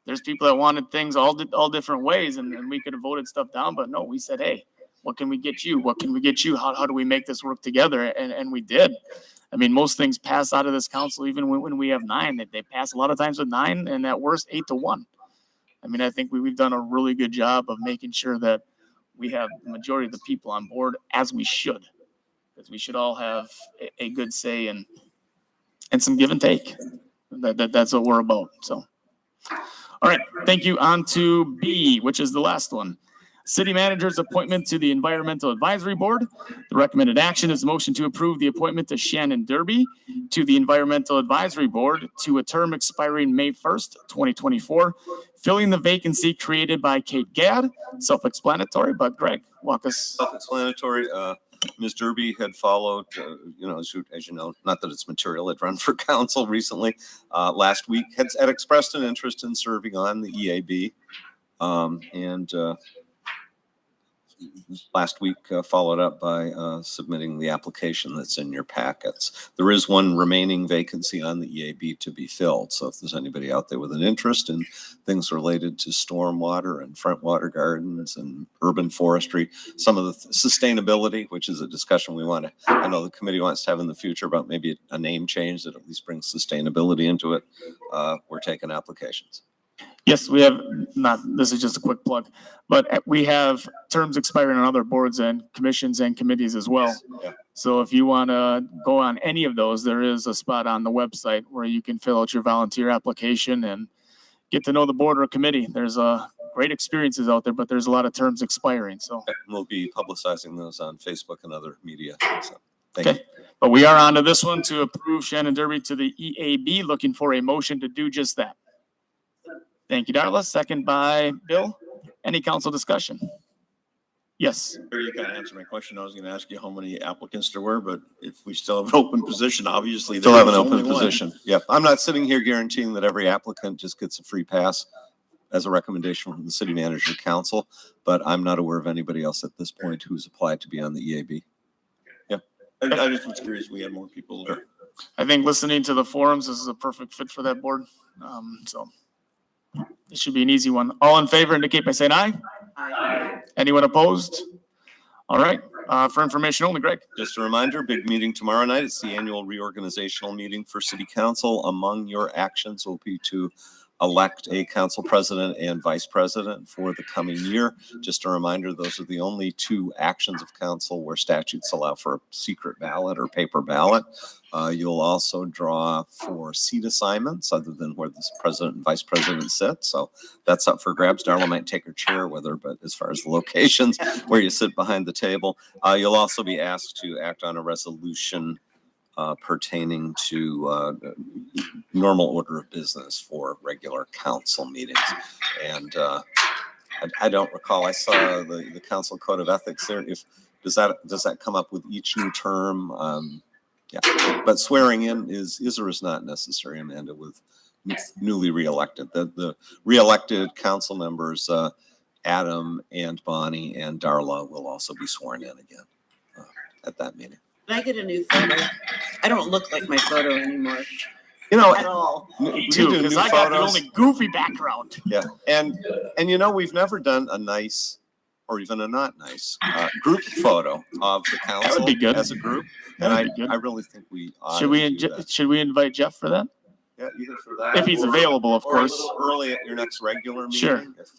There's people that wanted things all different ways, and we could have voted stuff down, but no, we said, hey, what can we get you? What can we get you? How do we make this work together? And we did. I mean, most things pass out of this council, even when we have 9, they pass a lot of times with 9, and at worst 8-1. I mean, I think we've done a really good job of making sure that we have the majority of the people on board, as we should, because we should all have a good say and some give and take. That's what we're about. So. All right, thank you. On to B, which is the last one. City manager's appointment to the Environmental Advisory Board. The recommended action is a motion to approve the appointment of Shannon Derby to the Environmental Advisory Board to a term expiring May 1st, 2024, filling the vacancy created by Kate Gadd. Self-explanatory, but Greg, walk us. Self-explanatory. Ms. Derby had followed, as you know, not that it's material, had run for council recently. Last week had expressed an interest in serving on the EAB. And last week followed up by submitting the application that's in your packets. There is one remaining vacancy on the EAB to be filled. So if there's anybody out there with an interest in things related to stormwater and front-water gardens and urban forestry, some of the sustainability, which is a discussion I know the committee wants to have in the future about maybe a name change that at least brings sustainability into it. We're taking applications. Yes, we have this is just a quick plug, but we have terms expiring on other boards and commissions and committees as well. Yeah. So if you want to go on any of those, there is a spot on the website where you can fill out your volunteer application and get to know the board or committee. There's great experiences out there, but there's a lot of terms expiring. So we'll be publicizing those on Facebook and other media. So thank you. But we are on to this one to approve Shannon Derby to the EAB, looking for a motion to do just that. Thank you, Darla. Second by Bill. Any council discussion? Yes. You kind of answered my question. I was going to ask you how many applicants there were, but if we still have an open position, obviously. Still have an there's open only one. position. Yep. I'm not sitting here guaranteeing that every applicant just gets a free pass as a recommendation from the city manager council, but I'm not aware of anybody else at this point who's applied to be on the EAB. Yeah. I just was curious. We had more people there. I think listening to the forums, this is a perfect fit for that board. So it should be an easy one. All in favor indicate by saying aye. Aye. Anyone opposed? All right. For information only, Greg. Just a reminder, big meeting tomorrow night. It's the annual reorganizational meeting for city council. Among your actions will be to elect a council president and vice president for the coming year. Just a reminder, those are the only 2 actions of council where statutes allow for a secret ballot or paper ballot. You'll also draw for seat assignments other than where this president and vice president sit. So that's up for grabs. Darla might take her chair with her, but as far as the locations where you sit behind the table, you'll also be asked to act on a resolution pertaining to normal order of business for regular council meetings. And I don't recall, I saw the council code of ethics there. Does that come up with each new term? Yeah, but swearing in is or is not necessary, Amanda, with newly reelected. The reelected council members, Adam and Bonnie and Darla, will also be sworn in again at that meeting. Can I get a new photo? I don't look like my photo anymore. At all. Me too, because I got the only goofy background. Yeah, and we've never done a nice or even a not nice group photo of the council. That would be good. As a group. That And would be good. I really think we ought Should we invite Jeff for that? Yeah, either for that. If he's or- available, of or a course. little Early at your next regular meeting. Sure. If,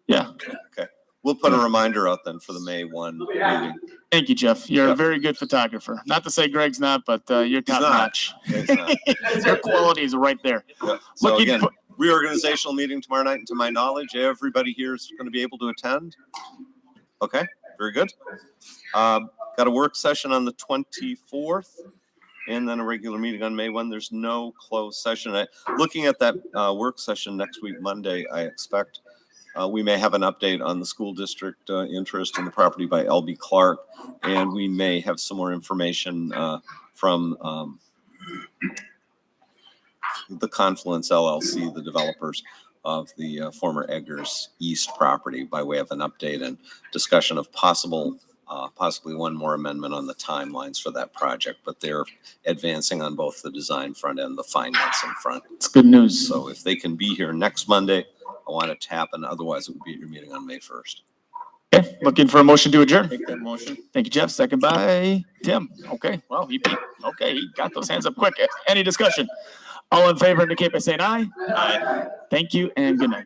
Yeah. okay, we'll put a reminder out then for the May 1 meeting. Thank you, Jeff. You're a Yep. very good photographer. Not to say Greg's not, but you're top not. notch. He's not. Your quality is right there. Yeah. So Looking again, for- reorganizational meeting tomorrow night, and to my knowledge, everybody here is going to be able to attend. Okay, very good. Got a work session on the 24th, and then a regular meeting on May 1. There's no closed session. Looking at that work session next week, Monday, I expect we may have an update on the school district interest in the property by LB Clark, and we may have some more information from the Confluence LLC, the developers of the former Eggers East property, by way of an update and discussion of possibly one more amendment on the timelines for that project, but they're advancing on both the design front and the financing front. It's good news. So if they can be here next Monday, I want it to happen. Otherwise, it would be at your meeting on May 1st. Okay, looking for a motion to adjourn. Make that motion. Thank you, Jeff. Second by Tim. Okay, well, he got those hands up quick. Any discussion? All in favor indicate by saying aye. Aye. Thank you and good night.